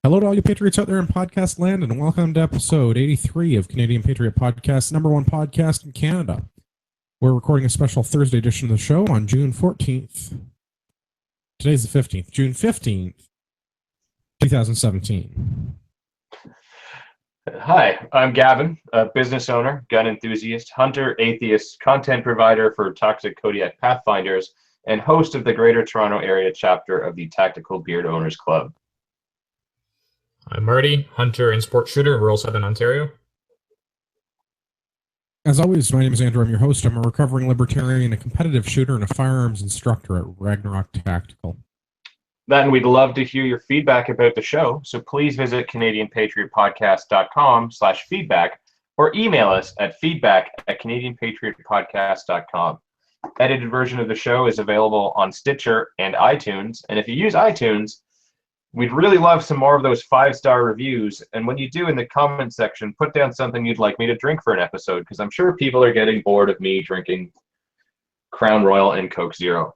Hello to all you Patriots out there in podcast land, and welcome to episode 83 of Canadian Patriot Podcast, #1 podcast in Canada. We're recording a special Thursday edition of the show on June 14th. Today's the 15th, June 15th, 2017. Hi, I'm Gavin, a business owner, gun enthusiast, hunter, atheist, content provider for Toxic Kodiak Pathfinders, and host of the Greater Toronto Area chapter of the Tactical Beard Owners Club. I'm Marty, hunter and sport shooter in rural southern Ontario. As always, my name is Andrew. I'm your host. I'm a recovering libertarian, a competitive shooter, and a firearms instructor at Ragnarok Tactical. Then we'd love to hear your feedback about the show, so please visit CanadianPatriotPodcast.com/feedback or email us at feedback@CanadianPatriotPodcast.com. Edited version of the show is available on Stitcher and iTunes, and if you use iTunes, we'd really love some more of those 5-star reviews. And when you do, in the comment section, put down something you'd like me to drink for an episode, because I'm sure people are getting bored of me drinking Crown Royal and Coke Zero.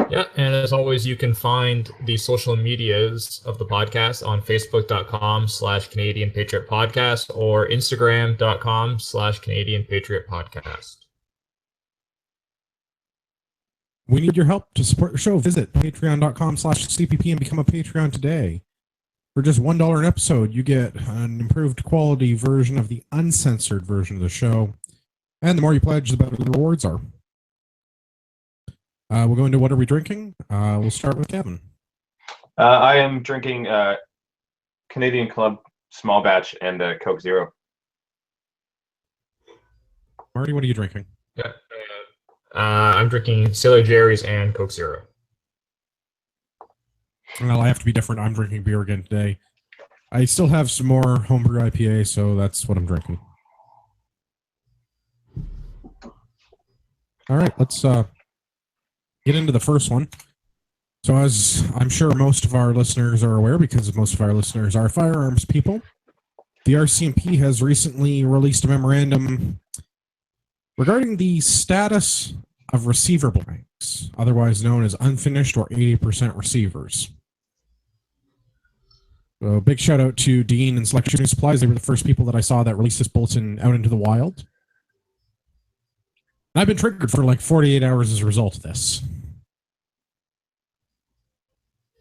Yeah, and as always, you can find the social medias of the podcast on Facebook.com/Canadian Patriot Podcast or Instagram.com/Canadian Patriot Podcast. We need your help to support the show. Visit patreon.com/CPP and become a Patreon today. For just $1 an episode, you get an improved quality version of the uncensored version of the show. And the more you pledge, the better the rewards are. We'll go into what are we drinking. We'll start with Kevin. I am drinking Canadian Club Small Batch and Coke Zero. Marty, what are you drinking? Yeah, I'm drinking Sailor Jerry's and Coke Zero. Well, I have to be different. I'm drinking beer again today. I still have some more homebrew IPA, so that's what I'm drinking. All right, let's get into the first one. So as I'm sure most of our listeners are aware, because most of our listeners are firearms people, the RCMP has recently released a memorandum regarding the status of receiver blanks, otherwise known as unfinished or 80% receivers. So big shout out to Dean and Select Shooting Supplies. They were the first people that I saw that released this bulletin out into the wild. I've been triggered for like 48 hours as a result of this.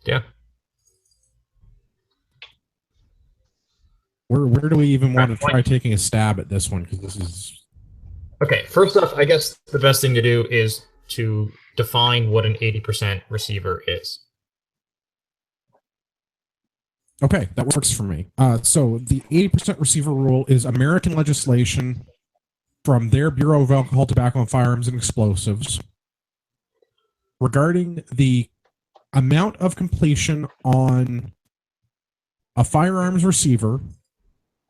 Yeah. Where do we even want to try taking a stab at this one? Because this is... Okay, first off, I guess the best thing to do is to define what an 80% receiver is. Okay, that works for me. So the 80% receiver rule is American legislation from their Bureau of Alcohol, Tobacco, and Firearms and Explosives regarding the amount of completion on a firearms receiver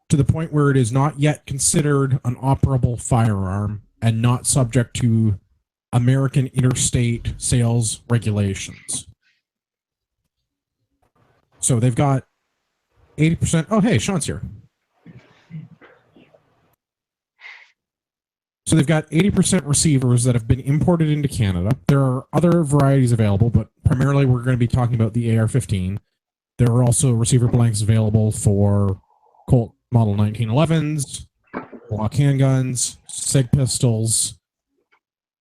to the point where it is not yet considered an operable firearm and not subject to American interstate sales regulations. So they've got 80%. Oh, hey, Sean's here. So they've got 80% receivers that have been imported into Canada. There are other varieties available, but primarily we're going to be talking about the AR-15. There are also receiver blanks available for Colt Model 1911s, Glock handguns, SIG pistols,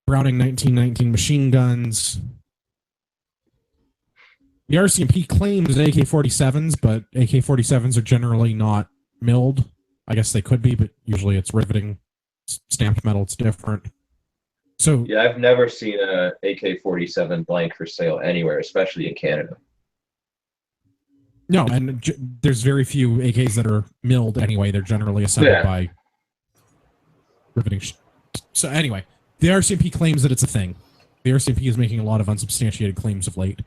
Browning 1919 machine guns. The RCMP claims AK-47s, but AK-47s are generally not milled. I guess they could be, but usually it's riveting. Stamped metal, it's different. So Yeah, I've never seen a AK-47 blank for sale anywhere, especially in Canada. no, and there's very few AKs that are milled anyway. They're generally assembled by riveting. So anyway, the RCMP claims that it's a thing. The RCMP is making a lot of unsubstantiated claims of late.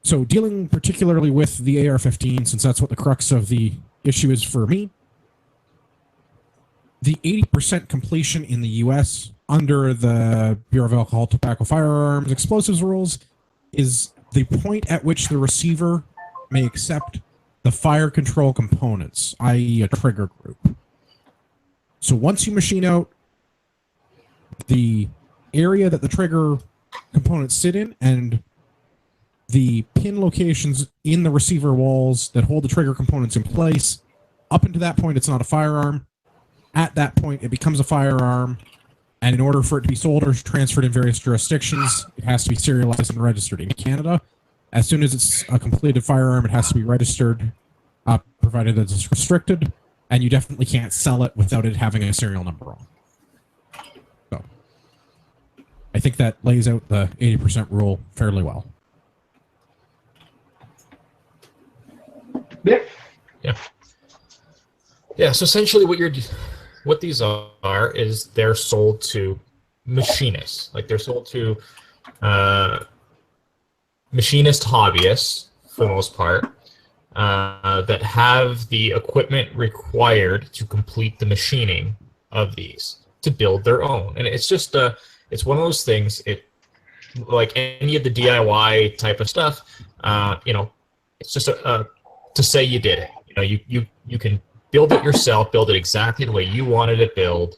So dealing particularly with the AR-15, since that's what the crux of the issue is for me, the 80% completion in the U.S. under the Bureau of Alcohol, Tobacco, Firearms, Explosives rules is the point at which the receiver may accept the fire control components, i.e. a trigger group. So once you machine out the area that the trigger components sit in and the pin locations in the receiver walls that hold the trigger components in place. Up until that point, it's not a firearm. At that point, it becomes a firearm. And in order for it to be sold or transferred in various jurisdictions, it has to be serialized and registered. In Canada, as soon as it's a completed firearm, it has to be registered, provided that it's restricted, and you definitely can't sell it without it having a serial number on. So, I think that lays out the 80% rule fairly well. Yeah. Yeah. So essentially, what these are is they're sold to machinists. Like they're sold to machinist hobbyists for the most part that have the equipment required to complete the machining of these to build their own. And it's just it's one of those things. It like any of the DIY type of stuff. It's just to say you did it. You can build it yourself, build it exactly the way you wanted it built,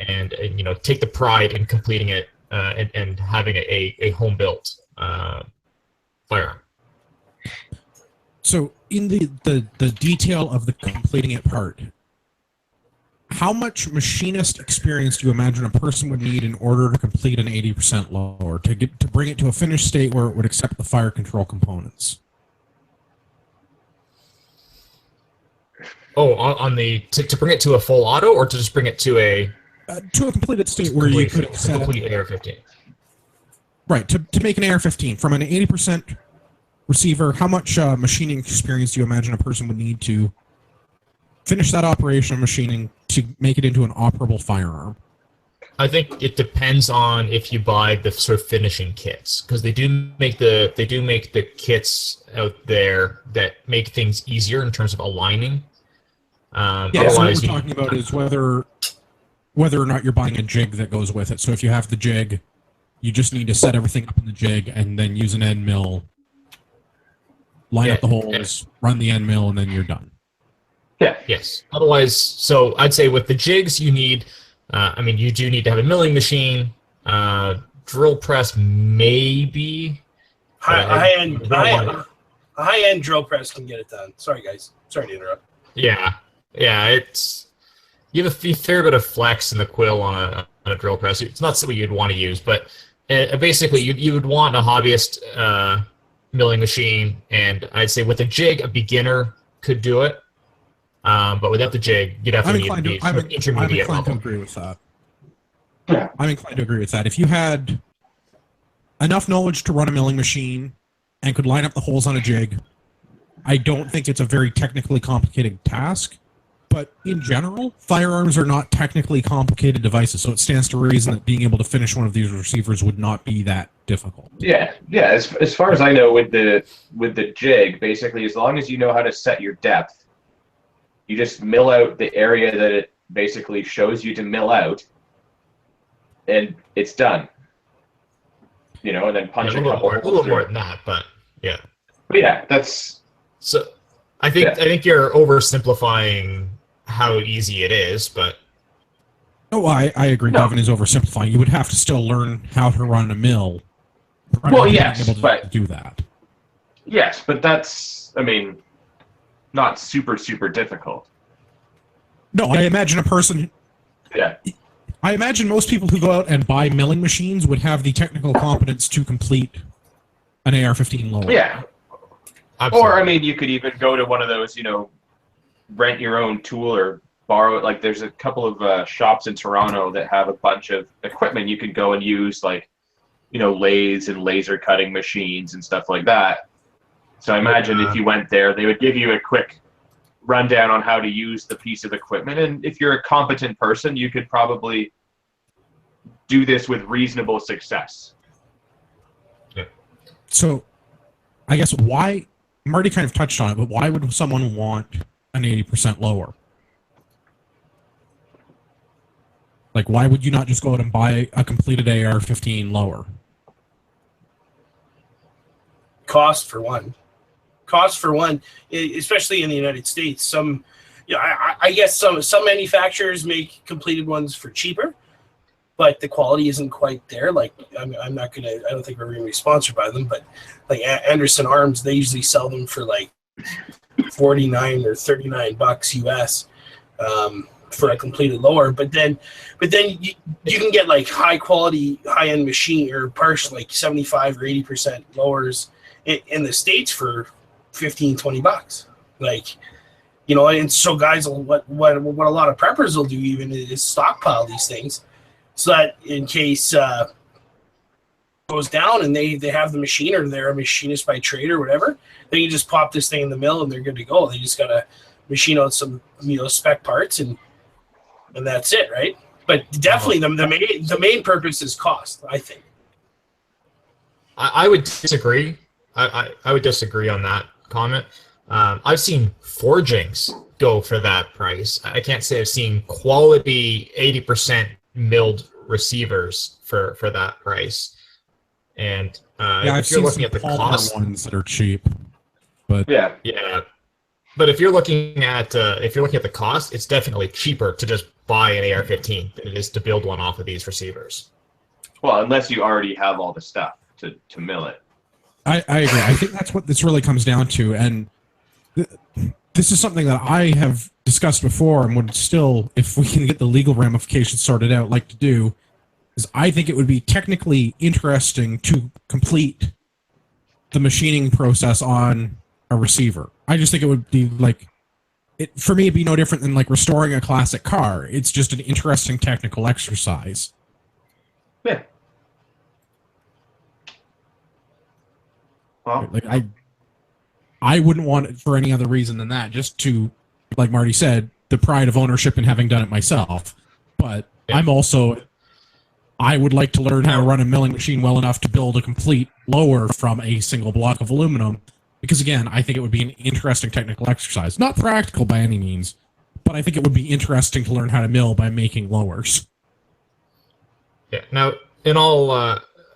and take the pride in completing it and having a home built firearm. So in the detail of the completing it part, how much machinist experience do you imagine a person would need in order to complete an 80% lower to bring it to a finished state where it would accept the fire control components? Oh, on the to bring it to a full auto, or to just bring it to a completed state where you could accept complete AR-15. Right, to make an AR-15 from an 80% receiver. How much machining experience do you imagine a person would need to finish that operation of machining to make it into an operable firearm? I think it depends on if you buy the sort of finishing kits, because they do make the kits out there that make things easier in terms of aligning. So what we're talking about is whether or not you're buying a jig that goes with it. So if you have the jig, you just need to set everything up in the jig and then use an end mill, line up the holes, run the end mill, and then you're done. Yeah. Yes. Otherwise, so I'd say with the jigs, you need, you do need to have a milling machine, drill press, maybe. High-end drill press can get it done. Sorry, guys. Sorry to interrupt. Yeah. You have a fair bit of flex in the quill on a drill press. It's not something you'd want to use, but basically you would want a hobbyist milling machine, and I'd say with a jig, a beginner could do it. But without the jig, you'd have to need intermediate I'm inclined level. to agree with that. Yeah. I'm inclined to agree with that. If you had enough knowledge to run a milling machine and could line up the holes on a jig, I don't think it's a very technically complicated task. But in general, firearms are not technically complicated devices, so it stands to reason that being able to finish one of these receivers would not be that difficult. Yeah. As far as I know, with the jig, basically, as long as you know how to set your depth, you just mill out the area that it basically shows you to mill out, and it's done. And then punch a little more than that, but yeah. But yeah, that's so. I think you're oversimplifying how easy it is, but. Oh, I agree. No. Devin is oversimplifying. You would have to still learn how to run a mill. Well, yes, but do that. Yes, but that's, not super, super difficult. No, I imagine a person. Yeah. I imagine most people who go out and buy milling machines would have the technical competence to complete an AR-15 lower. Yeah. Absolutely. Or, you could even go to one of those, rent your own tool or borrow it. Like, there's a couple of shops in Toronto that have a bunch of equipment you could go and use, like, lathes and laser cutting machines and stuff like that. So I imagine if you went there, they would give you a quick rundown on how to use the piece of equipment. And if you're a competent person, you could probably do this with reasonable success. Yeah. So I guess why, Marty kind of touched on it, but why would someone want an 80% lower? Like, why would you not just go out and buy a completed AR-15 lower? Cost for one, especially in the United States. I guess some manufacturers make completed ones for cheaper. but the quality isn't quite there. Like I don't think we're gonna be sponsored by them, but like Anderson Arms, they usually sell them for like $49 or $39 US for a completed lower. But then you can get like high quality, high end machine or parts like 75 or 80% lowers in the States for $15-20. Like, you know, and so guys will what a lot of preppers will do even is stockpile these things so that in case goes down and they have the machine or they're a machinist by trade or whatever, they can just pop this thing in the mill and they're good to go. They just gotta machine out some, you know, spec parts and that's it, right? But definitely the main purpose is cost, I think. I would disagree. I would disagree on that comment. I've seen forgings go for that price. I can't say I've seen quality 80% milled receivers for that price. And I've if you're seen looking some at the Palmer cost, ones that are cheap, but Yeah. But if you're looking at the cost, it's definitely cheaper to just buy an AR-15 than it is to build one off of these receivers. Well, unless you already have all the stuff to mill it. I agree. I think that's what this really comes down to, and this is something that I have discussed before and would still, if we can get the legal ramifications sorted out, like to do, is I think it would be technically interesting to complete the machining process on a receiver. I just think it would be like, for me, it'd be no different than like restoring a classic car. It's just an interesting technical exercise. Yeah. Well, Like I wouldn't want it for any other reason than that, just to, like Marty said, the pride of ownership and having done it myself. But Yeah. I would like to learn how to run a milling machine well enough to build a complete lower from a single block of aluminum. Because again, I think it would be an interesting technical exercise. Not practical by any means, but I think it would be interesting to learn how to mill by making lowers. Yeah. Now, in all,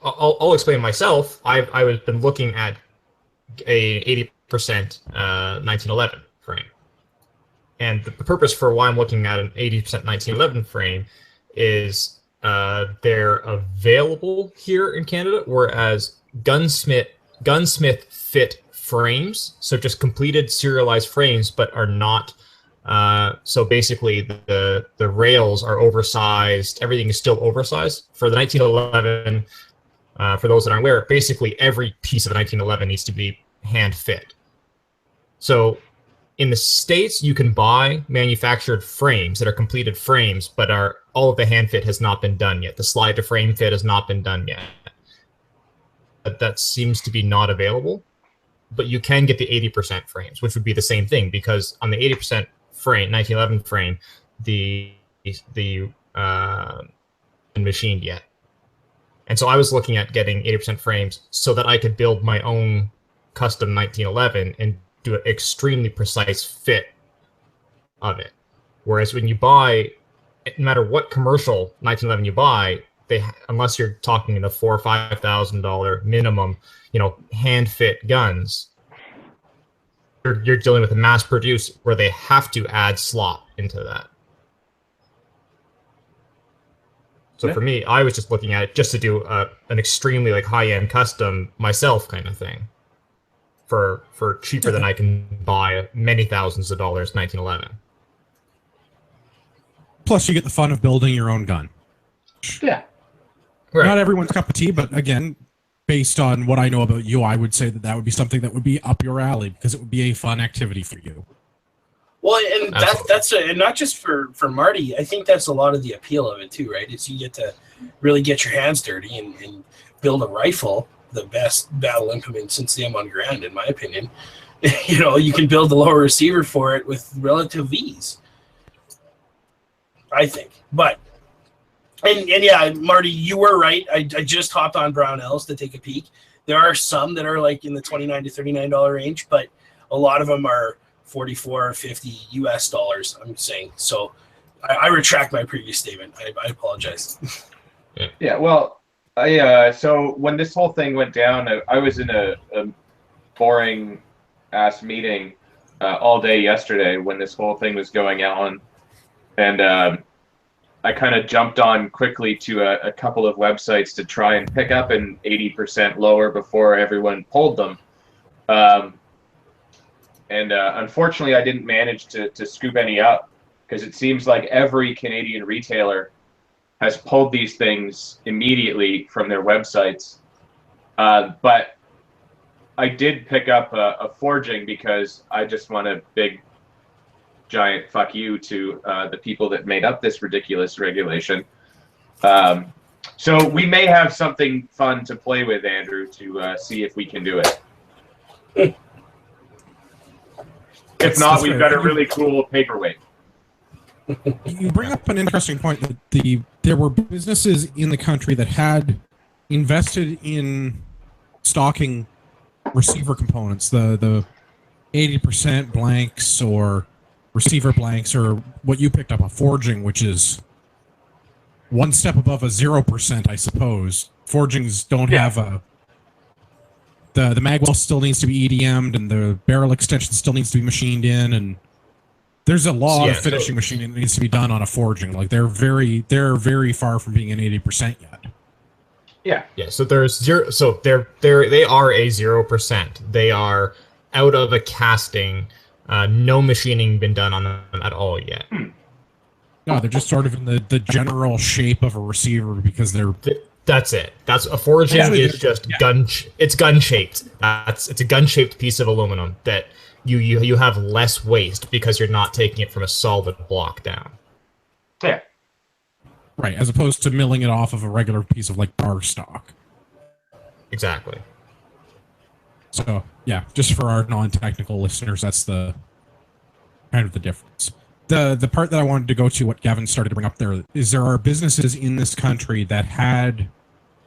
I'll explain myself. I've been looking at a 80% 1911 frame, and the purpose for why I'm looking at an 80% 1911 frame is they're available here in Canada, whereas gunsmith fit frames, so just completed serialized frames, but are not. So basically, the rails are oversized. Everything is still oversized for the 1911. For those that aren't aware, basically every piece of a 1911 needs to be hand fit. So in the States, you can buy manufactured frames that are completed frames, but all of the hand fit has not been done yet. The slide to frame fit has not been done yet. But that seems to be not available. But you can get the 80% frames, which would be the same thing, because on the 80% frame, 1911 frame, the machined yet. And so I was looking at getting 80% frames so that I could build my own custom 1911 and do an extremely precise fit of it. Whereas when you buy, no matter what commercial 1911 you buy, unless you're talking in the $4,000 or $5,000 minimum, hand fit guns, you're dealing with a mass produce where they have to add slot into that. So Yeah. for me, I was just looking at it just to do an extremely like high-end custom myself kind of thing for cheaper than I can buy many thousands of dollars 1911. Plus, you get the fun of building your own gun. yeah. Right. Not everyone's cup of tea, but again, based on what I know about you, I would say that would be something that would be up your alley because it would be a fun activity for you. Well, and and not just for Marty. I think that's a lot of the appeal of it too, right? Is you get to really get your hands dirty and build a rifle, the best battle implement since the M1 Garand, in my opinion. You can build the lower receiver for it with relative ease, I think. But and yeah, Marty, you were right. I just hopped on Brownells to take a peek. There are some that are like in the $29 to $39 range, but a lot of them are $44 or $50 US. I'm saying. So I retract my previous statement. I apologize. Yeah, well, so when this whole thing went down, I was in a boring ass meeting all day yesterday when this whole thing was going on, and I kind of jumped on quickly to a couple of websites to try and pick up an 80% lower before everyone pulled them. Unfortunately, I didn't manage to scoop any up because it seems like every Canadian retailer has pulled these things immediately from their websites. But I did pick up a forging because I just want a big, giant fuck you to the people that made up this ridiculous regulation. So we may have something fun to play with, Andrew, to see if we can do it. If not, we've got a really cool paperweight. You bring up an interesting point that there were businesses in the country that had invested in stocking receiver components, the 80% blanks or receiver blanks, or what you picked up, a forging, which is one step above a 0%, I suppose. Forgings don't have a... The magwell still needs to be EDM'd, and the barrel extension still needs to be machined in, and there's a lot of finishing machining that needs to be done on a forging. Like they're very far from being an 80% yet. Yeah. So there's zero. So they are a 0%. They are out of a casting. No machining been done on them at all yet. No, they're just sort of in the general shape of a receiver because they're. That's it. That's a forging is just gun. It's gun shaped. It's a gun shaped piece of aluminum that you have less waste because you're not taking it from a solid block down. Yeah. Right, as opposed to milling it off of a regular piece of like bar stock. Exactly. So yeah, just for our non-technical listeners, that's the kind of the difference. The part that I wanted to go to, what Gavin started to bring up there, is there are businesses in this country that had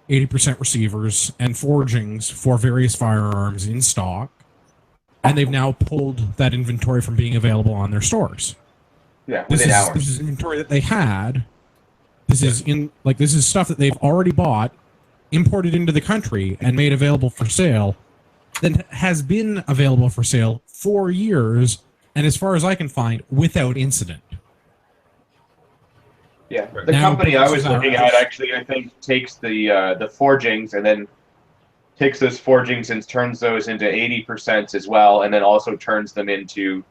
80% receivers and forgings for various firearms in stock, and they've now pulled that inventory from being available on their stores. Yeah, within hours. This is inventory that they had. This is stuff that they've already bought, imported into the country, and made available for sale, that has been available for sale for years, and as far as I can find, without incident. Yeah, the company I was looking at actually, I think, takes the forgings and then takes those forgings and turns those into 80% as well, and then also turns them into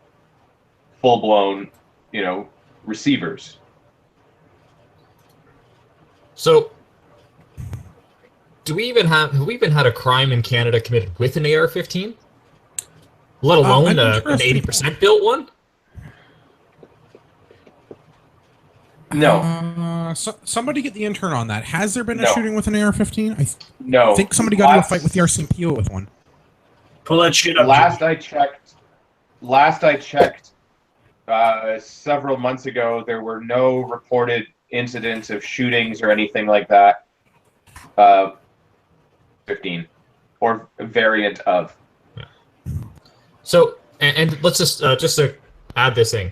full-blown, receivers. So, have we even had a crime in Canada committed with an AR-15? Let alone an 80% built one? No. Somebody get the intern on that. Has there been a shooting with an AR-15? No. I think somebody got into a fight with the RCMP with one. Pull that shit up. Last I checked, several months ago, there were no reported incidents of shootings or anything like that. 15 or variant of. So, and let's just to add this thing.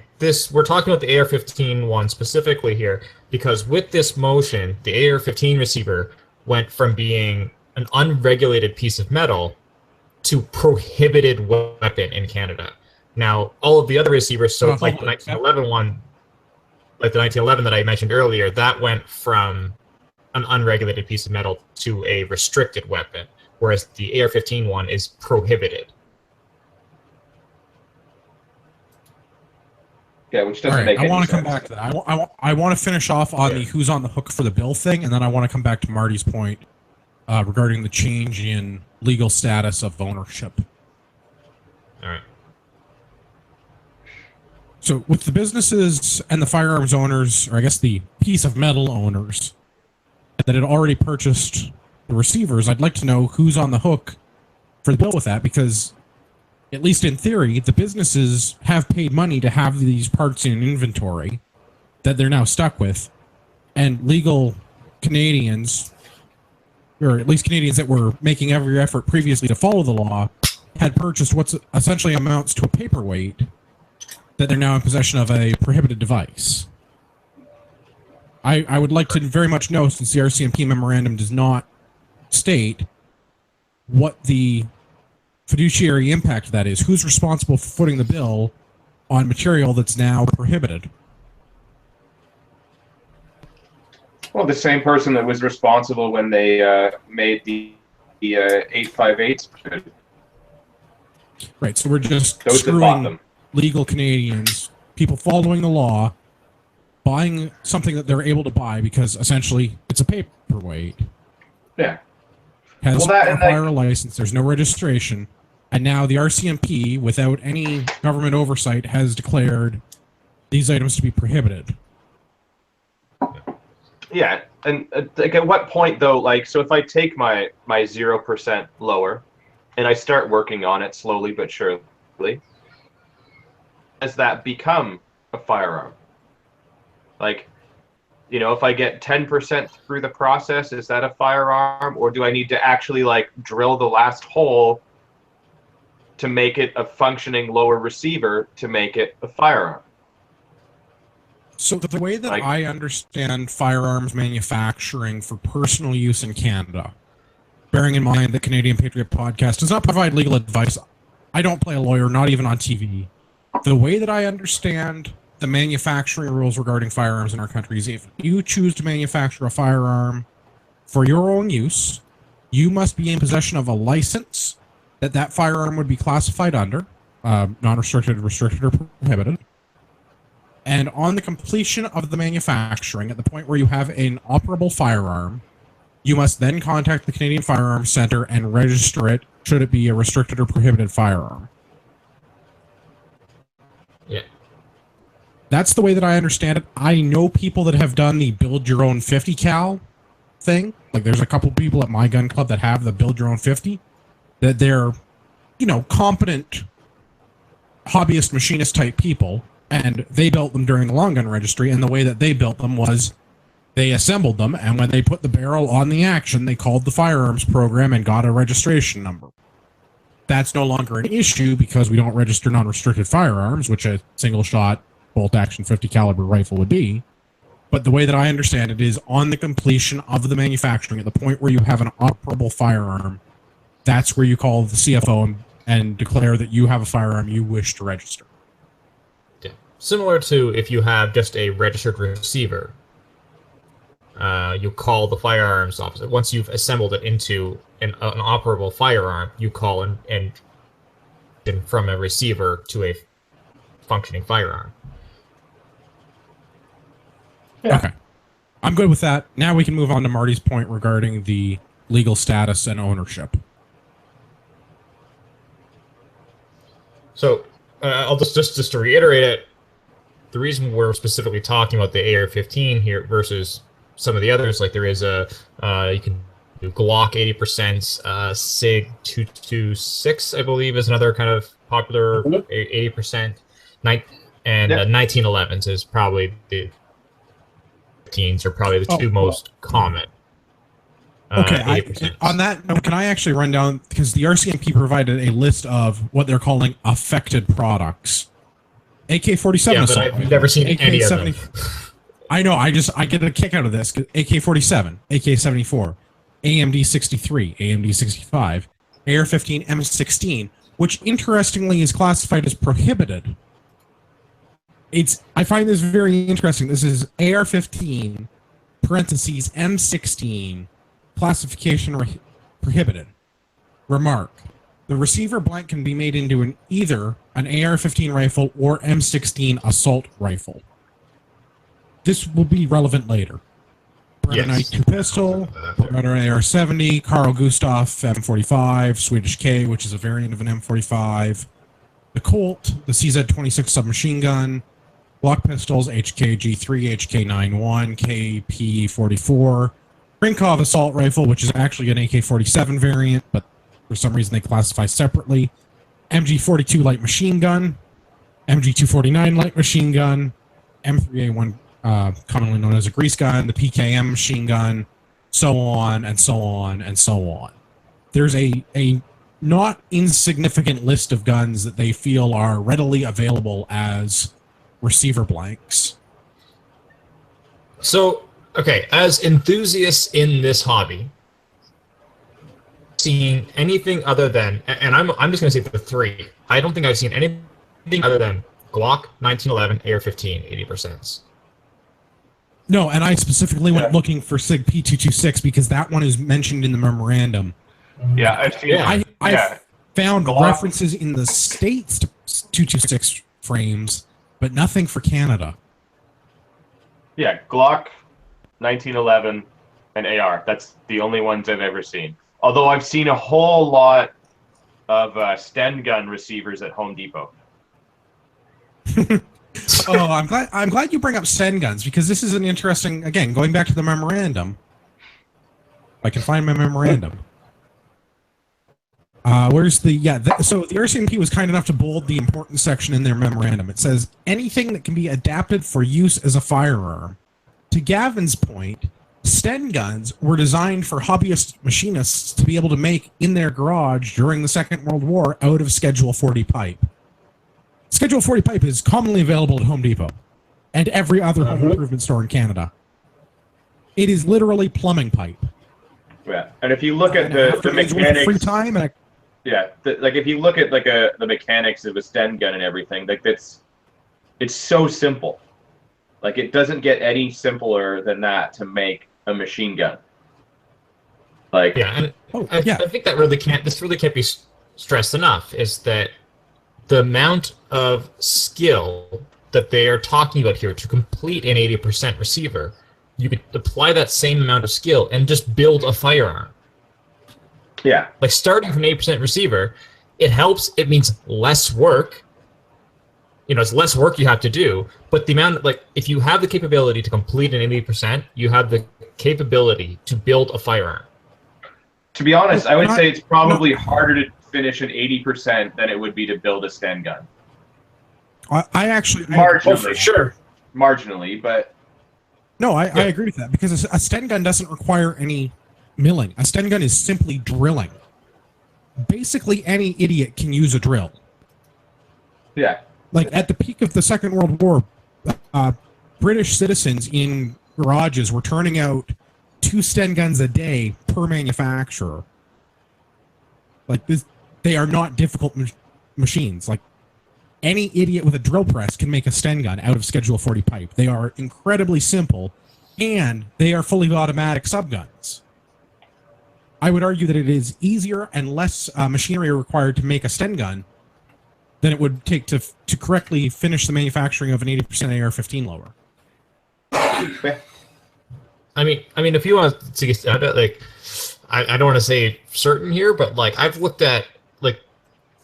We're talking about the AR-15 one specifically here because with this motion, the AR-15 receiver went from being an unregulated piece of metal to prohibited weapon in Canada. Now, all of the other receivers, so like the 1911 one, like the 1911 that I mentioned earlier, that went from an unregulated piece of metal to a restricted weapon, whereas the AR-15 one is prohibited. Yeah, which doesn't make any sense. I want to come back to that. I want to finish off on the who's on the hook for the bill thing, and then I want to come back to Marty's point regarding the change in legal status of ownership. All right. So with the businesses and the firearms owners, or I guess the piece of metal owners, that had already purchased the receivers, I'd like to know who's on the hook for the bill with that, because at least in theory, the businesses have paid money to have these parts in inventory that they're now stuck with, and legal Canadians, or at least Canadians that were making every effort previously to follow the law, had purchased what's essentially amounts to a paperweight that they're now in possession of a prohibited device. I would like to very much know, since the RCMP memorandum does not state what the fiduciary impact of that is. Who's responsible for footing the bill on material that's now prohibited? Well, the same person that was responsible when they made the 858s. Right, so we're just Those that bought screwing them. legal Canadians, people following the law, buying something that they're able to buy because essentially it's a paperweight. Yeah. Has Well, that a and fire license, there's no registration, and now the RCMP, without any government oversight, has declared these items to be prohibited. Yeah, and like at what point though? Like, so if I take my 0% lower, and I start working on it slowly but surely, does that become a firearm? Like, you know, if I get 10% through the process, is that a firearm, or do I need to actually like drill the last hole to make it a functioning lower receiver to make it a firearm? So the way that Like- I understand firearms manufacturing for personal use in Canada, bearing in mind the Canadian Patriot podcast does not provide legal advice. I don't play a lawyer, not even on TV. The way that I understand the manufacturing rules regarding firearms in our country is if you choose to manufacture a firearm for your own use, you must be in possession of a license that firearm would be classified under, non-restricted, restricted, or prohibited. And on the completion of the manufacturing, at the point where you have an operable firearm, you must then contact the Canadian Firearms Centre and register it should it be a restricted or prohibited firearm. Yeah. That's the way that I understand it. I know people that have done the build your own 50 cal thing. Like there's a couple people at my gun club that have the build your own 50, that they're, you know, competent hobbyist machinist type people. And they built them during the long gun registry, and the way that they built them was they assembled them, and when they put the barrel on the action, they called the firearms program and got a registration number. That's no longer an issue because we don't register non-restricted firearms, which a single-shot bolt-action 50 caliber rifle would be. But the way that I understand it is on the completion of the manufacturing, at the point where you have an operable firearm, that's where you call the CFO and declare that you have a firearm you wish to register. Similar to if you have just a registered receiver, you call the firearms officer. Once you've assembled it into an operable firearm, you call and from a receiver to a functioning firearm. Yeah. Okay. I'm good with that. Now we can move on to Marty's point regarding the legal status and ownership. So I'll just to reiterate it, the reason we're specifically talking about the AR-15 here versus some of the others, like there is a you can do Glock 80%, SIG 226, I believe, is another kind of popular 80%, and 1911s is probably the 15s are probably the two most common. Okay, on that note, can I actually run down, because the RCMP provided a list of what they're calling affected products. AK-47 Yeah, but assault. I've never seen any of them. I know, I get a kick out of this. AK-47, AK-74, AMD-63, AMD-65, AR-15, M16, which interestingly is classified as prohibited. I find this very interesting. This is AR-15, parentheses, M16, classification prohibited. Remark. The receiver blank can be made into either an AR-15 rifle or M16 assault rifle. This will be relevant later. Beretta 2 pistol, Beretta AR-70, Carl Gustaf M45, Swedish K, which is a variant of an M45, the Colt, the CZ-26 submachine gun, Glock pistols, HK-G3, HK-91, KP-44, Rinkov assault rifle, which is actually an AK-47 variant, but for some reason they classify separately, MG-42 light machine gun, MG-249 light machine gun, M3A1 commonly known as a grease gun, the PKM machine gun, so on and so on and so on. There's a not insignificant list of guns that they feel are readily available as receiver blanks. So, okay, as enthusiasts in this hobby, seen anything other than, and I'm just going to say the three. I don't think I've seen anything other than Glock 1911, AR-15, 80%. No, and I specifically went looking for SIG P226 because that one is mentioned in the memorandum. Yeah, I've seen. Yeah. I found Glock. references in the States to 226 frames, but nothing for Canada. Yeah, Glock, 1911, and AR. That's the only ones I've ever seen. Although I've seen a whole lot of Sten gun receivers at Home Depot. Oh, I'm glad you bring up Sten guns because this is an interesting. Again, going back to the memorandum. If I can find my memorandum. Where's the so the RCMP was kind enough to bold the important section in their memorandum. It says anything that can be adapted for use as a firearm. To Gavin's point, Sten guns were designed for hobbyist machinists to be able to make in their garage during the Second World War out of Schedule 40 pipe. Schedule 40 pipe is commonly available at Home Depot and every other home improvement store in Canada. It is literally plumbing pipe. Yeah, and if you look at the mechanics, free time, and like if you look at like the mechanics of a Sten gun and everything, like it's so simple. Like it doesn't get any simpler than that to make a machine gun. Like and I think that this really can't be stressed enough. Is that the amount of skill that they are talking about here to complete an 80% receiver? You could apply that same amount of skill and just build a firearm. Yeah. Like starting from 80% receiver, it helps. It means less work. You know, it's less work you have to do. But the amount, like, if you have the capability to complete an 80%, you have the capability to build a firearm. To be honest, I would say it's probably harder to finish an 80% than it would be to build a Sten gun. I actually Marginally, for sure. Marginally, but. No, I agree with that because a Sten gun doesn't require any milling. A Sten gun is simply drilling. Basically, any idiot can use a drill. Yeah. Like at the peak of the Second World War, British citizens in garages were turning out 2 Sten guns a day per manufacturer. Like this, they are not difficult machines. Like any idiot with a drill press can make a Sten gun out of Schedule 40 pipe. They are incredibly simple, and they are fully automatic subguns. I would argue that it is easier and less machinery required to make a Sten gun than it would take to correctly finish the manufacturing of an 80% AR-15 lower. I mean, if you want to get like, I don't want to say certain here, but like I've looked at like,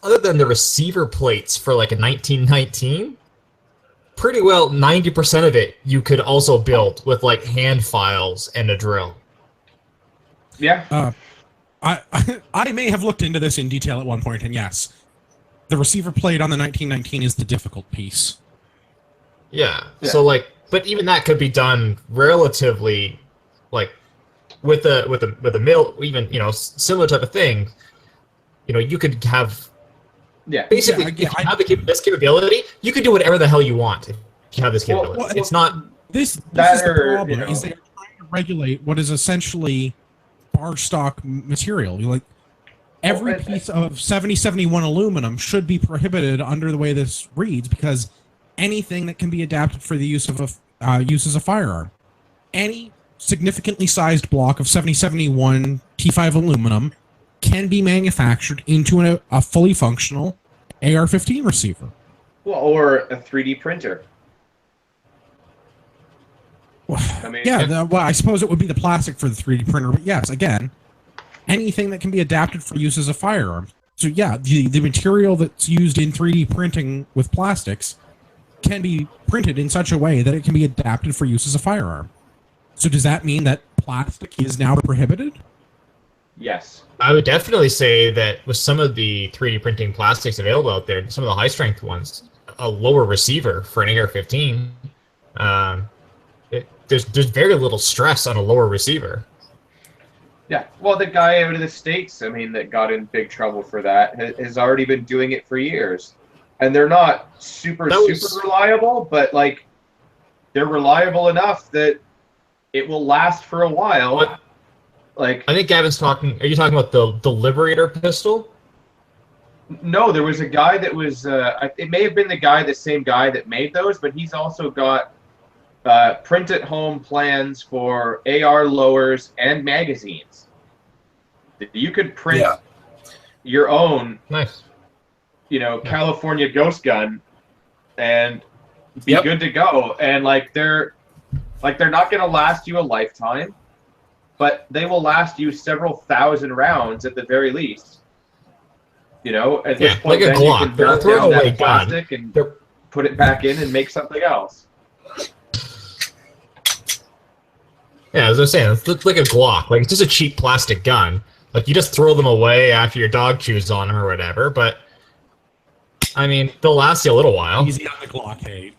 other than the receiver plates for like a 1919, pretty well 90% of it you could also build with like hand files and a drill. Yeah. I may have looked into this in detail at one point, and yes, the receiver plate on the 1919 is the difficult piece. Yeah. So like, but even that could be done relatively, like, with a mill, even, you know, similar type of thing. You know, you could have. Yeah. Basically, if you have this capability, you can do whatever the hell you want if you have this capability. Well, it's not. This is That the or, problem, you know, is they're trying to regulate what is essentially bar stock material. You like every piece of 7071 aluminum should be prohibited under the way this reads, because anything that can be adapted for the use of use as a firearm, any significantly sized block of 7071 T5 aluminum can be manufactured into a fully functional AR-15 receiver. Well, or a 3D printer. I mean, well, I suppose it would be the plastic for the 3D printer, but yes, again, anything that can be adapted for use as a firearm. So yeah, the material that's used in 3D printing with plastics can be printed in such a way that it can be adapted for use as a firearm. So does that mean that plastic is now prohibited? yes. I would definitely say that with some of the 3D printing plastics available out there, some of the high strength ones, a lower receiver for an AR-15, there's very little stress on a lower receiver. Yeah. Well, the guy out of the States, I mean, that got in big trouble for that, has already been doing it for years. And they're not super reliable, but like they're reliable enough that it will last for a while. What? Like, I think Gavin's talking. Are you talking about the Deliveryator pistol? no, there was a guy that was. It may have been the same guy that made those, but he's also got print at home plans for AR lowers and magazines. You could print your own, Nice. California ghost gun and be good to go. And they're not going to last you a lifetime, but they will last you several thousand rounds at the very least. At this point, like a then Glock. you can melt Throw down away that plastic and put it back in and make something else. Yeah, as I was saying, it's like a Glock. Like, it's just a cheap plastic gun. Like, you just throw them away after your dog chews on them or whatever, but, I mean, they'll last you a little while. Easy on the Glock, hey.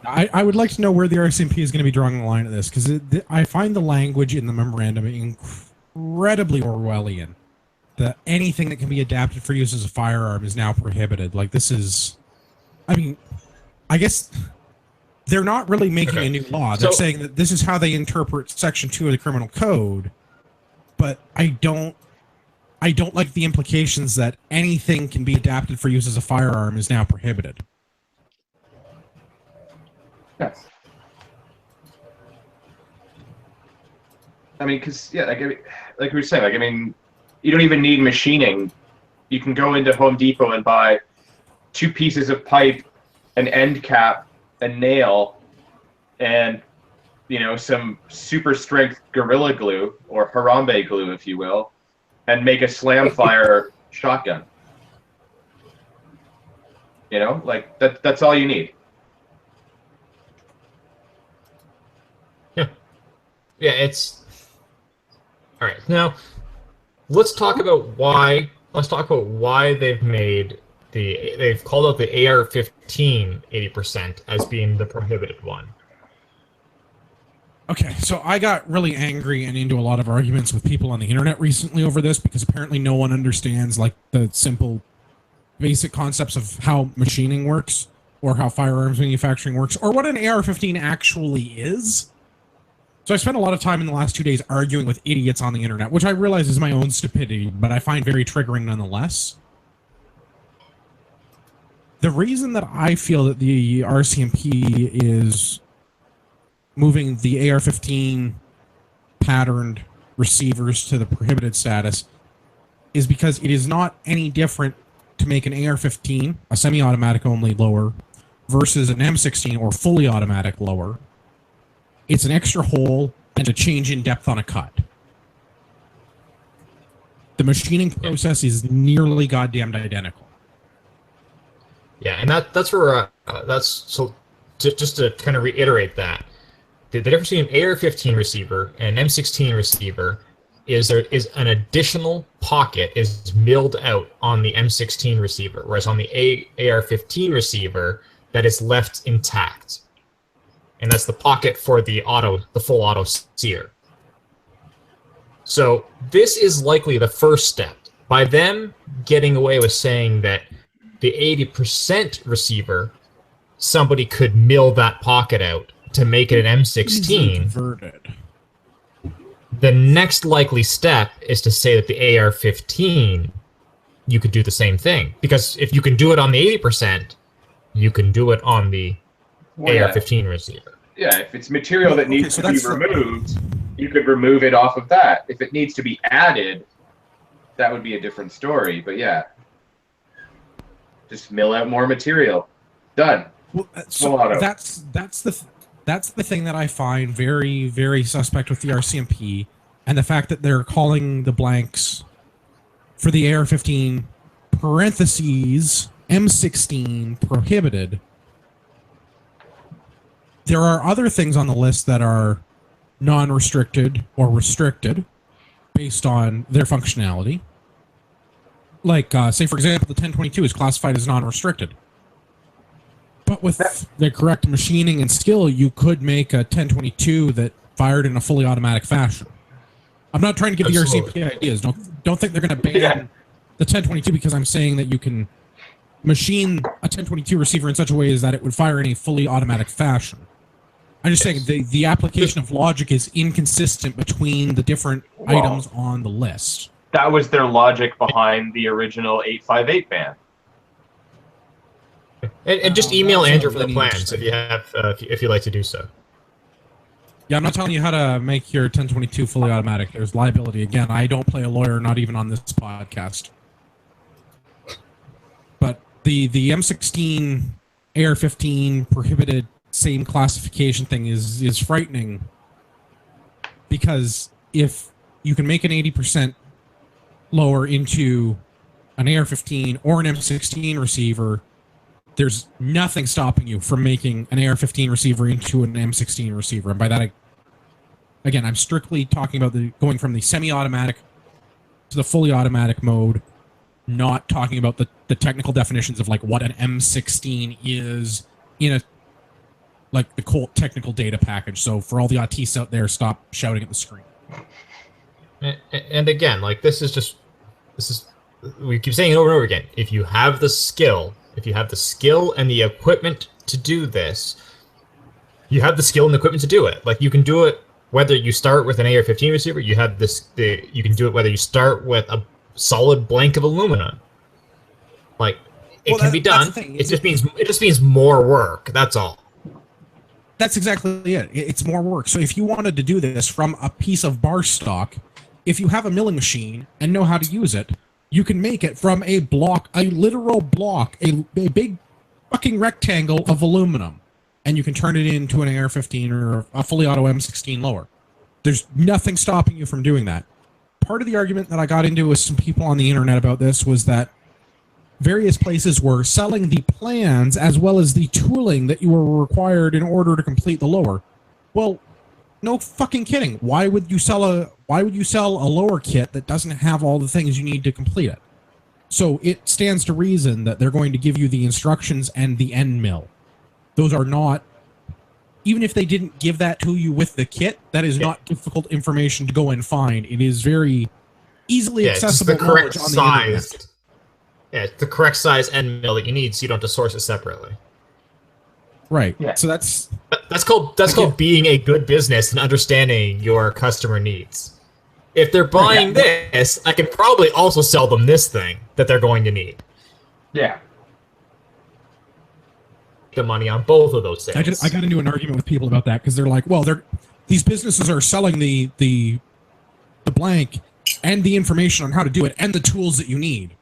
I would like to know where the RCMP is going to be drawing the line at this, because I find the language in the memorandum incredibly Orwellian. That anything that can be adapted for use as a firearm is now prohibited. Like, this is... I mean, I guess they're not really making a new law. They're saying that this is how they interpret Section 2 of the Criminal Code, but I don't like the implications that anything can be adapted for use as a firearm is now prohibited. Yes. I mean, because, like we were saying, you don't even need machining. You can go into Home Depot and buy 2 pieces of pipe, an end cap, a nail, and, some super strength Gorilla Glue, or Harambe glue, if you will, and make a slam fire shotgun. That's all you need. Yeah, it's... Alright, now, let's talk about why they've made they've called out the AR-15 80% as being the prohibited one. Okay, so I got really angry and into a lot of arguments with people on the internet recently over this, because apparently no one understands the simple basic concepts of how machining works, or how firearms manufacturing works, or what an AR-15 actually is. So I spent a lot of time in the last 2 days arguing with idiots on the internet, which I realize is my own stupidity, but I find very triggering nonetheless. The reason that I feel that the RCMP is moving the AR-15 patterned receivers to the prohibited status is because it is not any different to make an AR-15, a semi-automatic only lower, versus an M16 or fully automatic lower. It's an extra hole and a change in depth on a cut. The machining process is nearly goddamn identical. Yeah, and that's where just to kind of reiterate that the difference between an AR-15 receiver and an M16 receiver is there is an additional pocket is milled out on the M16 receiver, whereas on the AR-15 receiver that is left intact. And that's the pocket for the full auto sear. So this is likely the first step. By them getting away with saying that the 80% receiver, somebody could mill that pocket out to make it an M16. Converted. The next likely step is to say that the AR-15, you could do the same thing. Because if you can do it on the 80%, you can do it on the AR-15 receiver. Yeah, if it's material that needs to be removed, you could remove it off of that. If it needs to be added, that would be a different story. But yeah, just mill out more material. Done. Well, so that's the thing that I find very, very suspect with the RCMP, and the fact that they're calling the blanks for the AR-15 parentheses M16 prohibited. There are other things on the list that are non-restricted or restricted based on their functionality. Like, say, for example, the 1022 is classified as non-restricted. But with the correct machining and skill, you could make a 1022 that fired in a fully automatic fashion. I'm not trying to give the RCMP ideas. Don't think they're going to ban the 1022 because I'm saying that you can machine a 1022 receiver in such a way as that it would fire in a fully automatic fashion. I'm just saying the application of logic is inconsistent between the different items on the list. That was their logic behind the original 858 ban. And just email That's Andrew for the really plans interesting. if you have if you'd like to do so. Yeah, I'm not telling you how to make your 1022 fully automatic. There's liability. Again, I don't play a lawyer, not even on this podcast. But the M16 AR-15 prohibited same classification thing is frightening, because if you can make an 80% lower into an AR-15 or an M16 receiver, there's nothing stopping you from making an AR-15 receiver into an M16 receiver. And by that, again, I'm strictly talking about going from the semi-automatic to the fully automatic mode, not talking about the technical definitions of like what an M16 is in the Colt technical data package. So for all the autistes out there, stop shouting at the screen. And again, like this is we keep saying it over and over again. If you have the skill and the equipment to do this, you have the skill and the equipment to do it. Like you can do it whether you start with an AR-15 receiver. You have you can do it whether you start with a solid blank of aluminum. Like it can be done. It just means more work. That's all. That's exactly it. It's more work. So if you wanted to do this from a piece of bar stock, if you have a milling machine and know how to use it, you can make it from a block, a literal block, a big fucking rectangle of aluminum, and you can turn it into an AR-15 or a fully auto M16 lower. There's nothing stopping you from doing that. Part of the argument that I got into with some people on the internet about this was that various places were selling the plans as well as the tooling that you were required in order to complete the lower. Well, no fucking kidding. Why would you sell a lower kit that doesn't have all the things you need to complete it? So it stands to reason that they're going to give you the instructions and the end mill. Those are not, even if they didn't give that to you with the kit, that is not difficult information to go and find. It is very easily accessible knowledge on the internet. Yeah, it's the correct size end mill that you need, so you don't have to source it separately. Right. Yeah. So that's called being a good business and understanding your customer needs. If they're buying this, I can probably also sell them this thing that they're going to need. Yeah. The money on both of those things. I got into an argument with people about that because they're like, well, these businesses are selling the blank and the information on how to do it and the tools that you need.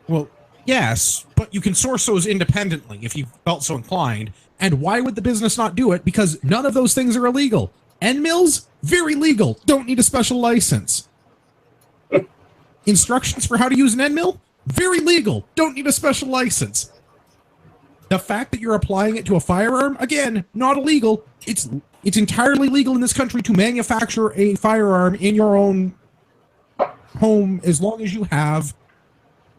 Well, yes, but you can source those independently if you felt so inclined. And why would the business not do it? Because none of those things are illegal. End mills, very legal. Don't need a special license. Instructions for how to use an end mill, very legal. Don't need a special license. The fact that you're applying it to a firearm, again, not illegal. It's entirely legal in this country to manufacture a firearm in your own home as long as you have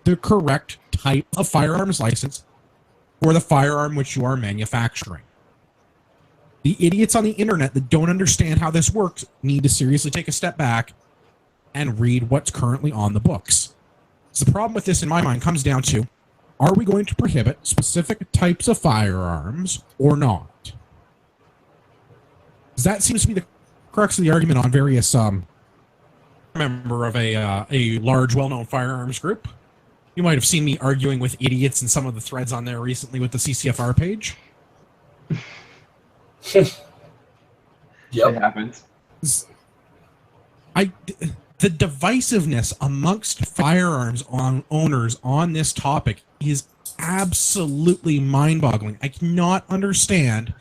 the correct type of firearms license for the firearm which you are manufacturing. The idiots on the internet that don't understand how this works need to seriously take a step back and read what's currently on the books. So the problem with this, in my mind, comes down to, are we going to prohibit specific types of firearms or not? That seems to be the crux of the argument on various member of a large, well-known firearms group. You might have seen me arguing with idiots in some of the threads on there recently with the CCFR page. It happens. The divisiveness amongst firearms owners on this topic is absolutely mind-boggling. I cannot understand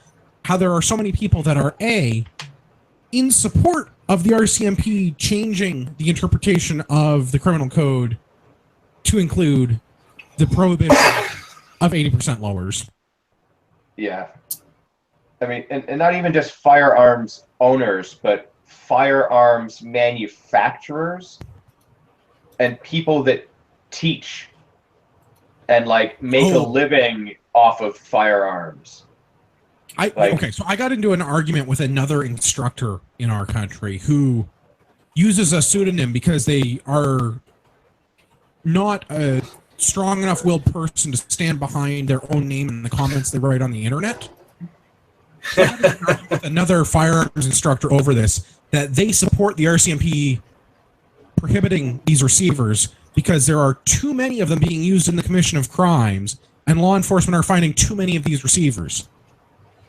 how there are so many people that are in support of the RCMP changing the interpretation of the criminal code to include the prohibition of 80% lowers. Yeah. I mean, and not even just firearms owners, but firearms manufacturers and people that teach and like make a living off of firearms. Okay, so I got into an argument with another instructor in our country who uses a pseudonym because they are not a strong enough willed person to stand behind their own name in the comments they write on the internet. So I had an argument with another firearms instructor over this, that they support the RCMP prohibiting these receivers because there are too many of them being used in the commission of crimes, and law enforcement are finding too many of these receivers.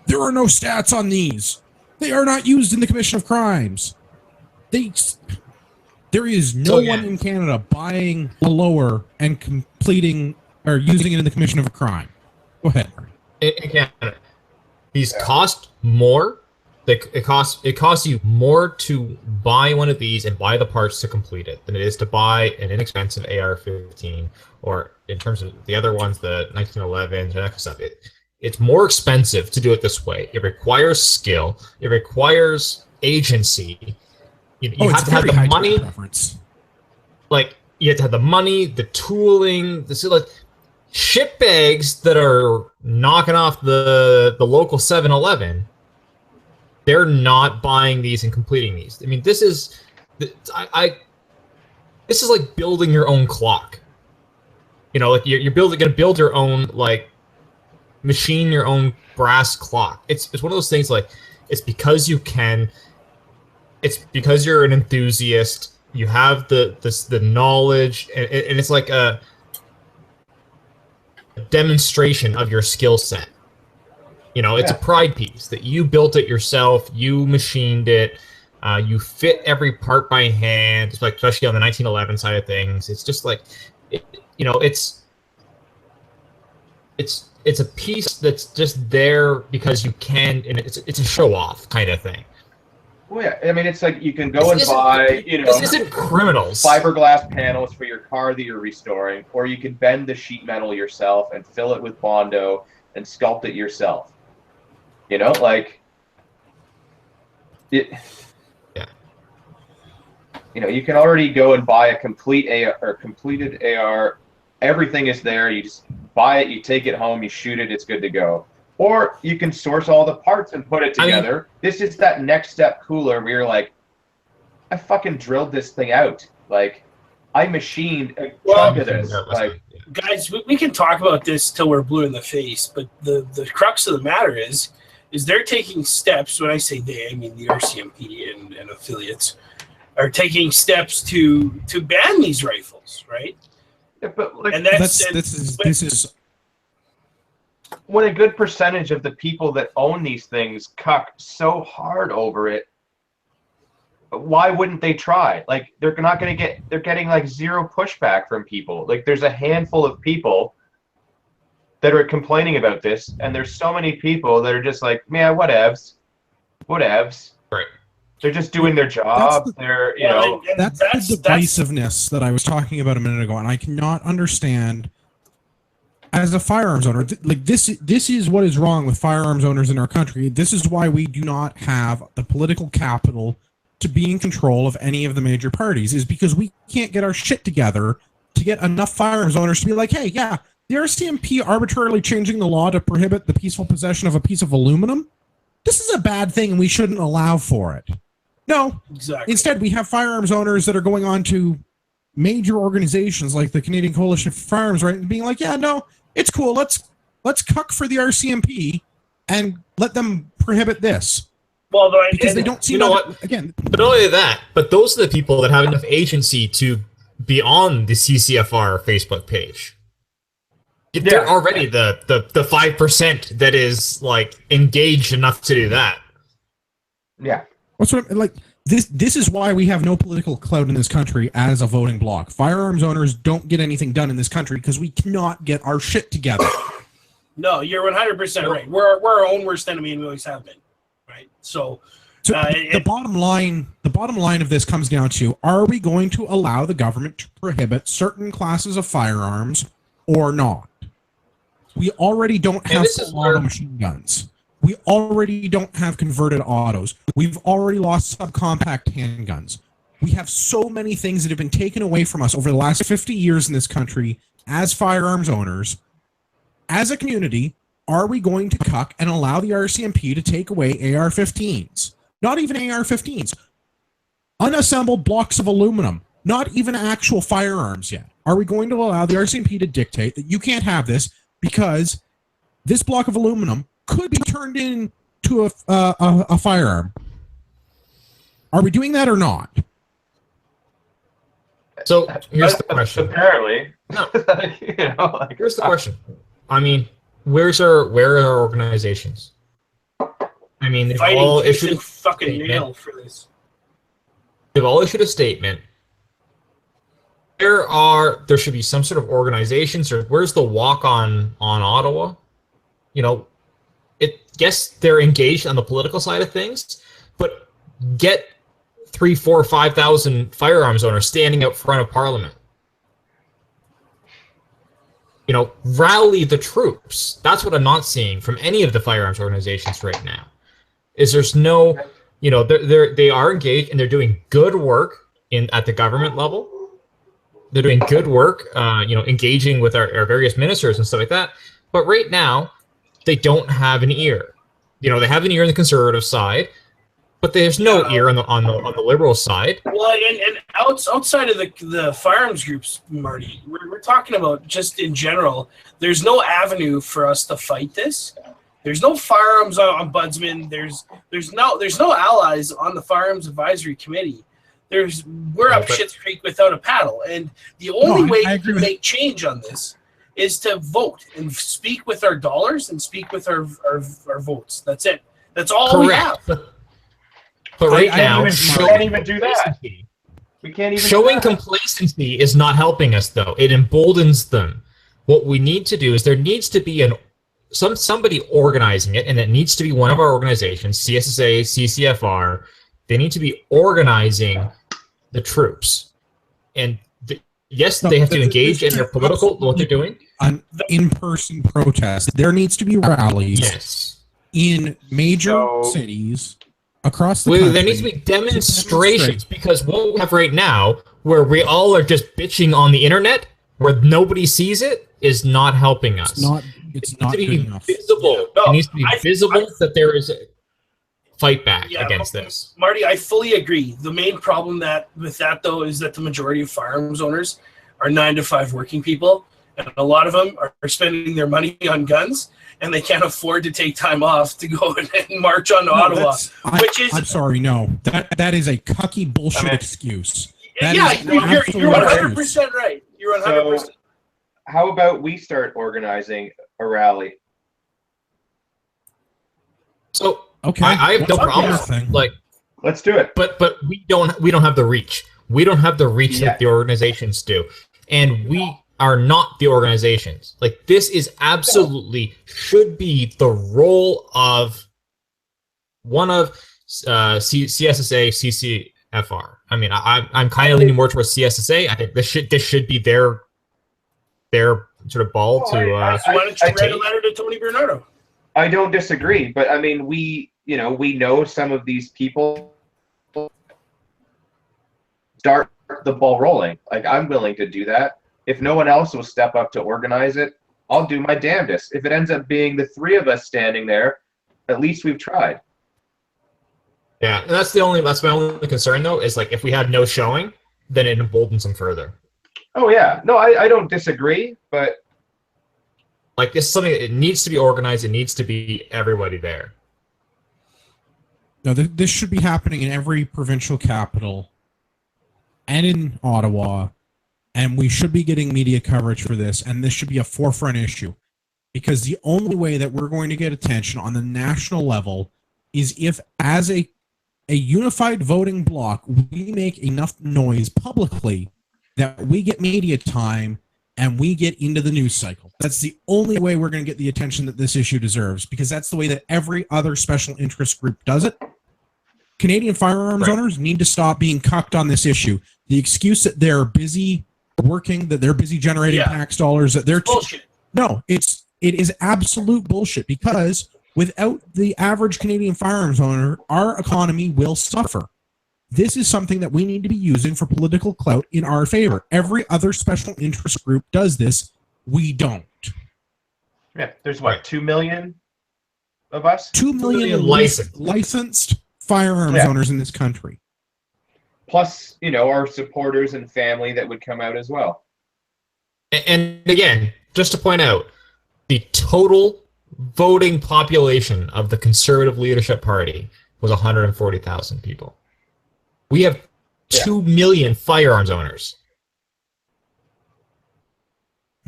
There are no stats on these. They are not used in the commission of crimes. There is no one in Canada buying a lower and completing or using it in the commission of a crime. Go ahead. In Canada, these cost more. It costs you more to buy one of these and buy the parts to complete it than it is to buy an inexpensive AR-15, or in terms of the other ones, the 1911s and that kind of stuff. It's more expensive to do it this way. It requires skill. It requires agency. You have to have the money. Like, you have to have the money, the tooling, shit bags that are knocking off the local 7-Eleven. They're not buying these and completing these. I mean, this is like building your own clock. Like you're going to build your own, like, machine your own brass clock. It's one of those things, like, it's because you can. It's because you're an enthusiast. You have the knowledge, and it's like a demonstration of your skill set. It's a pride piece that you built it yourself. You machined it. You fit every part by hand, especially on the 1911 side of things. It's just like, it's a piece that's just there because you can, and it's a show off kind of thing. Well, yeah, I mean, it's like you can go and buy, this isn't criminals. Fiberglass panels for your car that you're restoring, or you can bend the sheet metal yourself and fill it with Bondo and sculpt it yourself. Like it. Yeah. You can already go and buy a complete AR or completed AR. Everything is there. You just buy it, you take it home, you shoot it, it's good to go. Or you can source all the parts and put it together. This is that next step cooler where you're like, I fucking drilled this thing out. Like, I machined a chunk of this. Like, guys, we can talk about this till we're blue in the face, but the crux of the matter is they're taking steps. When I say they, I mean the RCMP and affiliates are taking steps to ban these rifles, right? Yeah, but like, and this is when a good percentage of the people that own these things cuck so hard over it, why wouldn't they try? Like, they're getting like zero pushback from people. Like, there's a handful of people that are complaining about this, and there's so many people that are just like, man, whatevs. Right. They're just doing their job. That's the divisiveness that I was talking about a minute ago, and I cannot understand. As a firearms owner, like this is what is wrong with firearms owners in our country. This is why we do not have the political capital to be in control of any of the major parties, is because we can't get our shit together to get enough firearms owners to be like, hey, yeah, the RCMP arbitrarily changing the law to prohibit the peaceful possession of a piece of aluminum, this is a bad thing and we shouldn't allow for it. No. Exactly. Instead, we have firearms owners that are going on to major organizations like the Canadian Coalition for Firearms, right, and being like, yeah, no, it's cool. Let's cuck for the RCMP and let them prohibit this. Well, because they don't see what again. But not only that, but those are the people that have enough agency to be on the CCFR Facebook page. They're already the 5% that is like engaged enough to do that. Yeah. That's what I'm, like. This is why we have no political clout in this country as a voting bloc. Firearms owners don't get anything done in this country because we cannot get our shit together. No, you're 100% right. We're our own worst enemy, and we always have been. Right. So the bottom line of this comes down to: are we going to allow the government to prohibit certain classes of firearms or not? We already don't have auto machine guns. We already don't have converted autos. We've already lost subcompact handguns. We have so many things that have been taken away from us over the last 50 years in this country as firearms owners. As a community, are we going to cuck and allow the RCMP to take away AR-15s? Not even AR-15s. Unassembled blocks of aluminum. Not even actual firearms yet. Are we going to allow the RCMP to dictate that you can't have this because this block of aluminum could be turned into a firearm? Are we doing that or not? So here's the question. Apparently, no. here's the question. I mean, where are our organizations? I mean, they've all Fighting issued a fucking statement. nail for this. They've all issued a statement. There should be some sort of organizations, or where's the walk on Ottawa? You know, yes, they're engaged on the political side of things, but get 3, 4, 5,000 firearms owners standing out front of Parliament. You know, rally the troops. That's what I'm not seeing from any of the firearms organizations right now. There's no, you know, they are engaged and they're doing good work at the government level. They're doing good work, you know, engaging with our various ministers and stuff like that. But right now, they don't have an ear. You know, they have an ear on the conservative side, but there's no ear on the liberal side. Well, and outside of the firearms groups, Marty, we're talking about just in general. There's no avenue for us to fight this. There's no firearms ombudsman. There's no allies on the firearms advisory committee. We're up shit's creek without a paddle, and the only way you can make change on this is to vote and speak with our dollars and speak with our votes. That's it. That's all we have. But right now, we can't even do that. We can't even showing complacency is not helping us, though. It emboldens them. What we need to do is there needs to be somebody organizing it, and it needs to be one of our organizations, CSSA, CCFR. They need to be organizing the troops. And yes, they have to engage in their political, what they're doing. An in-person protest. There needs to be rallies in major cities across the country. There needs to be demonstrations, because what we have right now, where we all are just bitching on the internet, where nobody sees it, is not helping us. It's not good enough. Visible. It needs to be visible that there is a fight back against this. Marty, I fully agree. The main problem with that, though, is that the majority of firearms owners are 9-to-5 working people, and a lot of them are spending their money on guns, and they can't afford to take time off to go and march on Ottawa. I'm sorry, no. That is a cucky bullshit excuse. You're 100% right. You're 100%. So, how about we start organizing a rally? So okay, I have no problem. Like, let's do it. But we don't have the reach. We don't have the reach that the organizations do, and we are not the organizations. Like, this is absolutely should be the role of one of CSSA, CCFR. I mean, I'm kind of leaning more towards CSSA. I think this should be their sort of ball to. Why don't you write a letter to Tony Bernardo? I don't disagree, but I mean, we know some of these people. Start the ball rolling. Like, I'm willing to do that. If no one else will step up to organize it, I'll do my damnedest. If it ends up being the three of us standing there, at least we've tried. Yeah, and that's my only concern, though, is like, if we have no showing, then it emboldens them further. Oh yeah, no, I don't disagree, but like, this is something that it needs to be organized. It needs to be everybody there. No, this should be happening in every provincial capital and in Ottawa, and we should be getting media coverage for this, and this should be a forefront issue, because the only way that we're going to get attention on the national level is if, as a unified voting bloc, we make enough noise publicly that we get media time and we get into the news cycle. That's the only way we're going to get the attention that this issue deserves, because that's the way that every other special interest group does it. Canadian firearms owners need to stop being cucked on this issue. The excuse that they're busy working, that they're busy generating tax dollars, that they're bullshit. No, it is absolute bullshit, because without the average Canadian firearms owner, our economy will suffer. This is something that we need to be using for political clout in our favor. Every other special interest group does this. We don't. Yeah, there's what, 2 million of us? 2 million licensed firearms owners in this country. Plus, our supporters and family that would come out as well. And again, just to point out, the total voting population of the Conservative Leadership Party was 140,000 people. We have 2 million firearms owners.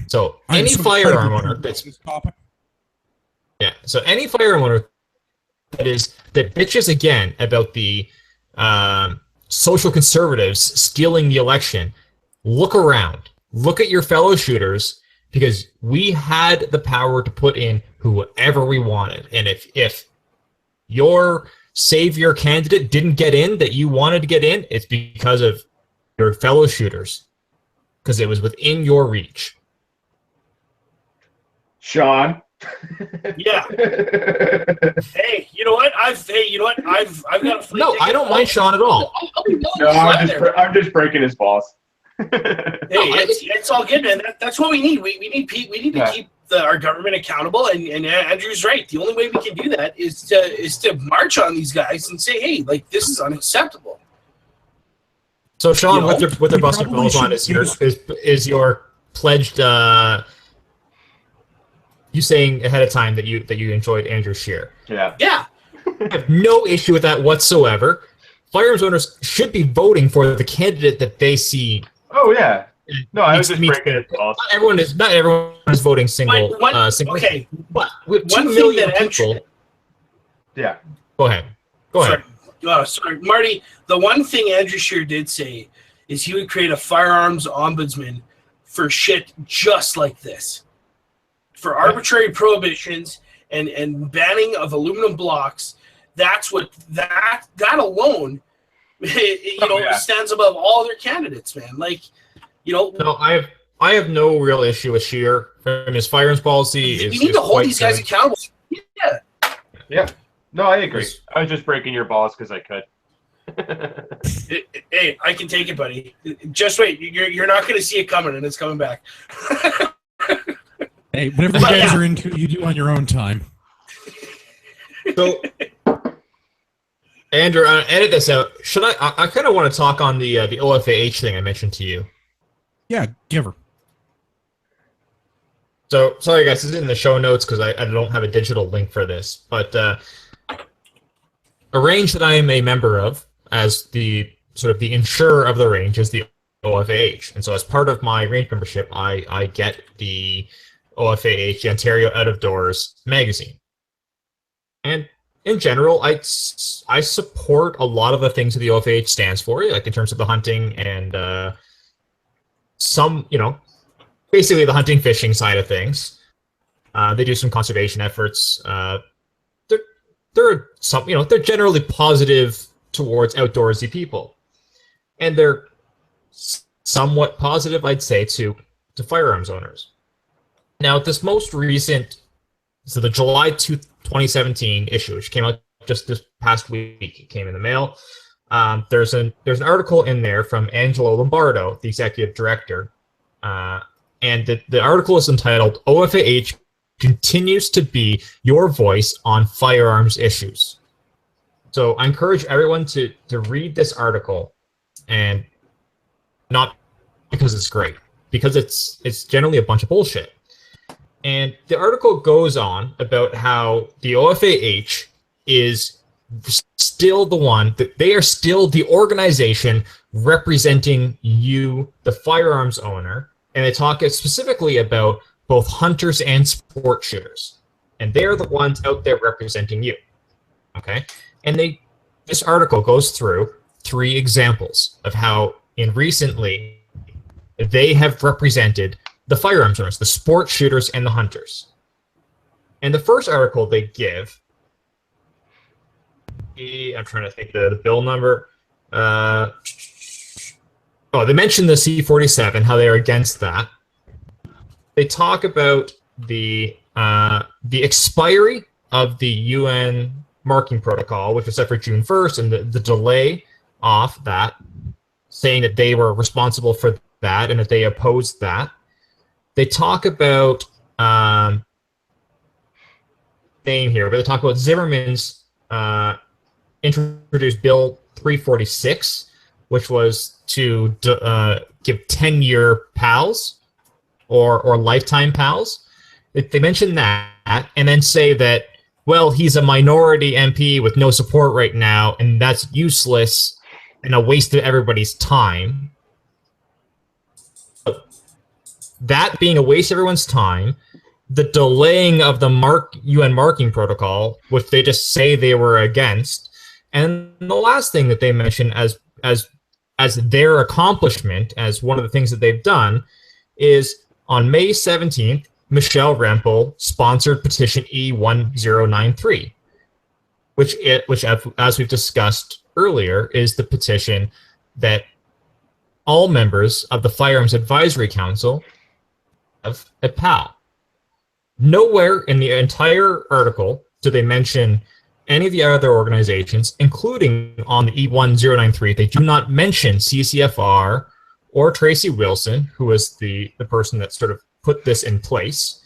So I'm any so firearm incredibly owner curious that's about this topic. so any firearm owner that bitches again about the social conservatives stealing the election, look around, look at your fellow shooters, because we had the power to put in whoever we wanted, and if your savior candidate didn't get in that you wanted to get in, it's because of your fellow shooters, because it was within your reach. Sean. Yeah. Hey, you know what? I've got a free No, ticket. I don't mind Sean at all. No, I'm just breaking his balls. Hey, it's all good, man. That's what we need. We need to keep our government accountable, and Andrew's right. The only way we can do that is to march on these guys and say, hey, like, this is unacceptable. So Sean, You know, what they're we busting probably balls on should is your pledged you saying ahead of time that you enjoyed Andrew Scheer. Yeah. Yeah. I have no issue with that whatsoever. Firearms owners should be voting for the candidate that they see. Oh yeah. No, I was just breaking his balls. Not everyone is voting single. Okay. But with 2 One thing million that people. Yeah. Go ahead. Sorry, Marty. The one thing Andrew Scheer did say is he would create a firearms ombudsman for shit just like this, for arbitrary prohibitions and banning of aluminum blocks. That's what that alone, stands above all other candidates, man. Like, No, I have no real issue with Scheer. And his firearms policy we need to hold these guys accountable. Yeah. Yeah. No, I agree. I was just breaking your balls because I could. Hey, I can take it, buddy. Just wait. You're not going to see it coming, and it's coming back. Hey, whatever you guys are into, you do on your own time. So, Andrew, edit this out. Should I kind of want to talk on the OFAH thing I mentioned to you. Yeah, give her. So, sorry guys, this is in the show notes because I don't have a digital link for this. But a range that I am a member of, as the sort of the insurer of the range, is the OFAH. And so as part of my range membership, I get the OFAH, the Ontario Out of Doors magazine. And in general, I support a lot of the things that the OFAH stands for, like in terms of the hunting and some, basically the hunting fishing side of things. They do some conservation efforts. They're some, they're generally positive towards outdoorsy people, and they're somewhat positive, I'd say, to firearms owners. Now, this most recent, so the July 2017 issue, which came out just this past week, it came in the mail. There's an article in there from Angelo Lombardo, the executive director, and the article is entitled "OFAH continues to be your voice on firearms issues." So I encourage everyone to read this article, and not because it's great, because it's generally a bunch of bullshit. And the article goes on about how the OFAH is still the one, that they are still the organization representing you, the firearms owner, and they talk specifically about both hunters and sport shooters. And they're the ones out there representing you. Okay? And this article goes through 3 examples of how recently they have represented the firearms owners, the sport shooters, and the hunters. And the first article they give, I'm trying to think the bill number. They mentioned the C-47, how they are against that. They talk about the expiry of the UN marking protocol, which was set for June 1st, and the delay off that, saying that they were responsible for that and that they opposed that. They talk about name here, but they talk about Zimmerman's introduced Bill 346, which was to give 10-year PALs or lifetime PALs. They mention that and then say that, well, he's a minority MP with no support right now, and that's useless and a waste of everybody's time. that being a waste of everyone's time, the delaying of the UN marking protocol, which they just say they were against, and the last thing that they mention as their accomplishment, as one of the things that they've done, is on May 17th, Michelle Rempel sponsored petition E1093, which as we've discussed earlier, is the petition that all members of the Firearms Advisory Council have at PAL. Nowhere in the entire article do they mention any of the other organizations, including on the E1093. They do not mention CCFR or Tracy Wilson, who was the person that sort of put this in place.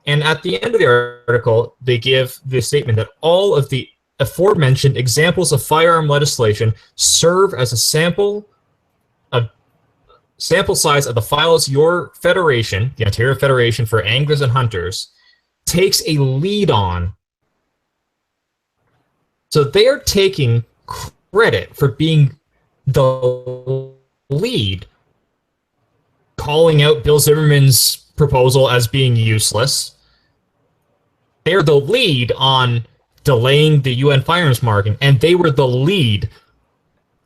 And at the end of the article, they give the statement that all of the aforementioned examples of firearm legislation serve as a sample size of the files your federation, the Ontario Federation for Anglers and Hunters, takes a lead on. So they are taking credit for being the lead, calling out Bill Zimmerman's proposal as being useless. They're the lead on delaying the UN firearms marking, and they were the lead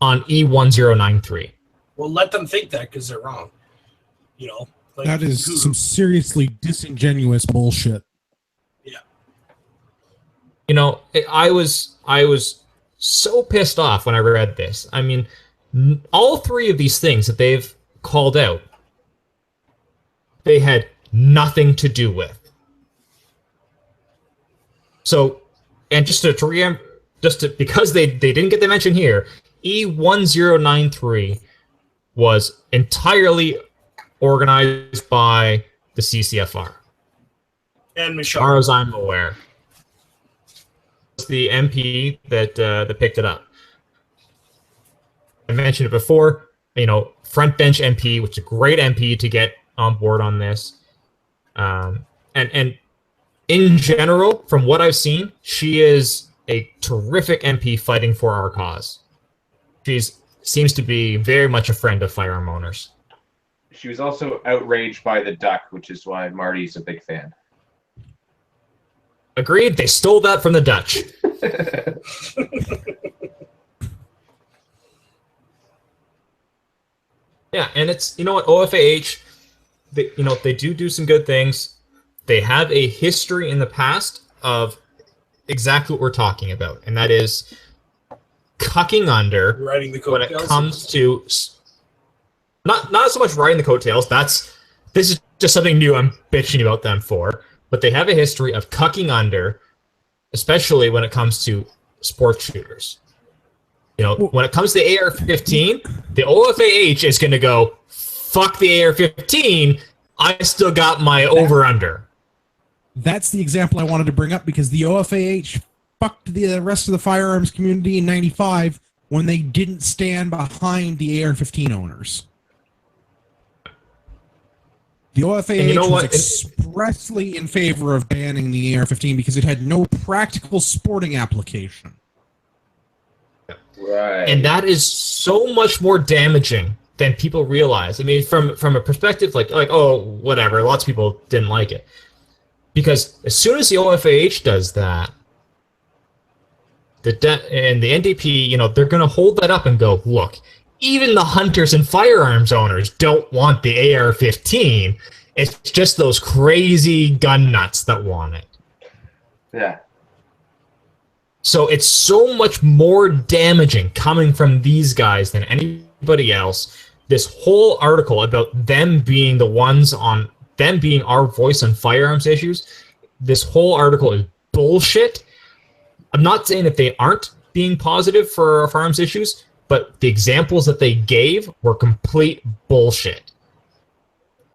on E1093. Well, let them think that because they're wrong. You know, like, That is some seriously disingenuous bullshit. Yeah. You know, I was so pissed off when I read this. I mean, all three of these things that they've called out, they had nothing to do with. So, and because they didn't get the mention here, E1093 was entirely organized by the CCFR. And As Michelle. far as I'm aware. It's the MP that picked it up. I mentioned it before, you know, Front Bench MP, which is a great MP to get on board on this. And in general, from what I've seen, she is a terrific MP fighting for our cause. She seems to be very much a friend of firearm owners. She was also outraged by the duck, which is why Marty's a big fan. Agreed. They stole that from the Dutch. Yeah, and it's, you know what, OFAH, they do some good things. They have a history in the past of exactly what we're talking about, and that is cucking under Riding the when it coattails. comes to not so much riding the coattails. This is just something new I'm bitching about them for. But they have a history of cucking under, especially when it comes to sports shooters. You know, when it comes to the AR-15, the OFAH is going to go, fuck the AR-15, I still got my over-under. That's the example I wanted to bring up, because the OFAH fucked the rest of the firearms community in '95 when they didn't stand behind the AR-15 owners. The OFAH was expressly in favor of banning the AR-15 because it had no practical sporting application. Right. And that is so much more damaging than people realize. I mean, from a perspective like oh, whatever, lots of people didn't like it. Because as soon as the OFAH does that, and the NDP, you know, they're going to hold that up and go, look, even the hunters and firearms owners don't want the AR-15. It's just those crazy gun nuts that want it. Yeah. So it's so much more damaging coming from these guys than anybody else. This whole article about them being the ones on, them being our voice on firearms issues, this whole article is bullshit. I'm not saying that they aren't being positive for firearms issues, but the examples that they gave were complete bullshit.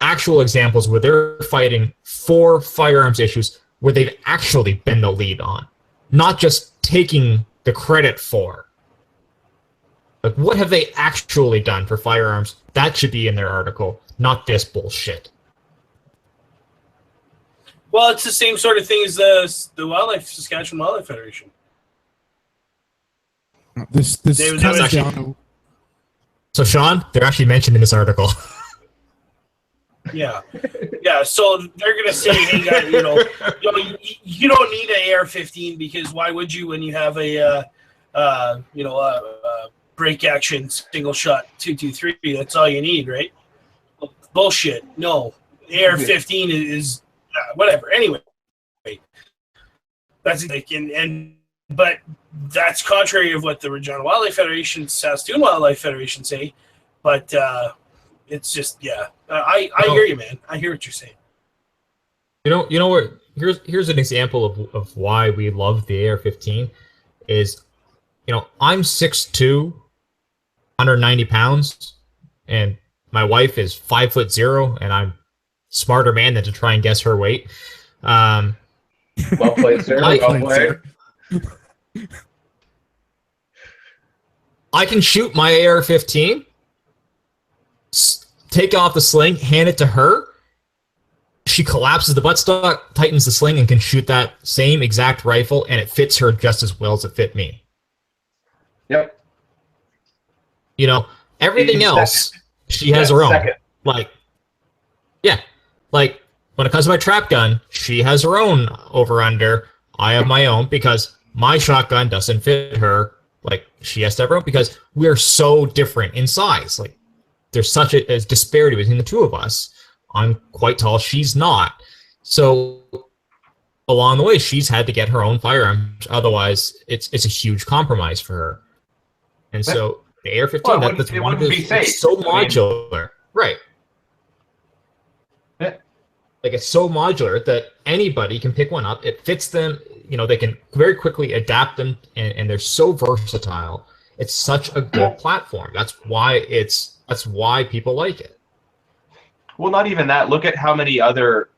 Actual examples where they're fighting for firearms issues where they've actually been the lead on, not just taking the credit for. Like, what have they actually done for firearms? That should be in their article, not this bullshit. Well, it's the same sort of thing as the Saskatchewan Wildlife Federation. This David, comes actually- down to, So, Sean, they're actually mentioned in this article. Yeah, yeah. So they're gonna say, "Hey, guys, you don't need an AR-15 because why would you when you have a break action single shot 223? That's all you need, right?" Well, bullshit. No, AR-15 is whatever. Anyway, that's like but that's contrary of what the Regina Wildlife Federation, Saskatoon Wildlife Federation say. But it's just I hear you, man. I hear what you're saying. You know what? Here's an example of why we love the AR-15 is, I'm 6'2", 190 pounds, and my wife is 5'0", and I'm smarter man than to try and guess her weight. Well played, sir. Well played. I can shoot my AR-15, take off the sling, hand it to her. She collapses the buttstock, tightens the sling, and can shoot that same exact rifle, and it fits her just as well as it fit me. Yep. Everything else, she has her own. Like when it comes to my trap gun, she has her own over-under. I have my own because my shotgun doesn't fit her. Like, she has to have her own because we are so different in size. Like, there's such a disparity between the two of us. I'm quite tall. She's not. So along the way, she's had to get her own firearm. Otherwise, it's a huge compromise for her. And so the AR-15, that's one of it's so modular. Right. Yeah. Like, it's so modular that anybody can pick one up. It fits them. They can very quickly adapt them, and they're so versatile. It's such a good platform. That's why people like it. Well, not even that. Look at how many other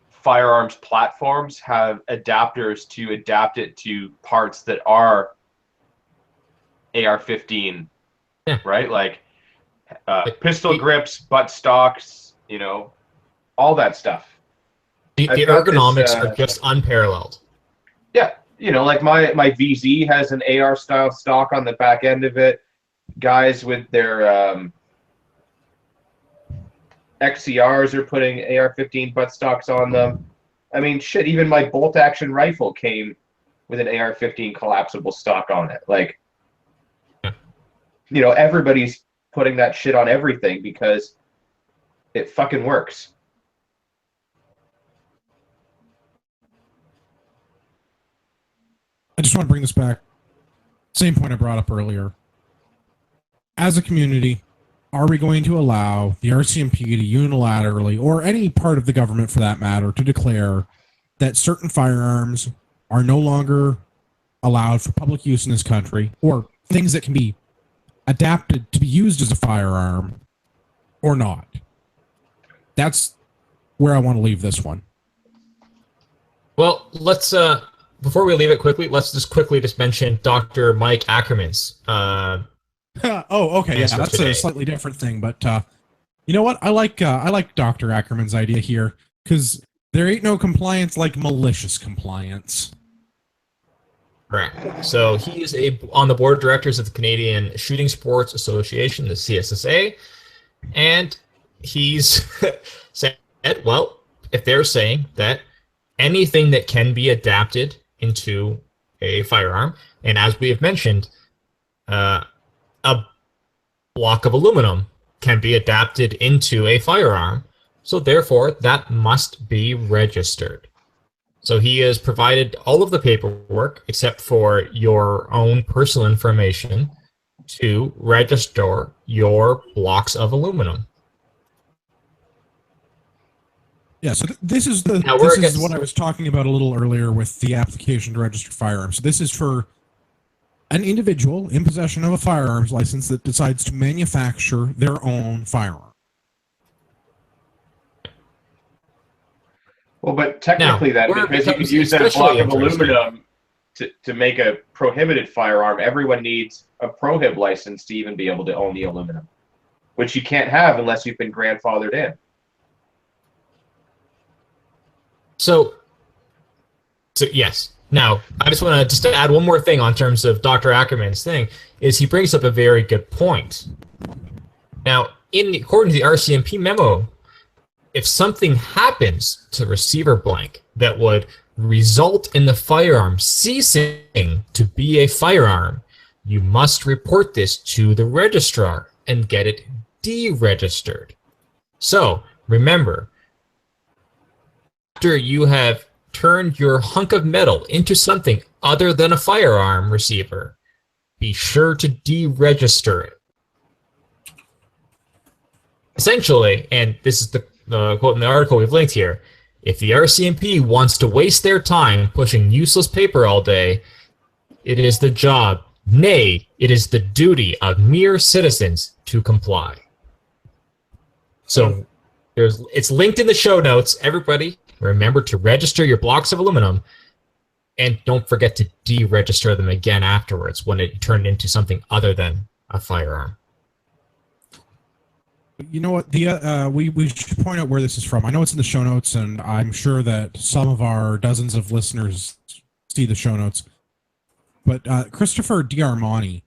firearms platforms have adapters to adapt it to parts that are AR-15, right? Like pistol grips, butt stocks, all that stuff. The ergonomics are just unparalleled. Yeah, like my VZ has an AR style stock on the back end of it. Guys with their XCRs are putting AR-15 butt stocks on them. I mean, shit, even my bolt action rifle came with an AR-15 collapsible stock on it. Like, everybody's putting that shit on everything because it fucking works. I just want to bring this back. Same point I brought up earlier. As a community, are we going to allow the RCMP to unilaterally, or any part of the government for that matter, to declare that certain firearms are no longer allowed for public use in this country, or things that can be adapted to be used as a firearm, or not? That's where I want to leave this one. Well, let's before we leave it quickly, let's just mention Dr. Mike Ackerman's. Oh, okay, yeah, that's a slightly different thing, but you know what? I like Dr. Ackerman's idea here because there ain't no compliance like malicious compliance. Correct. So he is on the board of directors of the Canadian Shooting Sports Association, the CSSA, and he's said, well, if they're saying that anything that can be adapted into a firearm, and as we have mentioned, a block of aluminum can be adapted into a firearm, so therefore that must be registered. So he has provided all of the paperwork except for your own personal information to register your blocks of aluminum. Yeah, so this is what I was talking about a little earlier with the application to register firearms. So this is for an individual in possession of a firearms license that decides to manufacture their own firearm. Well, but technically because you could use that block of aluminum to make a prohibited firearm, everyone needs a prohib license to even be able to own the aluminum, which you can't have unless you've been grandfathered in. So yes. Now, I just want to add one more thing on terms of Dr. Ackerman's thing, is he brings up a very good point. Now, according to the RCMP memo, if something happens to the receiver blank that would result in the firearm ceasing to be a firearm, you must report this to the registrar and get it deregistered. So remember, after you have turned your hunk of metal into something other than a firearm receiver, be sure to deregister it. Essentially, and this is the quote in the article we've linked here, if the RCMP wants to waste their time pushing useless paper all day, it is the job, nay, it is the duty of mere citizens to comply. So it's linked in the show notes. Everybody, remember to register your blocks of aluminum, and don't forget to deregister them again afterwards when it turned into something other than a firearm. You know what? We should point out where this is from. I know it's in the show notes, and I'm sure that some of our dozens of listeners see the show notes. But Christopher D'Armani,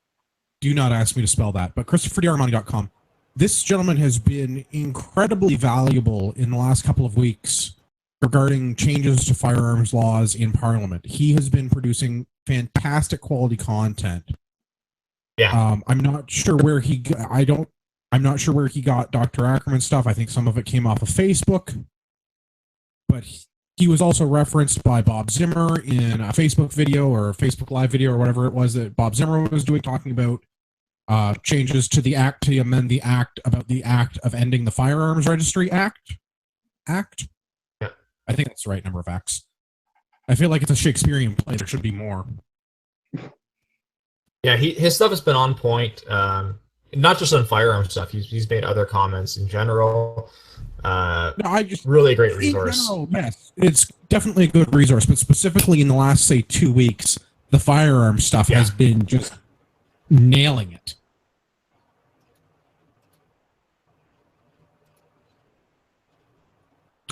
do not ask me to spell that, but ChristopherD'Armani.com. This gentleman has been incredibly valuable in the last couple of weeks regarding changes to firearms laws in Parliament. He has been producing fantastic quality content. Yeah. I'm not sure where he. I'm not sure where he got Dr. Ackerman's stuff. I think some of it came off of Facebook. But he was also referenced by Bob Zimmer in a Facebook video or a Facebook Live video or whatever it was that Bob Zimmer was doing, talking about changes to the act to amend the act about the act of ending the Firearms Registry Act. Yeah. I think that's the right number of acts. I feel like it's a Shakespearean play. There should be more. Yeah, his stuff has been on point. Not just on firearm stuff. He's made other comments in general. Really great resource. General, yes, it's definitely a good resource, but specifically in the last, say, 2 weeks, the firearm stuff has been just nailing it.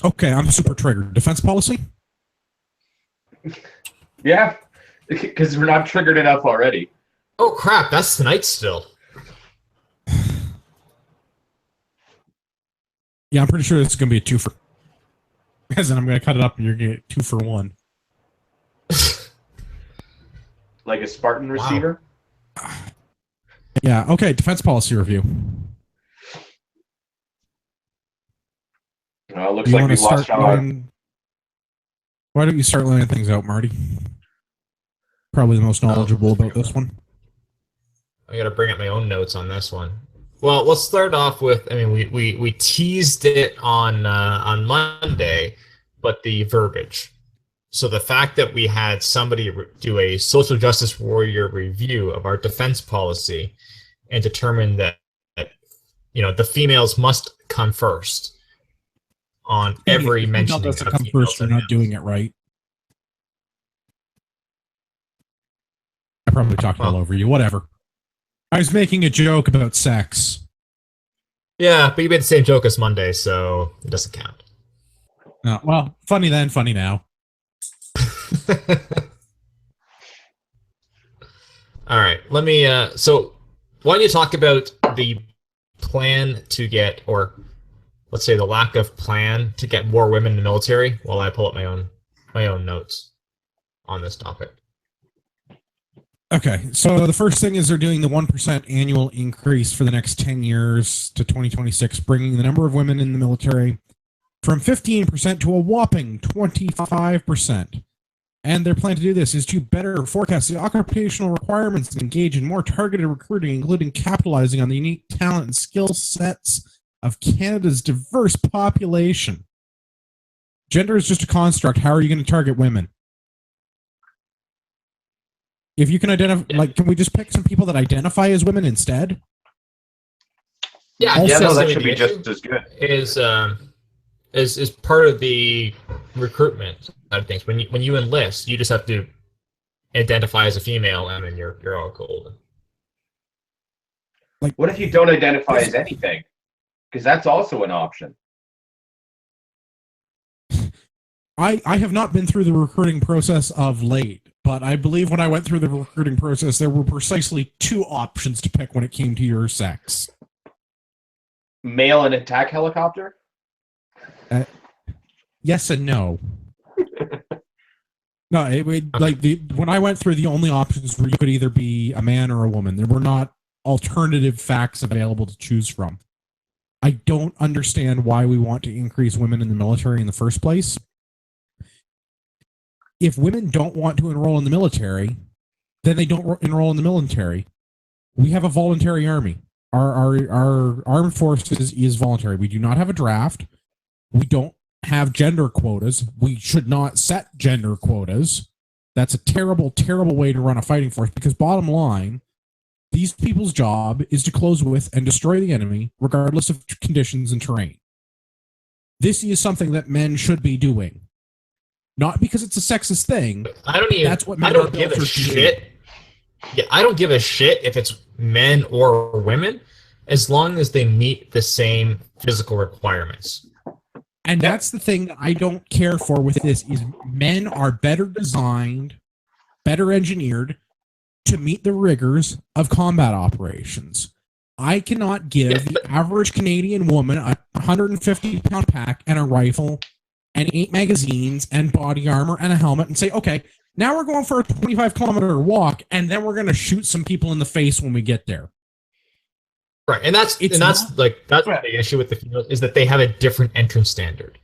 Okay, I'm super triggered. Defense policy? Yeah, because we're not triggered enough already. Oh crap, that's tonight still. Yeah, I'm pretty sure it's going to be a 2 for... As in, I'm going to cut it up and you're going to get 2 for 1. Like a Spartan receiver? Yeah, okay, defense policy review. Looks like we've lost our... Why don't you start laying things out, Marty? Probably the most knowledgeable about this one. I got to bring up my own notes on this one. Well, let's start off with, I mean, we teased it on Monday, but the verbiage. So the fact that we had somebody do a social justice warrior review of our defense policy and determine that the females must come first on every mention. Does come first, you're not doing it right. I probably talked all over you. Whatever. I was making a joke about sex. Yeah, but you made the same joke as Monday, so it doesn't count. No, well, funny then, funny now. All right, let me. So, why don't you talk about the plan to get, or let's say the lack of plan to get more women in the military, while I pull up my own notes on this topic. Okay, so the first thing is they're doing the 1% annual increase for the next 10 years to 2026, bringing the number of women in the military from 15% to a whopping 25%. And their plan to do this is to better forecast the occupational requirements and engage in more targeted recruiting, including capitalizing on the unique talent and skill sets of Canada's diverse population. Gender is just a construct. How are you going to target women? If you can identify, can we just pick some people that identify as women instead? Yeah, that should be just as good. Is part of the recruitment side of things. When you enlist, you just have to identify as a female, and then you're all golden. What if you don't identify as anything? Because that's also an option. I have not been through the recruiting process of late. But I believe when I went through the recruiting process, there were precisely 2 options to pick when it came to your sex. Male and attack helicopter? Yes and no. No, when I went through, the only options were you could either be a man or a woman. There were not alternative facts available to choose from. I don't understand why we want to increase women in the military in the first place. If women don't want to enroll in the military, then they don't enroll in the military. We have a voluntary army. Our armed forces is voluntary. We do not have a draft. We don't have gender quotas. We should not set gender quotas. That's a terrible, terrible way to run a fighting force, because bottom line, these people's job is to close with and destroy the enemy, regardless of conditions and terrain. This is something that men should be doing. Not because it's a sexist thing. That's what men I don't give a shit. Yeah, I don't give a shit if it's men or women, as long as they meet the same physical requirements. And that's the thing that I don't care for with this, is men are better designed, better engineered to meet the rigors of combat operations. I cannot give the average Canadian woman a 150-pound pack and a rifle and 8 magazines and body armor and a helmet and say, okay, now we're going for a 25-kilometer walk, and then we're going to shoot some people in the face when we get there. Right, and that's the big issue with the females, is that they have a different entrance standard.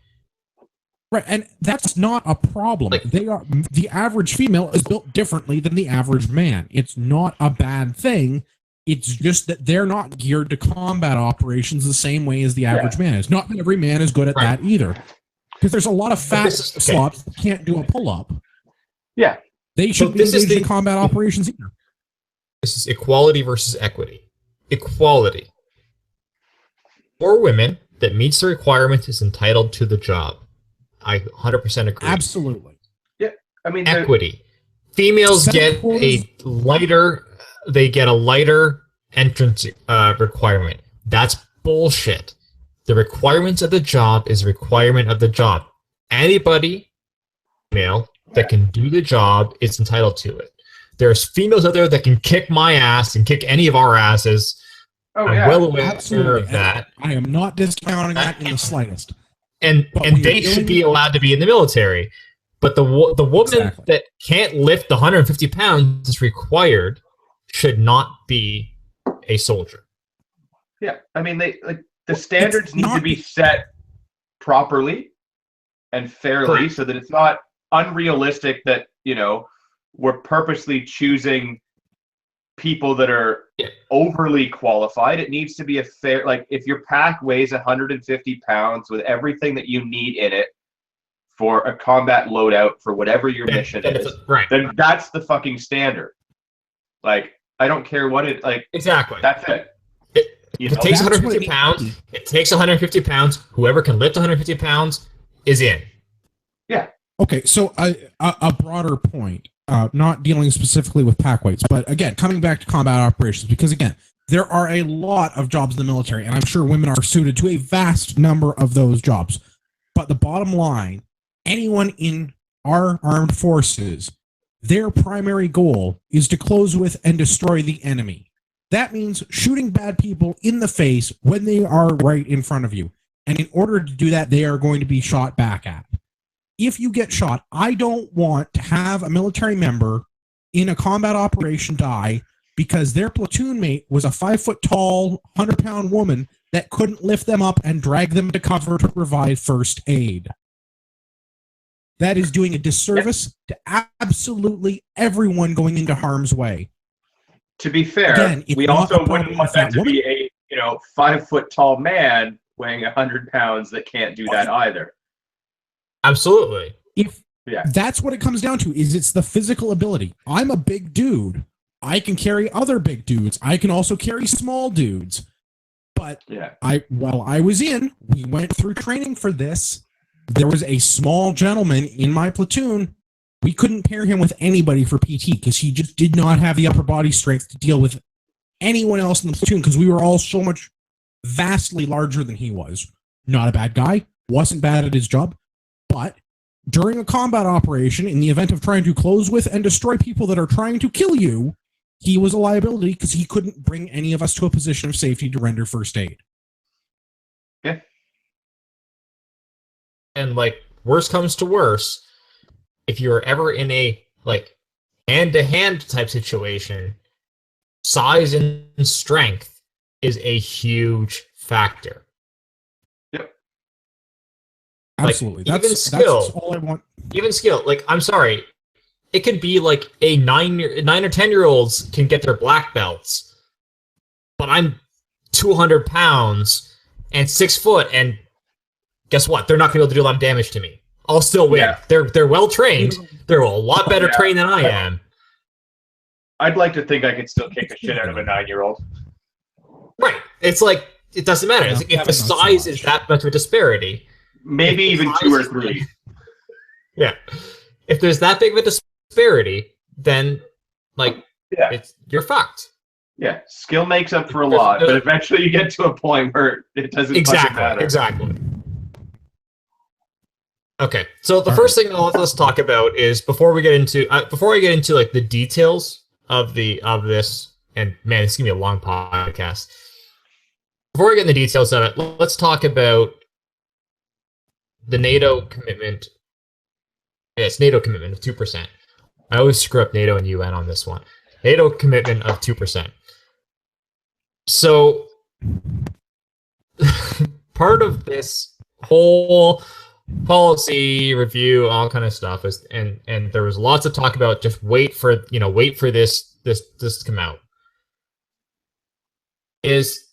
Right, and that's not a problem. The average female is built differently than the average man. It's not a bad thing. It's just that they're not geared to combat operations the same way as the average man is. Not that every man is good at that either, because there's a lot of fat slots that can't do a pull-up. Yeah, they shouldn't be engaged in combat operations either. This is equality versus equity. Equality. For women that meets the requirement is entitled to the job. I 100% agree. Absolutely. Yeah, I mean, equity. Females get a lighter. They get a lighter entrance requirement. That's bullshit. The requirements of the job is requirement of the job. Anybody, male, that can do the job is entitled to it. There's females out there that can kick my ass and kick any of our asses. I'm well aware of that. I am not discounting that in the slightest. And they should be allowed to be in the military. But the woman that can't lift the 150 pounds is required should not be a soldier. Yeah, I mean, the standards need to be set properly and fairly, so that it's not unrealistic that, we're purposely choosing people that are overly qualified. It needs to be a fair, if your pack weighs 150 pounds with everything that you need in it for a combat loadout for whatever your mission is, then that's the fucking standard. I don't care what it, exactly. That's it. If it takes 150 pounds, it takes 150 pounds. Whoever can lift 150 pounds is in. Yeah. Okay, so a broader point. Not dealing specifically with pack weights, but again, coming back to combat operations, because again, there are a lot of jobs in the military, and I'm sure women are suited to a vast number of those jobs. But the bottom line, anyone in our armed forces, their primary goal is to close with and destroy the enemy. That means shooting bad people in the face when they are right in front of you. And in order to do that, they are going to be shot back at. If you get shot, I don't want to have a military member in a combat operation die because their platoon mate was a 5-foot-tall, 100-pound woman that couldn't lift them up and drag them to cover to provide first aid. That is doing a disservice to absolutely everyone going into harm's way. To be fair, we also wouldn't want that to be a 5-foot-tall man weighing 100 pounds that can't do that either. Absolutely. That's what it comes down to, is it's the physical ability. I'm a big dude. I can carry other big dudes. I can also carry small dudes. But while I was we went through training for this. There was a small gentleman in my platoon. We couldn't pair him with anybody for PT because he just did not have the upper body strength to deal with anyone else in the platoon, because we were all so much vastly larger than he was. Not a bad guy. Wasn't bad at his job. But during a combat operation, in the event of trying to close with and destroy people that are trying to kill you, he was a liability because he couldn't bring any of us to a position of safety to render first aid. Yeah. And like worst comes to worst, if you're ever in a like hand-to-hand type situation, size and strength is a huge factor. Yep. Absolutely. Like, That's all I want. Even skill, like I'm sorry, it could be like a 9 or 10-year-olds can get their black belts, but I'm 200 pounds and 6 foot, and guess what? They're not gonna be able to do a lot of damage to me. I'll still win. Yeah. They're well trained. They're a lot better trained than I am. I'd like to think I could still kick the shit out of a 9-year-old. Right. It's like it doesn't matter. No, If the size is that much of a disparity, Maybe even 2 or 3. yeah. If there's that big of a disparity, then like you're fucked. Yeah, skill makes up for a lot, but eventually you get to a point where it doesn't fucking matter. Exactly. Okay, so the first thing let's talk about is before I get into like the details of this, and man, this is gonna be a long podcast. Before we get into the details of it, let's talk about the NATO commitment. Yeah, it's NATO commitment of 2%. I always screw up NATO and UN on this one. NATO commitment of 2%. So part of this whole policy review, all kind of stuff is, and there was lots of talk about just wait for this to come out. Is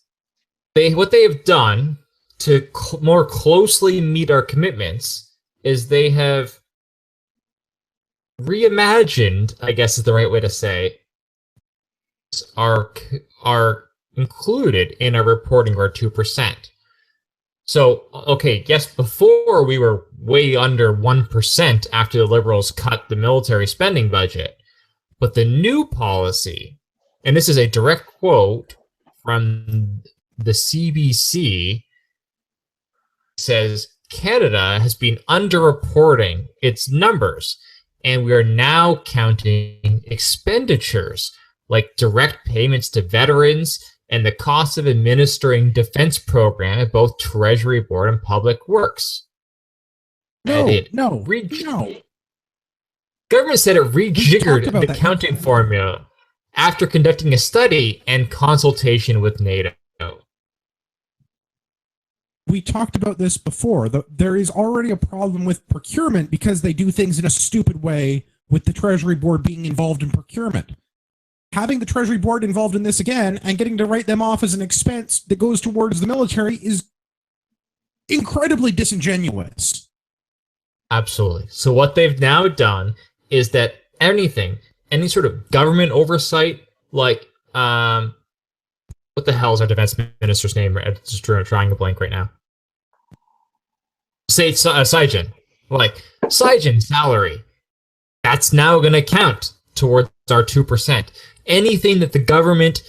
what they have done to more closely meet our commitments is they have reimagined, I guess is the right way to say, are included in our reporting of our 2%. So, okay, yes, before we were way under 1% after the Liberals cut the military spending budget, but the new policy, and this is a direct quote from the CBC, says Canada has been underreporting its numbers, and we are now counting expenditures like direct payments to veterans and the cost of administering defense program at both Treasury Board and Public Works. No. Government said it rejiggered the counting formula after conducting a study and consultation with NATO. We talked about this before. There is already a problem with procurement because they do things in a stupid way with the Treasury Board being involved in procurement. Having the Treasury Board involved in this again and getting to write them off as an expense that goes towards the military is incredibly disingenuous. Absolutely. So what they've now done is that any sort of government oversight, like, what the hell is our defense minister's name? I'm just trying to blank right now. Say Saijan. Like, Saijan salary. That's now going to count towards our 2%. Anything that the government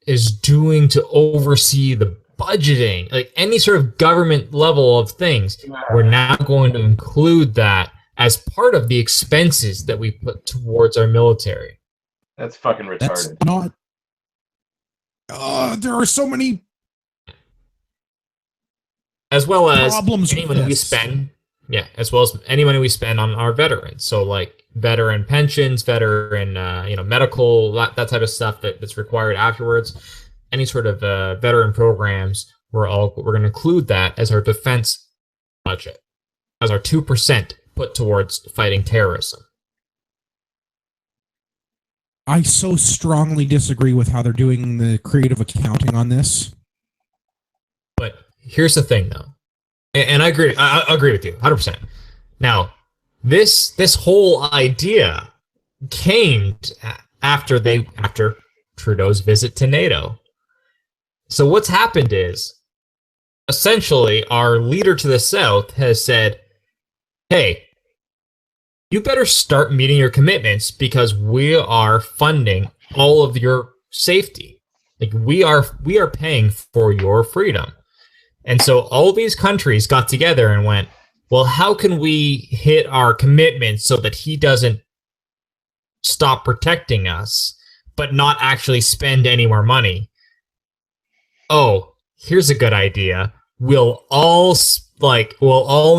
is doing to oversee the budgeting, like any sort of government level of things, we're now going to include that as part of the expenses that we put towards our military. That's fucking retarded. That's not... there are so many... As well as problems any money we spend... Yeah, as well as any money we spend on our veterans. So, like, veteran pensions, veteran, medical, that type of stuff that's required afterwards. Any sort of veteran programs, we're going to include that as our defense budget, as our 2% put towards fighting terrorism. I so strongly disagree with how they're doing the creative accounting on this. But here's the thing, though. And I agree with you 100%. Now, this whole idea came after Trudeau's visit to NATO. So what's happened is, essentially, our leader to the south has said, hey, you better start meeting your commitments because we are funding all of your safety. Like, we are paying for your freedom. And so all these countries got together and went, well, how can we hit our commitments so that he doesn't stop protecting us, but not actually spend any more money? Oh, here's a good idea. will all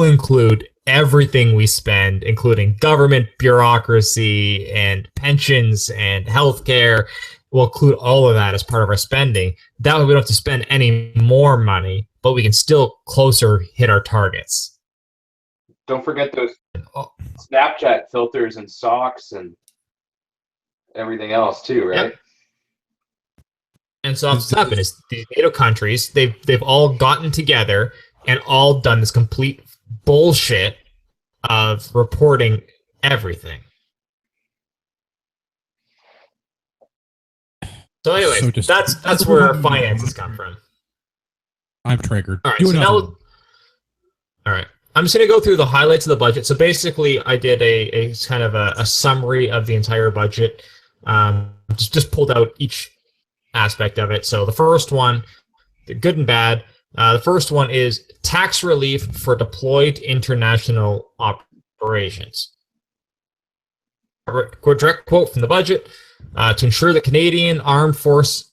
include everything we spend, including government bureaucracy and pensions and healthcare. We'll include all of that as part of our spending. That way we don't have to spend any more money, but we can still closer hit our targets. Don't forget those Snapchat filters and socks and everything else too, right? Yep. And so what's happened is the NATO countries, they've all gotten together and all done this complete bullshit of reporting everything. So anyways, that's where our finances come from. I'm triggered. All right, all right. I'm just going to go through the highlights of the budget. So basically, I did a kind of a summary of the entire budget. Just pulled out each aspect of it. So the first one, the good and bad. The first one is tax relief for deployed international operations. A direct quote from the budget: to ensure that Canadian armed forces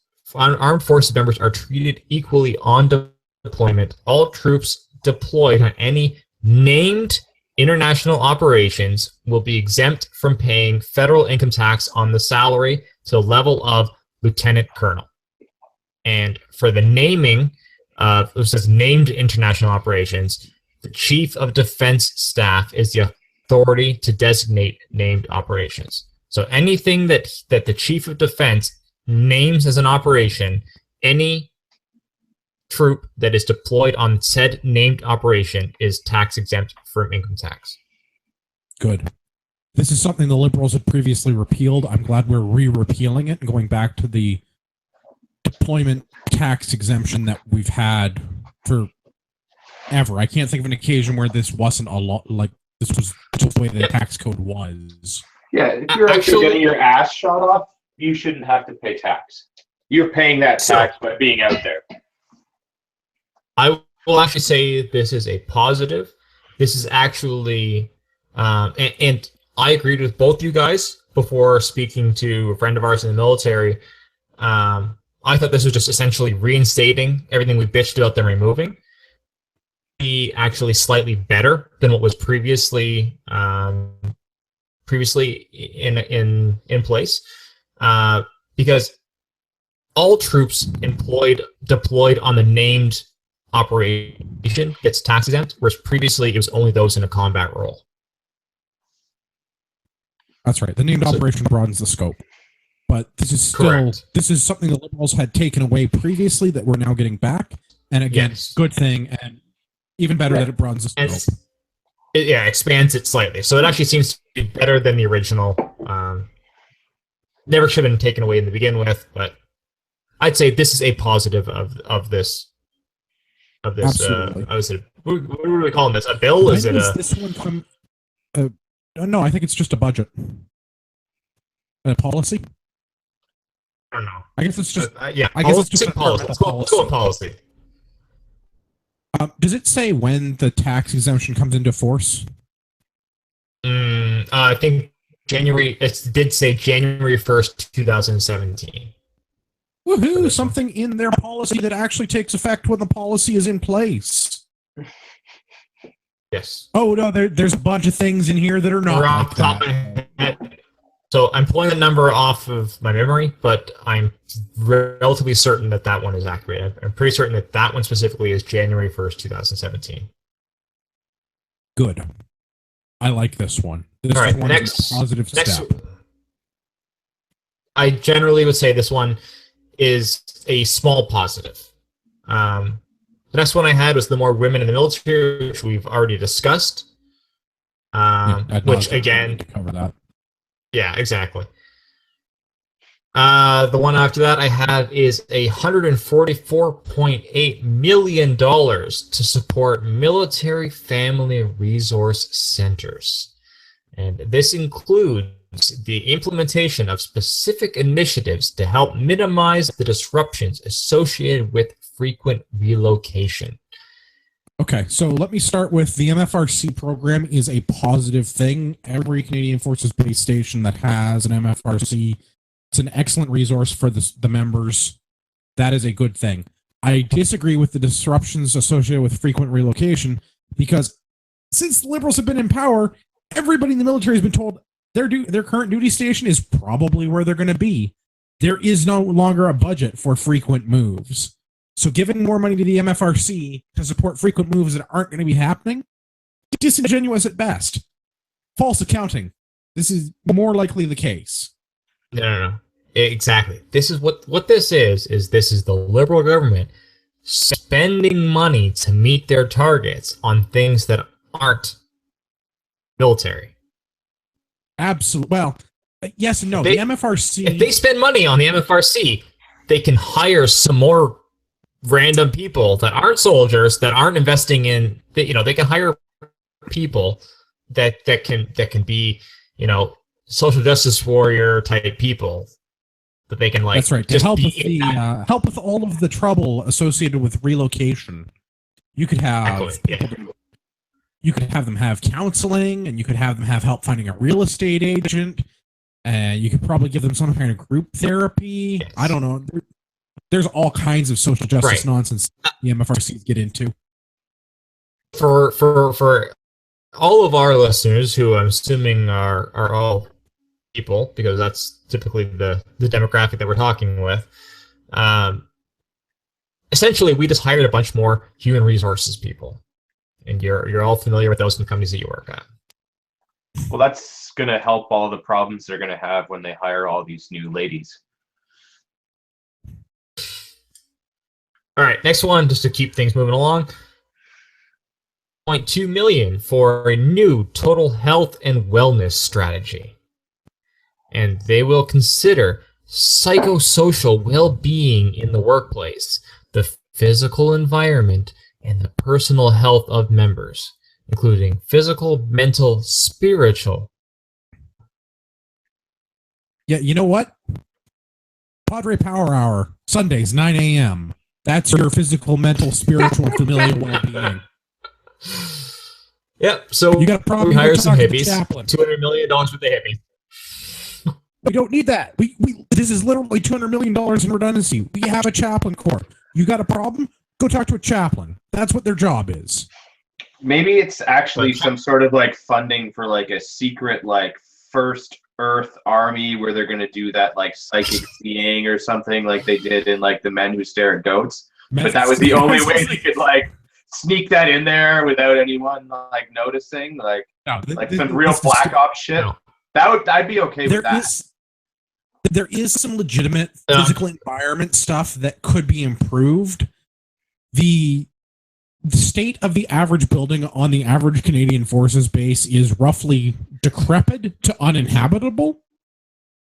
members are treated equally on deployment, all troops deployed on any named international operations will be exempt from paying federal income tax on the salary to the level of lieutenant colonel. And for the naming, it says named international operations, the Chief of Defense Staff is the authority to designate named operations. So anything that the Chief of Defense names as an operation, any troop that is deployed on said named operation is tax exempt from income tax. Good. This is something the Liberals had previously repealed. I'm glad we're re-repealing it and going back to the deployment tax exemption that we've had for ever. I can't think of an occasion where this wasn't a lot, like this was just the way the tax code was. Yeah, if you're actually getting your ass shot off, you shouldn't have to pay tax. You're paying that tax by being out there. I will actually say this is a positive. This is actually, and I agreed with both you guys before speaking to a friend of ours in the military. I thought this was just essentially reinstating everything we bitched about them removing. Be actually slightly better than what was previously in place, because all troops deployed on the named operation gets tax exempt, whereas previously it was only those in a combat role. That's right. The named operation broadens the scope. But this is still Correct. This is something the Liberals had taken away previously that we're now getting back. And again, Yes. good thing, and even better that it broadens the And scope. it expands it slightly. So it actually seems to be better than the original. Never should have been taken away in the begin with, but I'd say this is a positive of this. Absolutely. What are we calling this? A bill? When Is it does a? this one come? No, I think it's just a budget. A policy? I don't know. I guess it's just. Yeah. I guess let's it's just say policy. Let's go with policy. Does it say when the tax exemption comes into force? I think January. It did say January 1st, 2017. Woohoo! Something in their policy that actually takes effect when the policy is in place. Yes. Oh no, there's a bunch of things in here that are not We're like off the top of that. my head. So I'm pulling the number off of my memory, but I'm relatively certain that one is accurate. I'm pretty certain that one specifically is January 1st, 2017. Good. I like this one. This All right, one is a positive step. I generally would say this one is a small positive. The next one I had was the more women in the military, which we've already discussed. Which again, to cover that. Yeah, exactly. The one after that I have is $144.8 million to support military family resource centers. And this includes the implementation of specific initiatives to help minimize the disruptions associated with frequent relocation. Okay, so let me start with the MFRC program is a positive thing. Every Canadian Forces base station that has an MFRC, it's an excellent resource for the members. That is a good thing. I disagree with the disruptions associated with frequent relocation because since the Liberals have been in power, everybody in the military has been told their current duty station is probably where they're going to be. There is no longer a budget for frequent moves. So giving more money to the MFRC to support frequent moves that aren't going to be happening is disingenuous at best. False accounting. This is more likely the case. No. Exactly. This is what this is this is the Liberal government spending money to meet their targets on things that aren't military. Absolutely. Well, yes and no. The MFRC... If they spend money on the MFRC, they can hire some more random people that aren't soldiers, that aren't investing in... They can hire people that can be, social justice warrior type people that they can like. That's right. To help with help with all of the trouble associated with relocation, you could have you could have them have counseling, and you could have them have help finding a real estate agent, and you could probably give them some kind of group therapy. Yes. I don't know. There's all kinds of social justice nonsense the MFRCs get into. For all of our listeners, who I'm assuming are all people, because that's typically the demographic that we're talking with, essentially we just hired a bunch more human resources people, and you're all familiar with those in the companies that you work at. Well, that's going to help all the problems they're going to have when they hire all these new ladies. All right, next one, just to keep things moving along. $0.2 million for a new total health and wellness strategy. And they will consider psychosocial well-being in the workplace, the physical environment, and the personal health of members, including physical, mental, spiritual. Yeah, you know what? Padre Power Hour, Sundays, 9 a.m. That's your physical, mental, spiritual, familial well-being. Yep, so you got a problem, we hired some hippies. $200 million with the hippies. We don't need that. We this is literally $200 million in redundancy. We have a chaplain corps. You got a problem? Go talk to a chaplain. That's what their job is. Maybe it's actually some sort of like funding for like a secret like First Earth Army where they're going to do that like psychic seeing or something like they did in like The Men Who Stare at Goats. But that was the only way they could like sneak that in there without anyone like noticing, like some real black ops shit. No. I'd be okay with that. There is some legitimate physical environment stuff that could be improved. The state of the average building on the average Canadian Forces base is roughly decrepit to uninhabitable.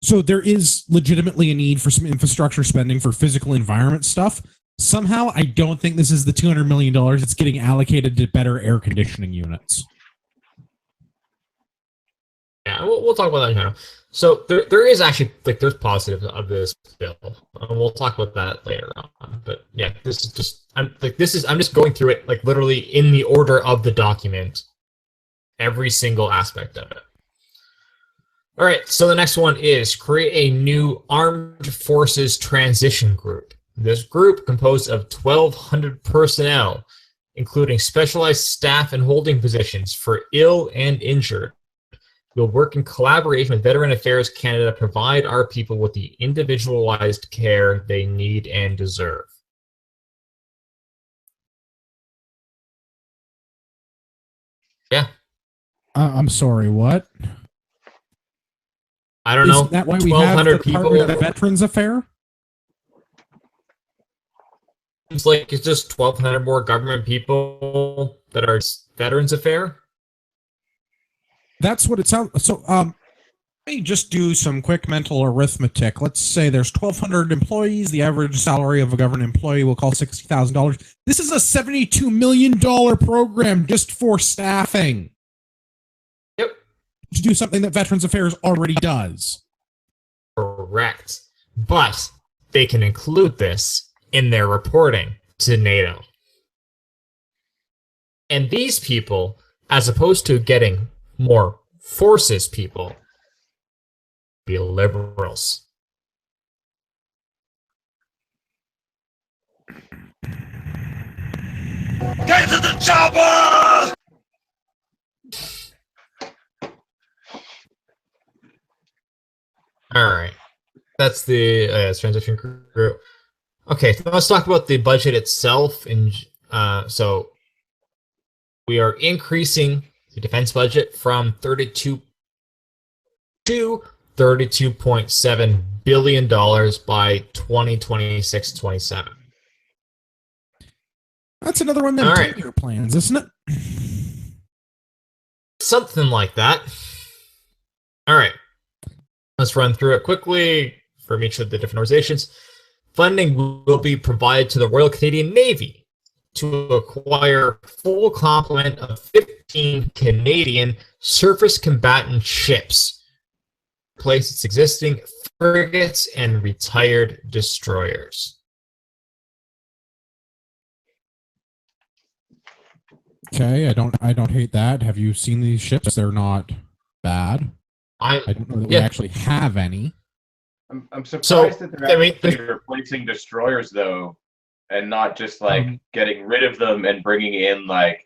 So there is legitimately a need for some infrastructure spending for physical environment stuff. Somehow, I don't think this is the $200 million that's getting allocated to better air conditioning units. Yeah, we'll talk about that now. So there is actually, like, there's positives of this bill. We'll talk about that later on. But yeah, this is just, I'm just going through it, like, literally in the order of the document, every single aspect of it. All right, so the next one is create a new armed forces transition group. This group, composed of 1,200 personnel, including specialized staff and holding positions for ill and injured, will work in collaboration with Veteran Affairs Canada to provide our people with the individualized care they need and deserve. Yeah. I'm sorry, what? I don't know. Is that why we have the Department of Veterans Affairs? Seems like it's just 1,200 more government people that are Veterans Affairs. That's what it sounds. So, let me just do some quick mental arithmetic. Let's say there's 1,200 employees. The average salary of a government employee will cost $60,000. This is a $72 million program just for staffing. Yep. To do something that Veterans Affairs already does. Correct. But they can include this in their reporting to NATO. And these people, as opposed to getting more forces people, be liberals. Get to the chopper! All right. That's the transition group. Okay, so let's talk about the budget itself. So we are increasing the defense budget from 32 to $32.7 billion by 2026-27. That's another one of them All right. 10-year plans, isn't it? Something like that. All right. Let's run through it quickly from each of the different organizations. Funding will be provided to the Royal Canadian Navy to acquire full complement of 15 Canadian surface combatant ships, replace its existing frigates and retired destroyers. Okay, I don't hate that. Have you seen these ships? They're not bad. I don't know that we actually have any. I'm surprised that they're I actually replacing destroyers, though, and not just like getting rid of them and bringing in like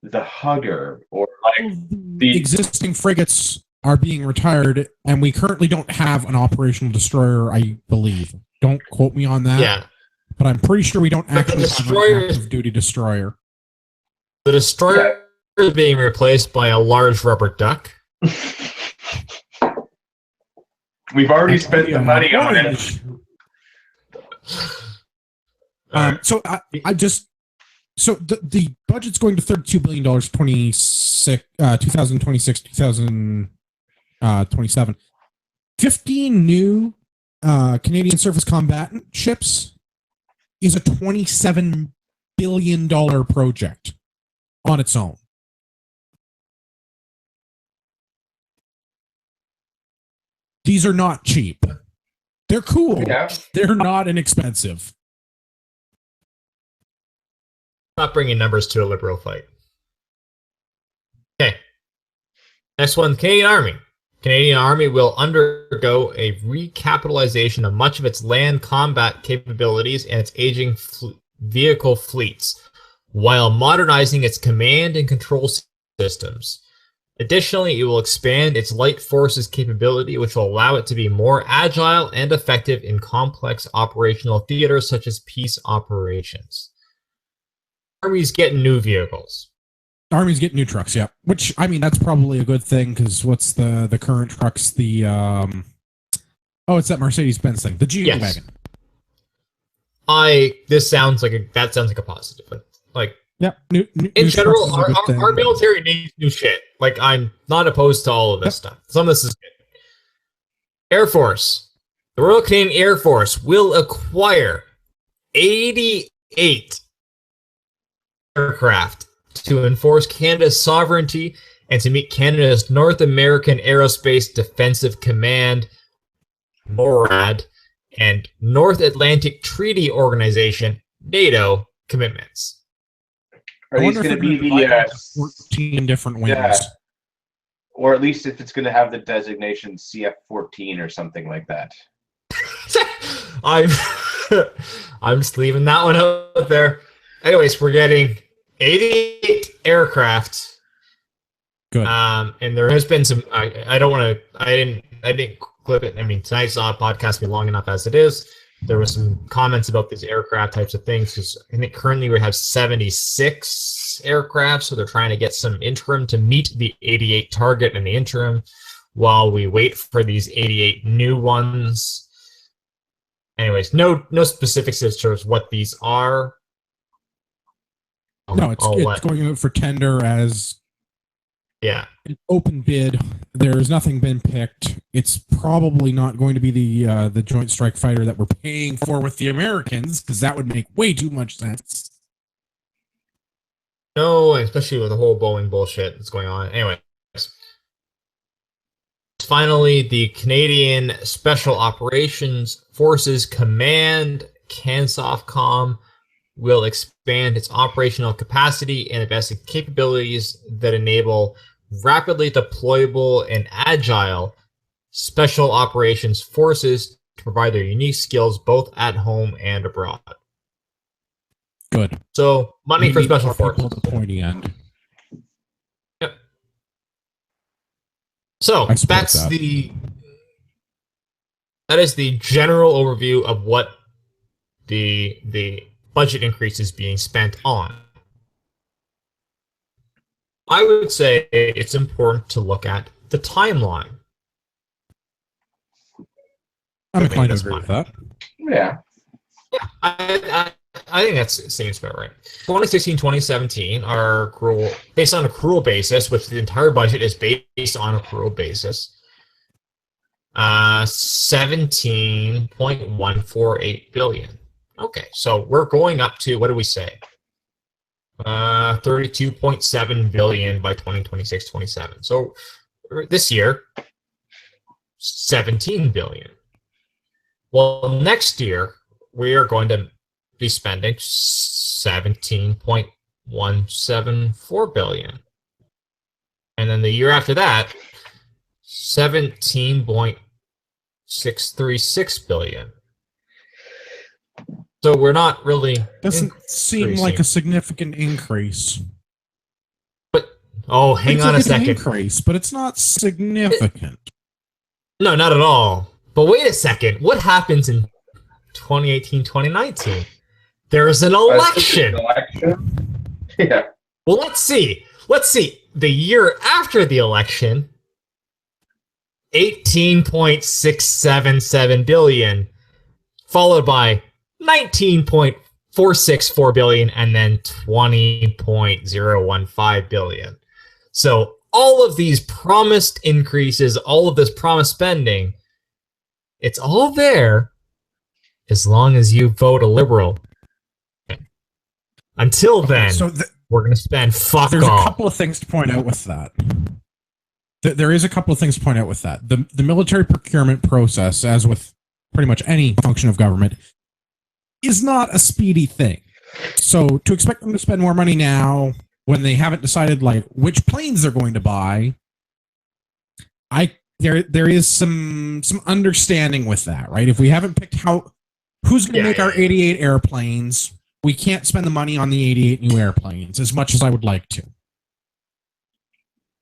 the Hugger or like the existing frigates are being retired, and we currently don't have an operational destroyer, I believe. Don't quote me on that. Yeah. But I'm pretty sure we don't actually have an active duty destroyer. The destroyer is being replaced by a large rubber duck. We've already spent the money on it. So the budget's going to $32 billion, 2026, 2027. 15 new Canadian surface combatant ships is a $27 billion project on its own. These are not cheap. They're cool. Yeah. They're not inexpensive. Not bringing numbers to a liberal fight. Okay. Next one, Canadian Army. Canadian Army will undergo a recapitalization of much of its land combat capabilities and its aging vehicle fleets, while modernizing its command and control systems. Additionally, it will expand its light forces capability, which will allow it to be more agile and effective in complex operational theaters such as peace operations. Army's getting new vehicles. Army's getting new trucks, yeah. Which, I mean, that's probably a good thing, because what's the current trucks? It's that Mercedes-Benz thing, the G-Wagon. That sounds like a positive, but like, yeah. In general, our military needs new shit. Like, I'm not opposed to all of this stuff. Some of this is good. Air Force. The Royal Canadian Air Force will acquire 88 aircraft to enforce Canada's sovereignty and to meet Canada's North American Aerospace Defensive Command, NORAD, and North Atlantic Treaty Organization, NATO, commitments. Are these going to be the 14 different wings? Yeah. Or at least if it's going to have the designation CF-14 or something like that. I'm just leaving that one out there. Anyways, we're getting 88 aircraft. Good. And there has been some. I didn't clip it. I mean, tonight's podcast be long enough as it is. There was some comments about these aircraft types of things, because I think currently we have 76 aircraft, so they're trying to get some interim to meet the 88 target in the interim while we wait for these 88 new ones. Anyways, no specifics as to what these are. No, it's going out for tender as an open bid. There's nothing been picked. It's probably not going to be the Joint Strike Fighter that we're paying for with the Americans, because that would make way too much sense. No, especially with the whole Boeing bullshit that's going on. Anyways, finally, the Canadian Special Operations Forces Command, CANSOFCOM, will expand its operational capacity and invest in capabilities that enable rapidly deployable and agile special operations forces to provide their unique skills both at home and abroad. Good. So money We for need special more people forces. at the pointy end. Yep. So I support that's that. that is the general overview of what the budget increase is being spent on. I would say it's important to look at the timeline. I'm inclined to This agree money. with that. Yeah. Yeah, I think that seems about right. 2016, 2017 are accrual based on accrual basis, which the entire budget is based on accrual basis. 17.148 billion. Okay, so we're going up to, what do we say? 32.7 billion by 2026, 27. So this year, 17 billion. Well, next year we are going to be spending 17.174 billion. And then the year after that, 17.636 billion. So we're not really Doesn't seem like a significant increase. But hang on a It's an second. increase, but it's not significant. No, not at all. But wait a second. What happens in 2018, 2019? There's an election. Yeah. Well, let's see. The year after the election, 18.677 billion, followed by 19.464 billion, and then 20.015 billion. So all of these promised increases, all of this promised spending, it's all there as long as you vote a Liberal. Until then, we're going to spend fuck There's all. a couple of things to point out with that. There is a couple of things to point out with that. The military procurement process, as with pretty much any function of government, is not a speedy thing. So to expect them to spend more money now when they haven't decided like which planes they're going to buy, there is some understanding with that, right? If we haven't picked who's going to make our 88 airplanes, we can't spend the money on the 88 new airplanes as much as I would like to.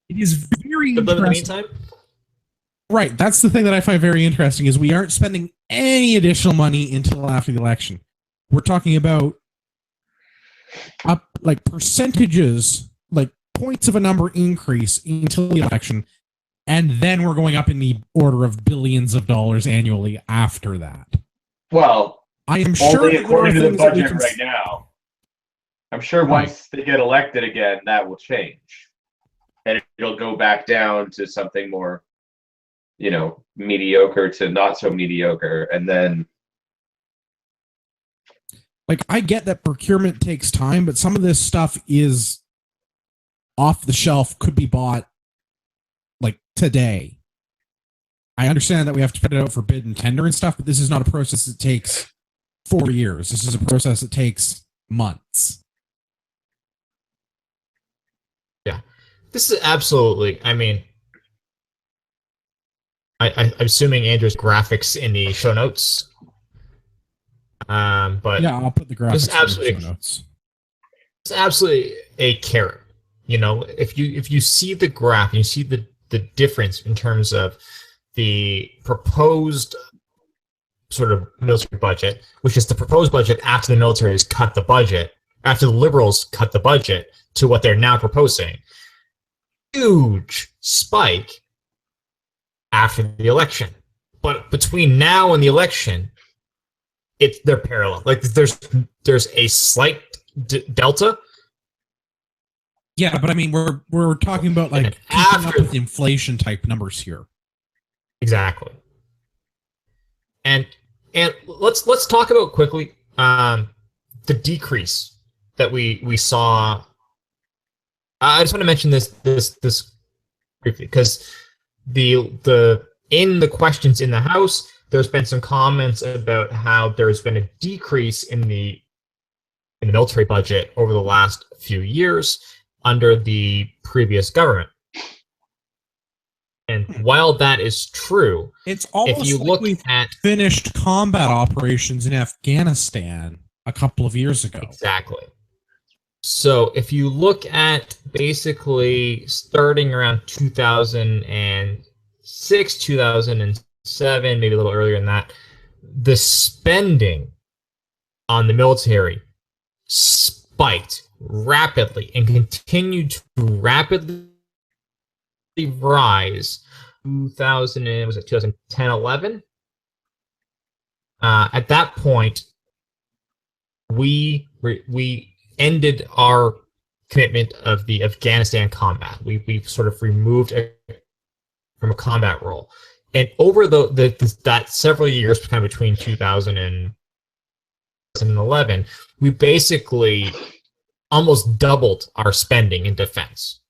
It is very interesting. In the meantime? Right, that's the thing that I find very interesting is we aren't spending any additional money until after the election. We're talking about like percentages, like points of a number increase until the election, and then we're going up in the order of billions of dollars annually after that. Well, I am sure only according to the budget can... right now. I'm sure once they get elected again, that will change, and it'll go back down to something more, mediocre to not so mediocre, and then. Like, I get that procurement takes time, but some of this stuff is off the shelf, could be bought like today. I understand that we have to put it out for bid and tender and stuff, but this is not a process that takes 4 years. This is a process that takes months. Yeah. This is absolutely, I'm assuming Andrew's graphics in the show notes. But yeah, I'll put the graphics in the show notes. It's absolutely a carrot. If you see the graph, you see the difference in terms of the proposed sort of military budget, which is the proposed budget after the military has cut the budget, after the Liberals cut the budget to what they're now proposing. Huge spike after the election. But between now and the election, they're parallel. Like there's a slight delta. Yeah, but we're talking about like keeping up with inflation type numbers here. Exactly. And let's talk about quickly the decrease that we saw. I just want to mention this briefly because the in the questions in the House, there's been some comments about how there's been a decrease in the military budget over the last few years under the previous government. And while that is true, it's almost if you like look we've at finished combat operations in Afghanistan a couple of years ago. Exactly. So if you look at basically starting around 2006, 2007, maybe a little earlier than that, the spending on the military spiked rapidly and continued to rapidly rise. 2010, 11? At that point, we ended our commitment of the Afghanistan combat. We sort of removed from a combat role, and over that several years, kind of between 2000 and 2011, we basically almost doubled our spending in defense.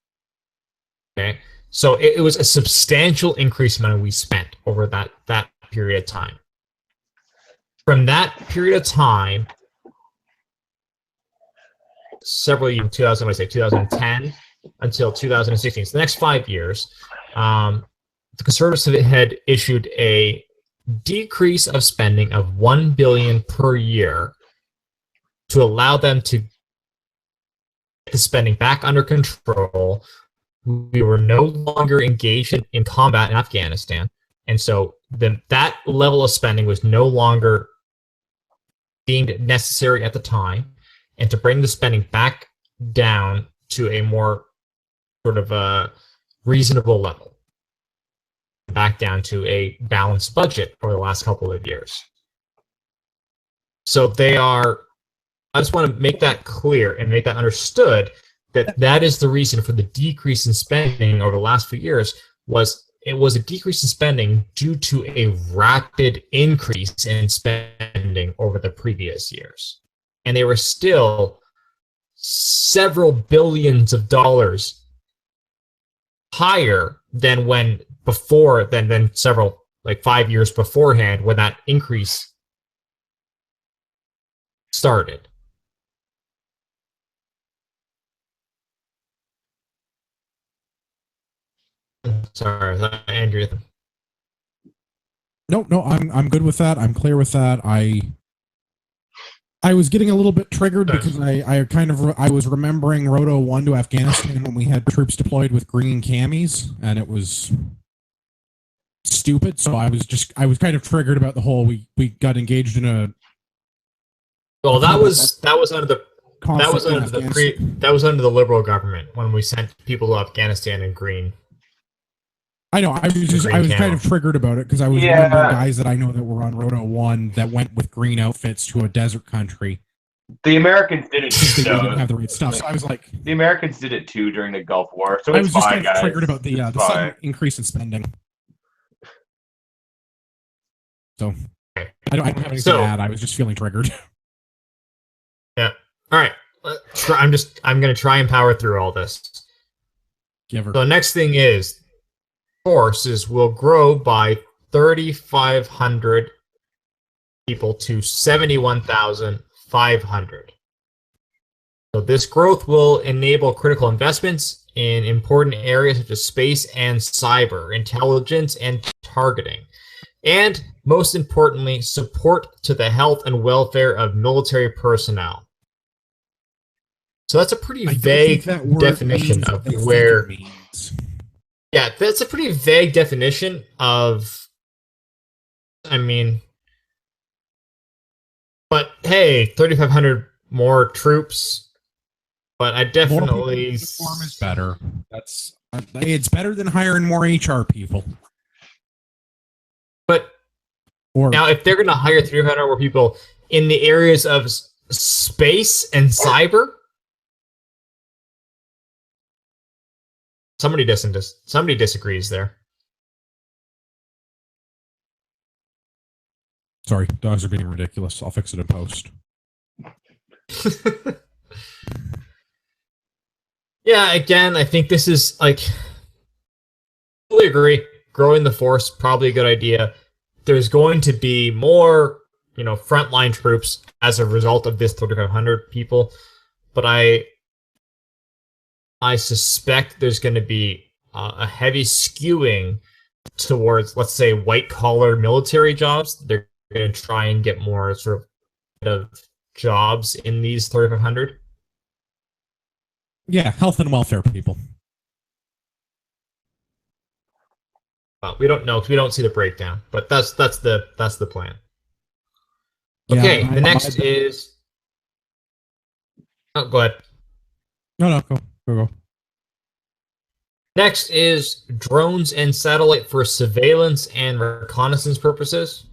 Okay, so it was a substantial increase in money we spent over that period of time. From that period of time, several years, 2010 until 2016, so the next 5 years, the Conservatives had issued a decrease of spending of $1 billion per year to allow them to get the spending back under control. We were no longer engaged in combat in Afghanistan, and so that level of spending was no longer deemed necessary at the time, and to bring the spending back down to a more sort of a reasonable level, back down to a balanced budget over the last couple of years. So I just want to make that clear and make that understood, that is the reason for the decrease in spending over the last few years. It was a decrease in spending due to a rapid increase in spending over the previous years. And they were still several billions of dollars higher than than several, like 5 years beforehand, when that increase started. Sorry, Andrew. No, I'm good with that. I'm clear with that. I was getting a little bit triggered because I was remembering Roto 1 to Afghanistan when we had troops deployed with green camis, and it was stupid. So I was kind of triggered about the whole we got engaged in a. Well, that was under the Liberal government when we sent people to Afghanistan in green. I know. I was kind of triggered about it because I was remembering guys that I know that were on Roto 1 that went with green outfits to a desert country. The Americans did it too. They didn't have the right stuff. So I was like, the Americans did it too during the Gulf War. So I it's was just fine, kind of guys. triggered about the sudden increase in spending. So I don't have anything to add. I was just feeling triggered. Yeah. All right. I'm going to try and power through all this. So the next thing is, forces will grow by 3,500 people to 71,500. So this growth will enable critical investments in important areas such as space and cyber, intelligence and targeting, and most importantly, support to the health and welfare of military personnel. So that's a pretty vague definition of where. Yeah, that's a pretty vague definition of. I mean, but hey, 3,500 more troops. But I definitely. Uniform is better. It's better than hiring more HR people. But now, if they're going to hire 300 more people in the areas of space and cyber. Somebody disagrees there. Sorry, dogs are being ridiculous. I'll fix it in post. Yeah, again, I think this is like. Totally agree. Growing the force, probably a good idea. There's going to be more, frontline troops as a result of this 3,500 people, but I suspect there's going to be a heavy skewing towards, let's say, white-collar military jobs. They're going to try and get more sort of jobs in these 3,500? Yeah, health and welfare people. Well, we don't know because we don't see the breakdown, but that's the plan. Yeah, Okay, the next is. Oh, go ahead. No, go. Next is drones and satellite for surveillance and reconnaissance purposes.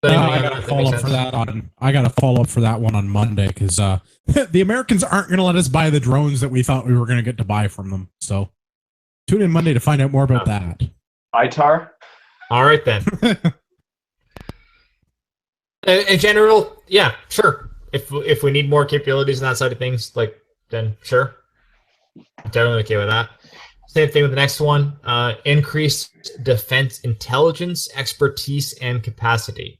I gotta follow up for that on. I gotta follow up for that one on Monday because the Americans aren't gonna let us buy the drones that we thought we were gonna get to buy from them. So tune in Monday to find out more about that. ITAR? All right then. In general, yeah, sure. If we need more capabilities on that side of things, then sure. I'm definitely okay with that. Same thing with the next one. Increased defense intelligence, expertise, and capacity.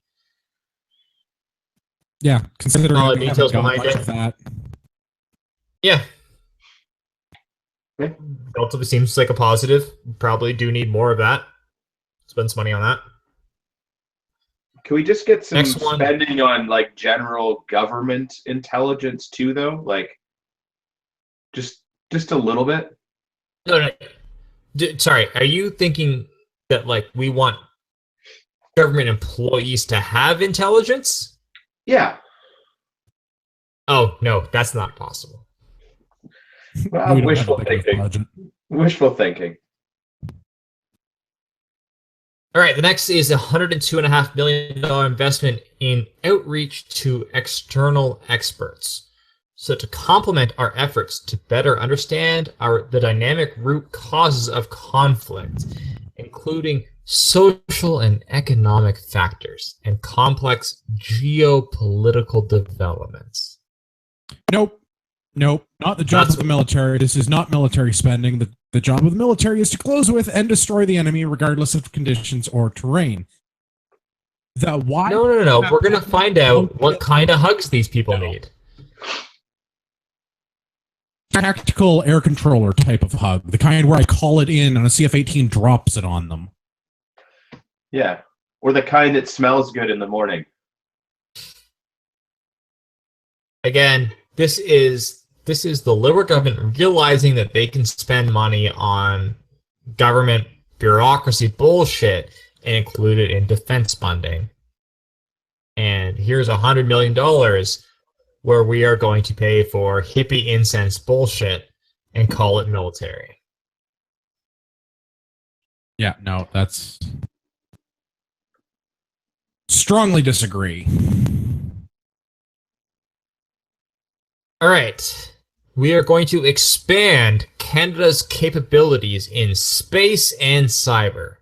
Yeah, considering all the we details haven't got behind much it. of that. Yeah. Okay. Relatively seems like a positive. Probably do need more of that. Spend some money on that. Can we just get some Next one. spending on like general government intelligence too, though? Like, just a little bit. No. Sorry, are you thinking that like we want government employees to have intelligence? Yeah. Oh no, that's not possible. Well, We don't wishful have a big thinking. budget. Wishful thinking. All right, the next is a $102.5 million investment in outreach to external experts. So to complement our efforts to better understand the dynamic root causes of conflict, including social and economic factors and complex geopolitical developments. Nope. Not the job of the military. This is not military spending. The job of the military is to close with and destroy the enemy regardless of conditions or terrain. No. We're going to find out what kind of hugs these people need. Tactical air controller type of hug. The kind where I call it in and a CF-18 drops it on them. Yeah. Or the kind that smells good in the morning. Again, this is the Liberal government realizing that they can spend money on government bureaucracy bullshit and include it in defense funding. And here's $100 million where we are going to pay for hippie incense bullshit and call it military. Yeah, no, that's... Strongly disagree. All right. We are going to expand Canada's capabilities in space and cyber.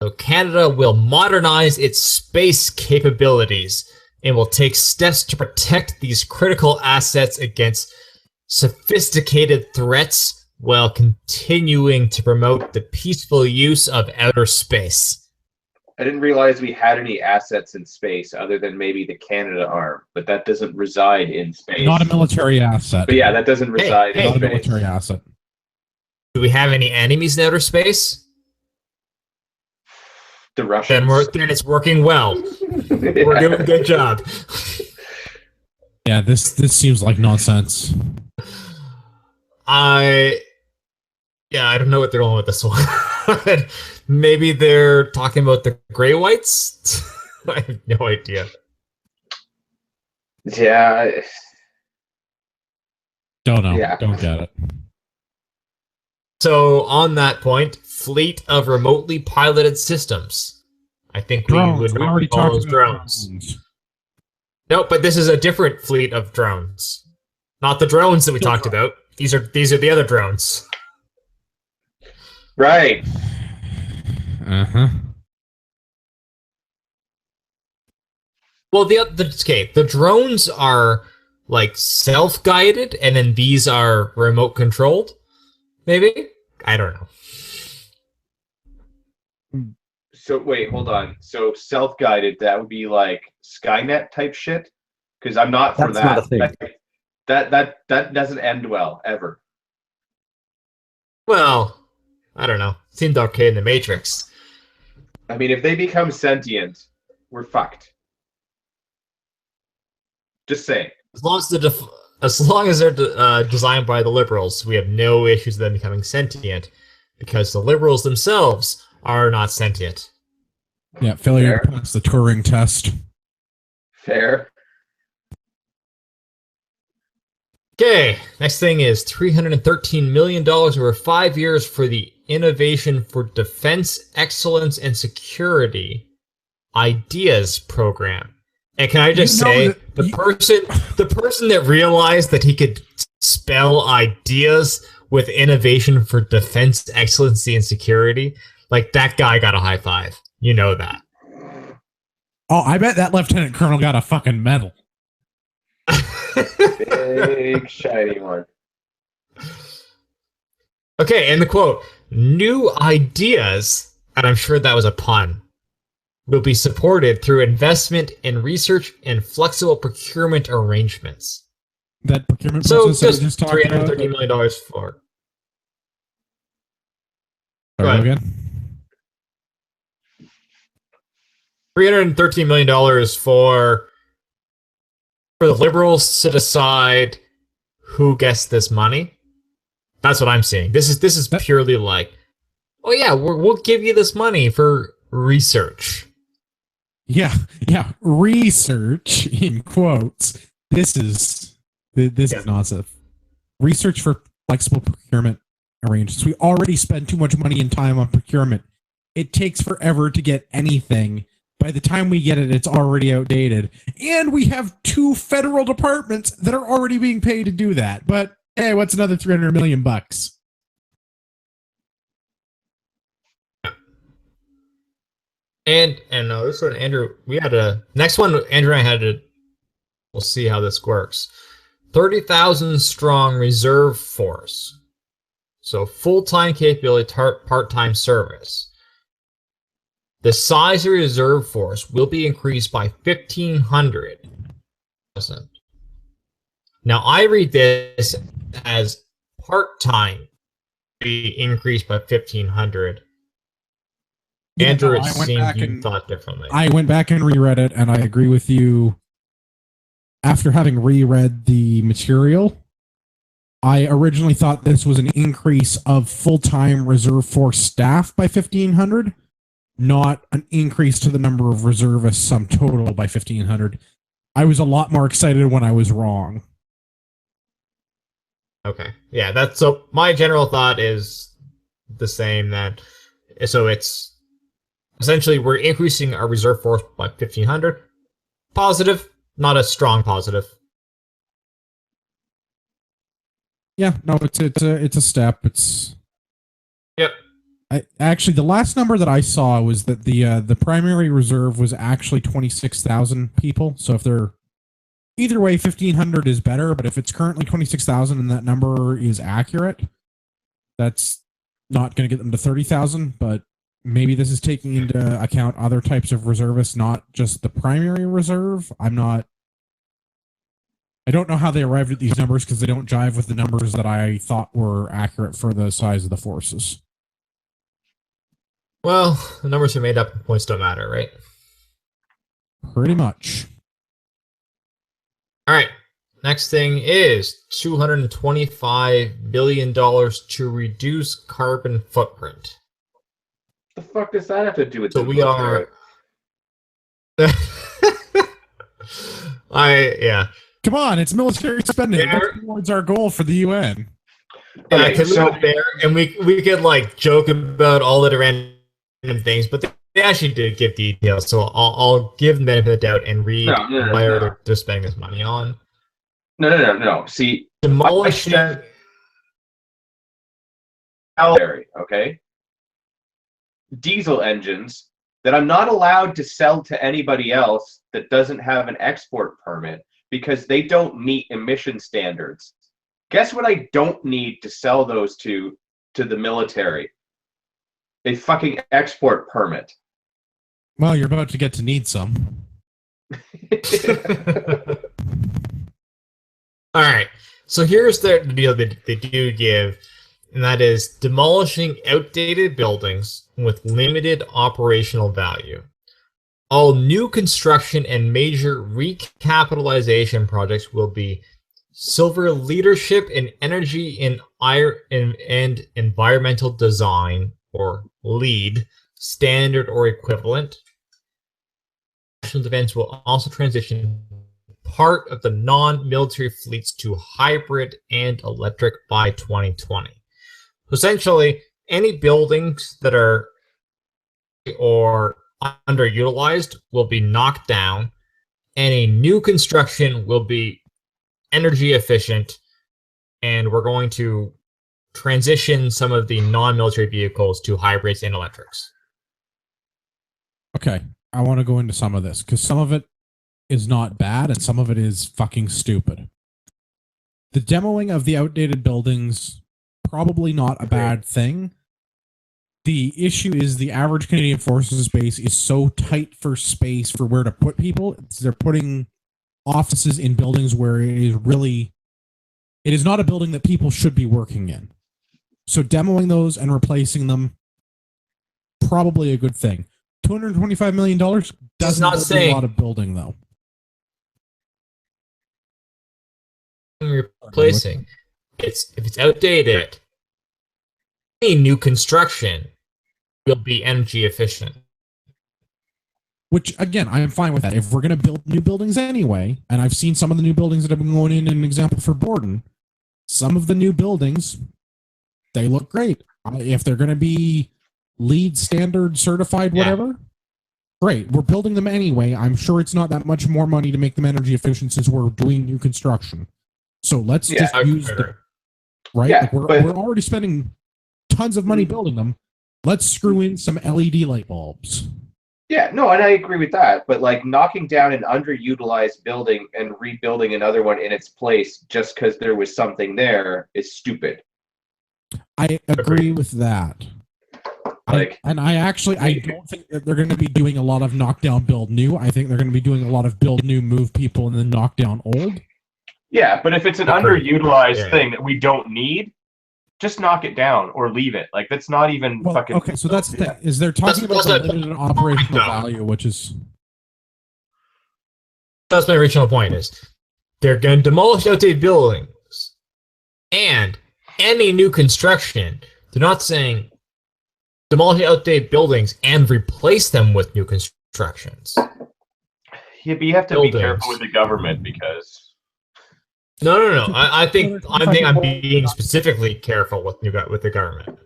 So Canada will modernize its space capabilities and will take steps to protect these critical assets against sophisticated threats while continuing to promote the peaceful use of outer space. I didn't realize we had any assets in space other than maybe the Canada arm, but that doesn't reside in space. Not a military asset. But yeah, that doesn't reside in Not a space. military asset. Do we have any enemies in outer space? The Russians. Then it's working well. We're doing a good job. Yeah, this seems like nonsense. I don't know what they're going with this one. Maybe they're talking about the gray whites? I have no idea. Yeah. Don't know. Yeah. Don't get it. So on that point, fleet of remotely piloted systems. I think Drones. we would We already call talked those about drones. No, but this is a different fleet of drones. Not the drones that we talked about. These are the other drones. Right. Uh-huh. Well, the drones are like self-guided, and then these are remote controlled. Maybe? I don't know. So wait, hold on. So self-guided, that would be like Skynet type shit? Because I'm not for That's not a that. thing. That doesn't end well ever. Well, I don't know. Seemed okay in the Matrix. I mean, if they become sentient, we're fucked. Just saying. As long as they're designed by the liberals, we have no issues with them becoming sentient, because the liberals themselves are not sentient. Yeah, failure to pass the Turing test. Fair. Okay, next thing is $313 million over 5 years for the Innovation for Defense Excellence and Security Ideas program. And can I just say, the person that realized that he could spell ideas with Innovation for Defense Excellency and Security, like, that guy got a high five. You know that. Oh, I bet that lieutenant colonel got a fucking medal. Big shiny one. Okay, and the quote, new ideas, and I'm sure that was a pun, will be supported through investment in research and flexible procurement arrangements. That procurement So process just that we just talked $330 about. million for. Sorry, Right. again. $313 million for the liberals to decide who gets this money. That's what I'm seeing. This is purely like, oh yeah, we'll give you this money for research. Yeah, research in quotes. This is nonsense. Research for flexible procurement arrangements. We already spend too much money and time on procurement. It takes forever to get anything. By the time we get it, it's already outdated. And we have 2 federal departments that are already being paid to do that. But hey, what's another $300 million bucks? And this one, Andrew, we had a next one. Andrew and I had to. We'll see how this works. 30,000 strong reserve force, so full-time capability, part-time service. The size of reserve force will be increased by 1,500. Now I read this as part-time be increased by 1,500. Andrew, it seemed you thought differently. I went back and reread it, and I agree with you. After having reread the material, I originally thought this was an increase of full-time reserve force staff by 1,500, not an increase to the number of reservists sum total by 1,500. I was a lot more excited when I was wrong. Okay, yeah, that's so. My general thought is the same. So it's essentially we're increasing our reserve force by 1,500. Positive, not a strong positive. Yeah, no, it's a step. It's Yep. Actually, the last number that I saw was that the primary reserve was actually 26,000 people. So if they're either way, 1,500 is better. But if it's currently 26,000 and that number is accurate, that's not going to get them to 30,000. But maybe this is taking into account other types of reservists, not just the primary reserve. I don't know how they arrived at these numbers because they don't jive with the numbers that I thought were accurate for the size of the forces. Well, the numbers are made up and points don't matter, right? Pretty much. All right. Next thing is $225 billion to reduce carbon footprint. The fuck does that have to do with So the we are. Yeah. Come on, it's military spending. That's towards our goal for the UN. Yeah, I Okay, can so- leave it there, and we could like joke about all the random things, but they actually did give details. So I'll give them the benefit of the doubt and read why they're spending this money on. No. See, Demolishing. okay? Diesel engines that I'm not allowed to sell to anybody else that doesn't have an export permit because they don't meet emission standards. Guess what I don't need to sell those to the military? A fucking export permit. Well, you're about to get to need some. All right. So here's the deal that they do give, and that is demolishing outdated buildings with limited operational value. All new construction and major recapitalization projects will be silver leadership in energy and environmental design, or LEED, standard or equivalent. National defense will also transition part of the non-military fleets to hybrid and electric by 2020. So essentially, any buildings that are or underutilized will be knocked down. Any new construction will be energy efficient, and we're going to transition some of the non-military vehicles to hybrids and electrics. Okay, I want to go into some of this because some of it is not bad and some of it is fucking stupid. The demoing of the outdated buildings, probably not a bad thing. The issue is the average Canadian Forces base is so tight for space for where to put people. They're putting offices in buildings where it is not a building that people should be working in. So demoing those and replacing them, probably a good thing. $225 million does not say a lot of building, though. Replacing. If it's outdated, any new construction will be energy efficient. Which, again, I am fine with that. If we're going to build new buildings anyway, and I've seen some of the new buildings that have been going in an example for Borden, some of the new buildings, they look great. If they're going to be LEED standard certified, whatever, great. We're building them anyway. I'm sure it's not that much more money to make them energy efficient since we're doing new construction. So let's just use the right. Yeah, like we're already spending tons of money building them. Let's screw in some LED light bulbs. Yeah, no, and I agree with that. But like knocking down an underutilized building and rebuilding another one in its place just because there was something there is stupid. I agree with that. I don't think that they're going to be doing a lot of knockdown, build new. I think they're going to be doing a lot of build new, move people, and then knock down old. Yeah, but if it's an underutilized thing that we don't need, just knock it down or leave it. Like that's not even fucking. Okay, so that's the thing. Is they're talking about the limited operational value, which is. That's my original point. Is they're going to demolish outdated buildings, and any new construction. They're not saying demolish outdated buildings and replace them with new constructions. Yeah, but you have to be careful with the government because. No. I think I'm being specifically careful with the government.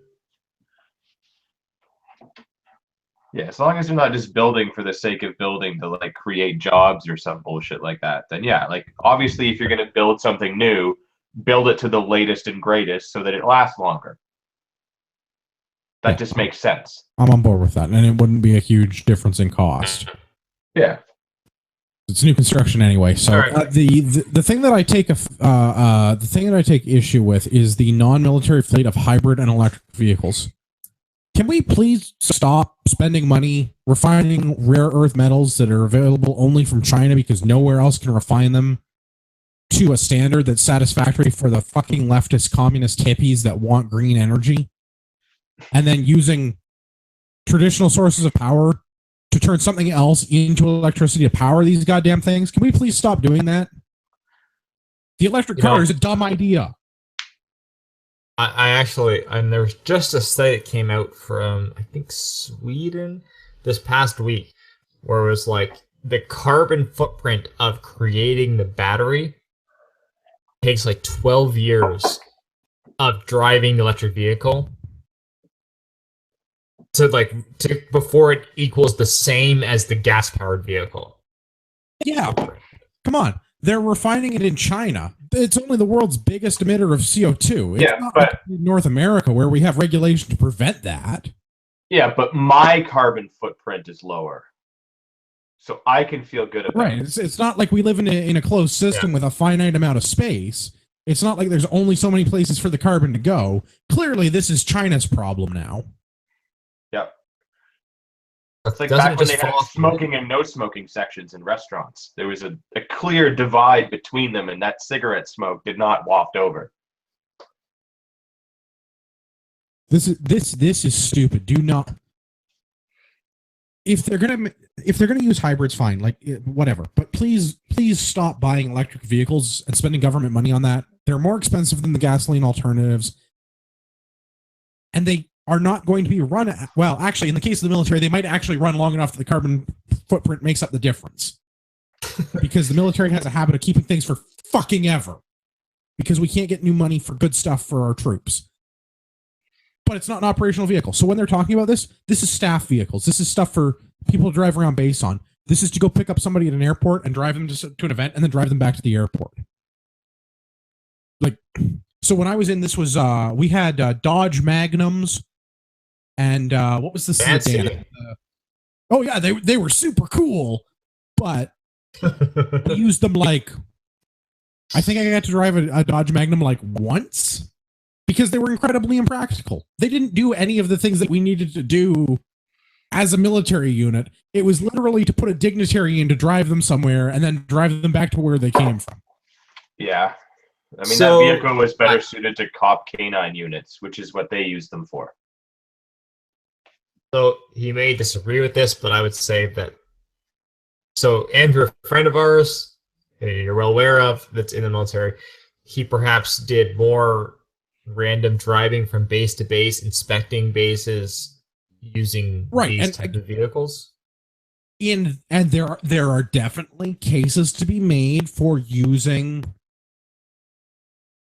Yeah, as long as they're not just building for the sake of building to like create jobs or some bullshit like that, then yeah, like obviously if you're gonna build something new, build it to the latest and greatest so that it lasts longer. That just makes sense. I'm on board with that, and it wouldn't be a huge difference in cost. Yeah. It's new construction anyway. So the thing that I take issue with is the non-military fleet of hybrid and electric vehicles. Can we please stop spending money refining rare earth metals that are available only from China because nowhere else can refine them to a standard that's satisfactory for the fucking leftist communist hippies that want green energy, and then using traditional sources of power to turn something else into electricity to power these goddamn things? Can we please stop doing that? The electric car is a dumb idea. I actually, and there was just a study that came out from, I think, Sweden this past week, where it was like the carbon footprint of creating the battery takes like 12 years of driving the electric vehicle. So before it equals the same as the gas-powered vehicle. Yeah, come on. They're refining it in China. It's only the world's biggest emitter of CO2. It's not like in North America where we have regulation to prevent that. Yeah, but my carbon footprint is lower. So I can feel good about it. It's not like we live in a closed system with a finite amount of space. It's not like there's only so many places for the carbon to go. Clearly, this is China's problem now. Yep. It's like back when they had smoking and no smoking sections in restaurants. There was a clear divide between them, and that cigarette smoke did not waft over. This is stupid. Do not. if they're gonna use hybrids, fine, like whatever. But please stop buying electric vehicles and spending government money on that. They're more expensive than the gasoline alternatives, and they are not going to be run. Well, actually, in the case of the military, they might actually run long enough that the carbon footprint makes up the difference. Because the military has a habit of keeping things for fucking ever. Because we can't get new money for good stuff for our troops. But it's not an operational vehicle. So when they're talking about this is staff vehicles. This is stuff for people to drive around base on. This is to go pick up somebody at an airport and drive them to an event and then drive them back to the airport. Like, so when I was in, this was, we had Dodge Magnums and what was the sedan? Oh yeah, they were super cool, but I used them like, I think I got to drive a Dodge Magnum like once. Because they were incredibly impractical. They didn't do any of the things that we needed to do as a military unit. It was literally to put a dignitary in to drive them somewhere and then drive them back to where they came from. Yeah. I mean, that vehicle was better suited to cop canine units, which is what they used them for. So he may disagree with this, but I would say that. So Andrew, a friend of ours, who you're well aware of, that's in the military, he perhaps did more random driving from base to base, inspecting bases using these type of vehicles. And there are definitely cases to be made for using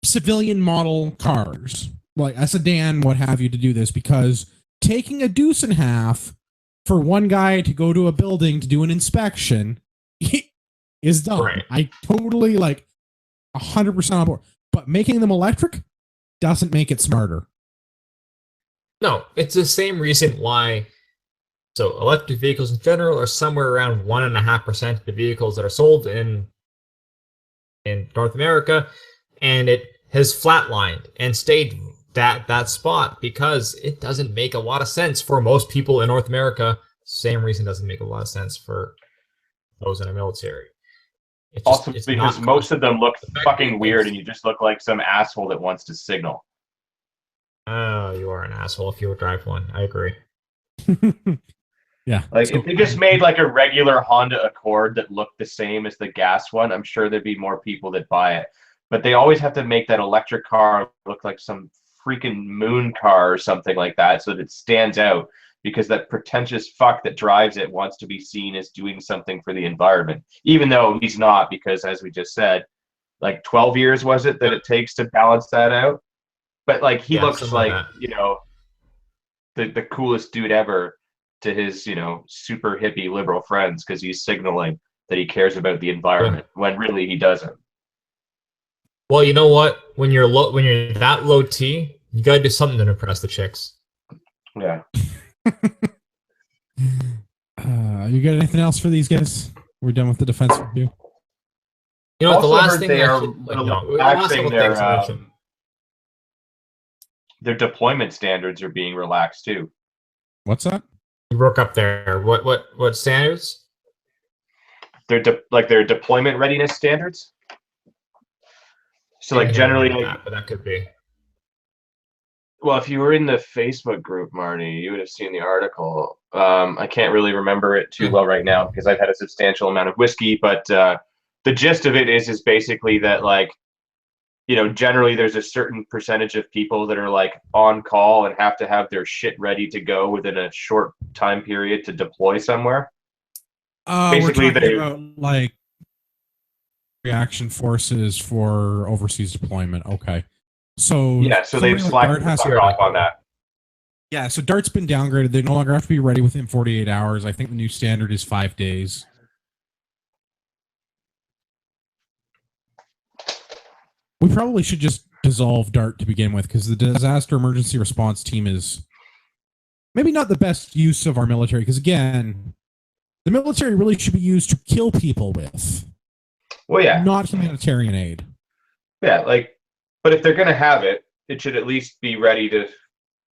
civilian model cars, like a sedan, what have you, to do this, because taking a deuce and a half for one guy to go to a building to do an inspection is dumb. Right. I totally 100% on board. But making them electric doesn't make it smarter. No, it's the same reason why. So electric vehicles in general are somewhere around 1.5% of the vehicles that are sold in North America, and it has flatlined and stayed that spot because it doesn't make a lot of sense for most people in North America. Same reason it doesn't make a lot of sense for those in the military. Also, because most of them look fucking weird, and you just look like some asshole that wants to signal. Oh, you are an asshole if you would drive one. I agree. Yeah. Like, if they just made like a regular Honda Accord that looked the same as the gas one, I'm sure there'd be more people that buy it. But they always have to make that electric car look like some freaking moon car or something like that so that it stands out. Because that pretentious fuck that drives it wants to be seen as doing something for the environment, even though he's not, because as we just said, like 12 years was it that it takes to balance that out? But like he looks like, the coolest dude ever to his, super hippie liberal friends because he's signaling that he cares about the environment when really he doesn't. Well, you know what? When you're that low T, you gotta do something to impress the chicks. Yeah. You got anything else for these guys? We're done with the defense review. You know what? The last thing their deployment standards are being relaxed too. What's that? You broke up there. What standards? Their deployment readiness standards. So like generally, but that could be. Well, if you were in the Facebook group, Marty, you would have seen the article. I can't really remember it too well right now because I've had a substantial amount of whiskey, but the gist of it is basically that, generally there's a certain percentage of people that are like on call and have to have their shit ready to go within a short time period to deploy somewhere. Basically, we're talking about like reaction forces for overseas deployment. Okay. So they've slacked the fuck off on that. Yeah, so DART's been downgraded. They no longer have to be ready within 48 hours. I think the new standard is 5 days. We probably should just dissolve DART to begin with, because the disaster emergency response team is maybe not the best use of our military, because again, the military really should be used to kill people with. Well, yeah. Not humanitarian aid. Yeah, but if they're going to have it, it should at least be ready to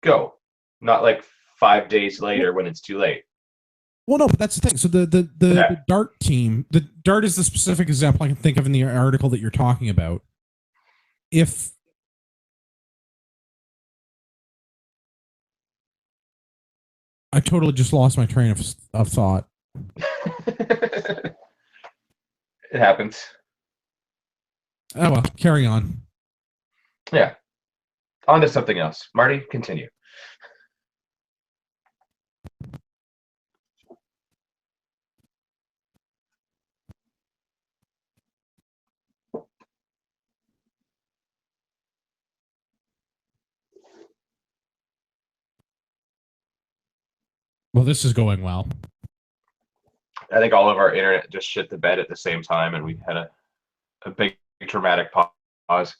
go. Not like 5 days later when it's too late. Well, no, but that's the thing. So the DART team, the DART is the specific example I can think of in the article that you're talking about. If I totally just lost my train of thought. It happens. Oh well, carry on. Yeah. On to something else. Marty, continue. Well, this is going well. I think all of our internet just shit the bed at the same time, and we had a big dramatic pause.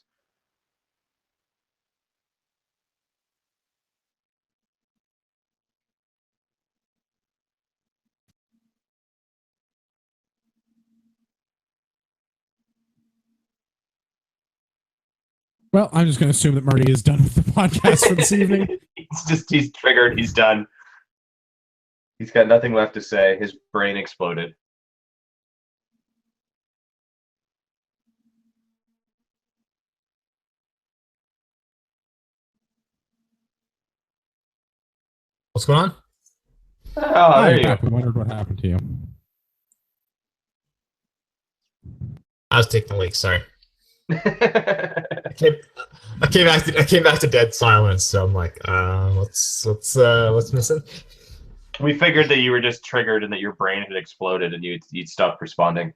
Well, I'm just going to assume that Marty is done with the podcast for this evening. He's triggered. He's done. He's got nothing left to say. His brain exploded. What's going on? Oh, there you go. We wondered what happened to you. I was taking the leak. Sorry. I came back to dead silence. So I'm like, what's missing? We figured that you were just triggered and that your brain had exploded and you'd stopped responding.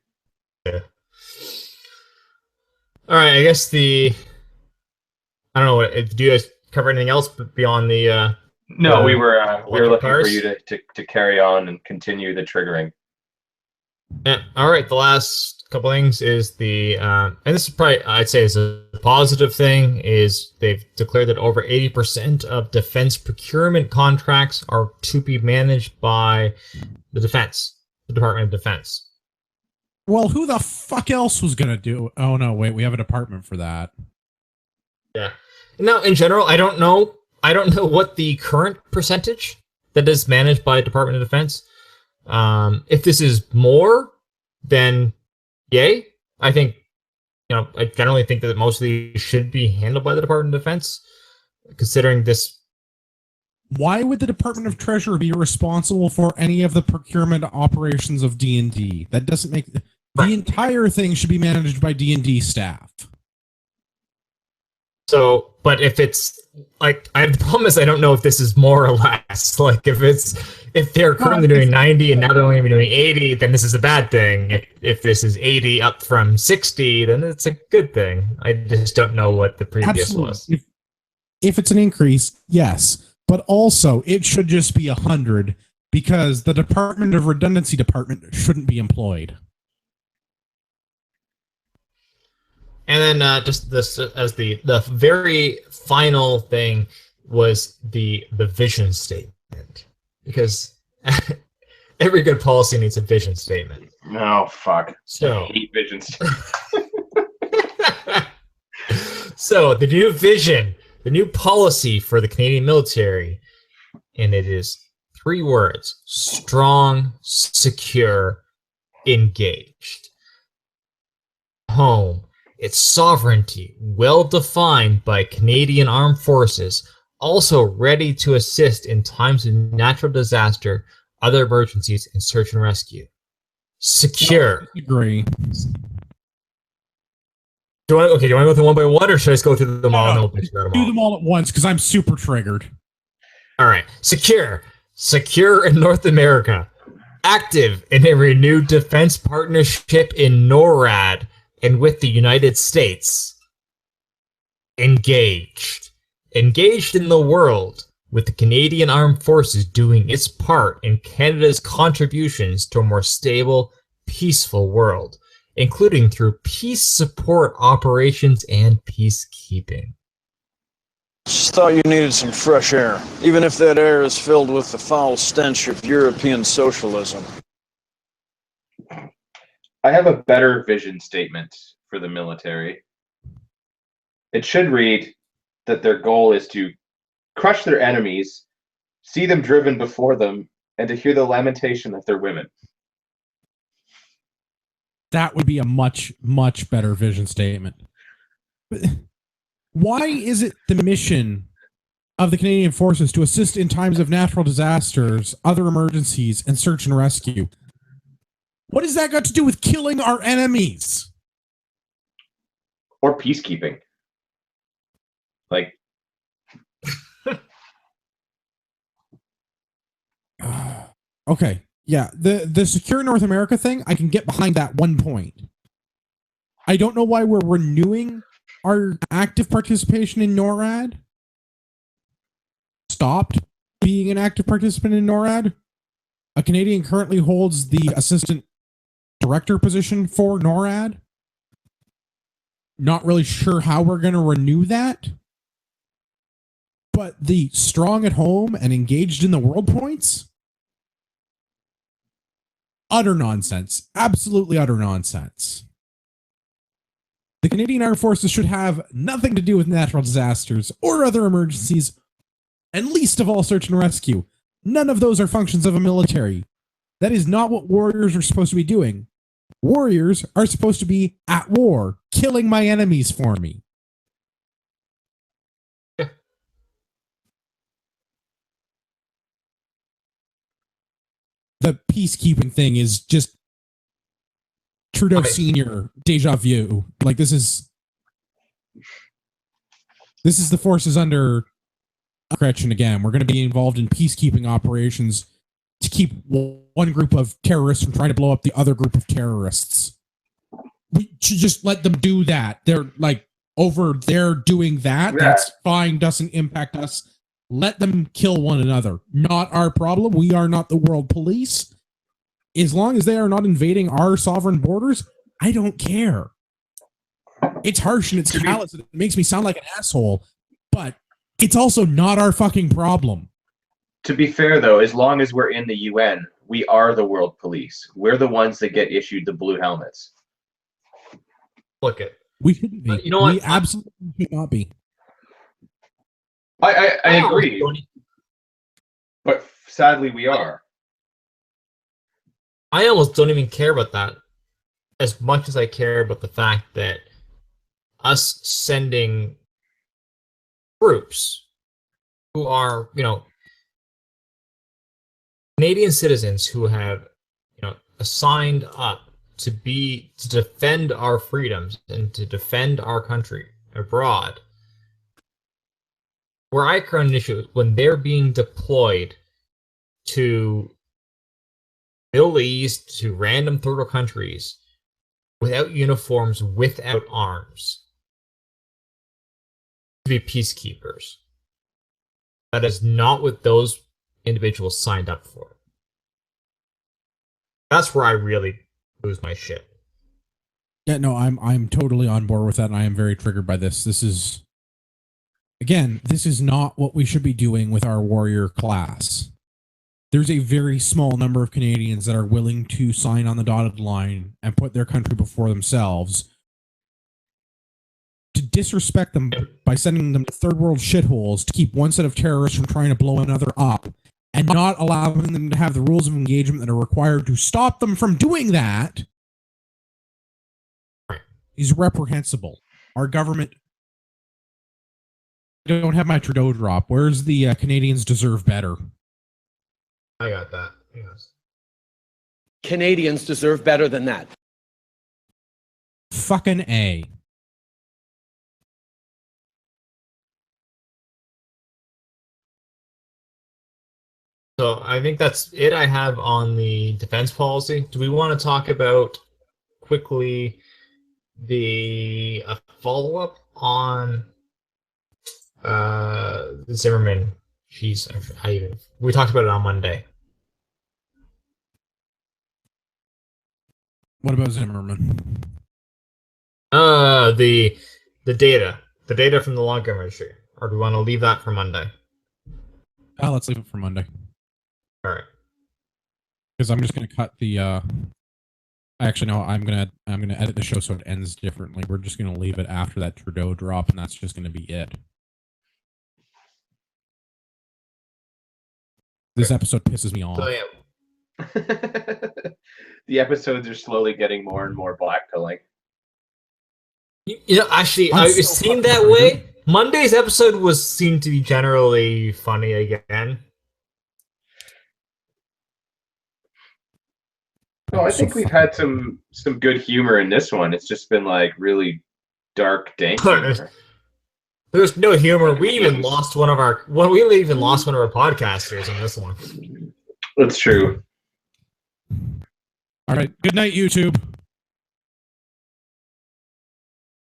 Yeah. All right. I guess I don't know. Do you guys cover anything else beyond the? No, we were looking cars? for you to carry on and continue the triggering. Yeah. All right. The last couple things is and this is probably, I'd say, is a positive thing, is they've declared that over 80% of defense procurement contracts are to be managed by the Department of Defense. Well, who the fuck else was going to do? Oh, no, wait, we have a department for that. Yeah. Now, in general, I don't know what the current percentage that is managed by Department of Defense. If this is more, then yay. I think, I generally think that most of these should be handled by the Department of Defense, considering this. Why would the Department of Treasury be responsible for any of the procurement operations of D&D? That doesn't make... The entire thing should be managed by D&D staff. So, but if it's like, the problem is I don't know if this is more or less. Like, if they're currently doing 90 and now they're only doing 80, then this is a bad thing. If this is 80 up from 60, then it's a good thing. I just don't know what the previous was. If it's an increase, yes. But also, it should just be 100 because the Department of Redundancy Department shouldn't be employed. And then just this as the very final thing was the vision statement, because every good policy needs a vision statement. No, fuck. So I hate vision statements. So the new vision, the new policy for the Canadian military, and it is 3 words: strong, secure, engaged. Home. Its sovereignty, well defined by Canadian Armed Forces, also ready to assist in times of natural disaster, other emergencies, and search and rescue. Secure. I agree. Do you want to go through one by one, or should I just go through them all? No, do them all at once because I'm super triggered. All right. Secure. Secure in North America. Active in a renewed defense partnership in NORAD and with the United States. Engaged. Engaged in the world, with the Canadian Armed Forces doing its part in Canada's contributions to a more stable, peaceful world, including through peace support operations and peacekeeping. Just thought you needed some fresh air, even if that air is filled with the foul stench of European socialism. I have a better vision statement for the military. It should read that their goal is to crush their enemies, see them driven before them, and to hear the lamentation of their women. That would be a much, much better vision statement. But why is it the mission of the Canadian Forces to assist in times of natural disasters, other emergencies, and search and rescue. What has that got to do with killing our enemies? Or peacekeeping. Like, okay, yeah, the Secure North America thing, I can get behind that one point. I don't know why we're renewing our active participation in NORAD. Stopped being an active participant in NORAD. A Canadian currently holds the assistant director position for NORAD. Not really sure how we're going to renew that. But the strong at home and engaged in the world points? Utter nonsense. Absolutely utter nonsense. The Canadian Armed Forces should have nothing to do with natural disasters or other emergencies, and least of all search and rescue. None of those are functions of a military. That is not what warriors are supposed to be doing. Warriors are supposed to be at war, killing my enemies for me. The peacekeeping thing is just Trudeau Senior deja vu. Like, this is the forces under Gretchen again. We're going to be involved in peacekeeping operations to keep one group of terrorists from trying to blow up the other group of terrorists. We should just let them do that. They're like over there doing that. Yeah. That's fine. Doesn't impact us. Let them kill one another. Not our problem. We are not the world police. As long as they are not invading our sovereign borders, I don't care. It's harsh and it's callous and it makes me sound like an asshole, but it's also not our fucking problem. to be fair, though, as long as we're in the UN, we are the world police. We're the ones that get issued the blue helmets. Look it. We shouldn't be. You know what? We absolutely should not be. I agree, but sadly we are. I almost don't even care about that as much as I care about the fact that us sending troops who are, Canadian citizens who have, assigned up to defend our freedoms and to defend our country abroad. Where I current issue is when they're being deployed to Middle East, to random third countries, without uniforms, without arms, to be peacekeepers. That is not what those individuals signed up for. That's where I really lose my shit. Yeah, no, I'm totally on board with that, and I am very triggered by this. This is not what we should be doing with our warrior class. There's a very small number of Canadians that are willing to sign on the dotted line and put their country before themselves. To disrespect them by sending them to third world shitholes to keep one set of terrorists from trying to blow another up, and not allowing them to have the rules of engagement that are required to stop them from doing that, is reprehensible. Our government... I don't have my Trudeau drop. Where's the Canadians deserve better? I got that. Yes. Canadians deserve better than that. Fucking A. So I think that's it I have on the defense policy. Do we want to talk about quickly the follow-up on Zimmerman? We talked about it on Monday. What about Zimmerman? The data from the long gun registry. Or do we want to leave that for Monday? Let's leave it for Monday. All right. Because I'm just gonna cut the. Actually, no. I'm gonna edit the show so it ends differently. We're just gonna leave it after that Trudeau drop, and that's just gonna be it. This episode pisses me off. So, yeah. The episodes are slowly getting more and more black pilling. Actually, I'm it so seemed fucking that way Monday's episode seemed to be generally funny again. Well, I think we've had some good humor in this one. It's just been like really dark, dank humor. There's no humor. We even lost one of our podcasters in this one. That's true. All right. Good night, YouTube.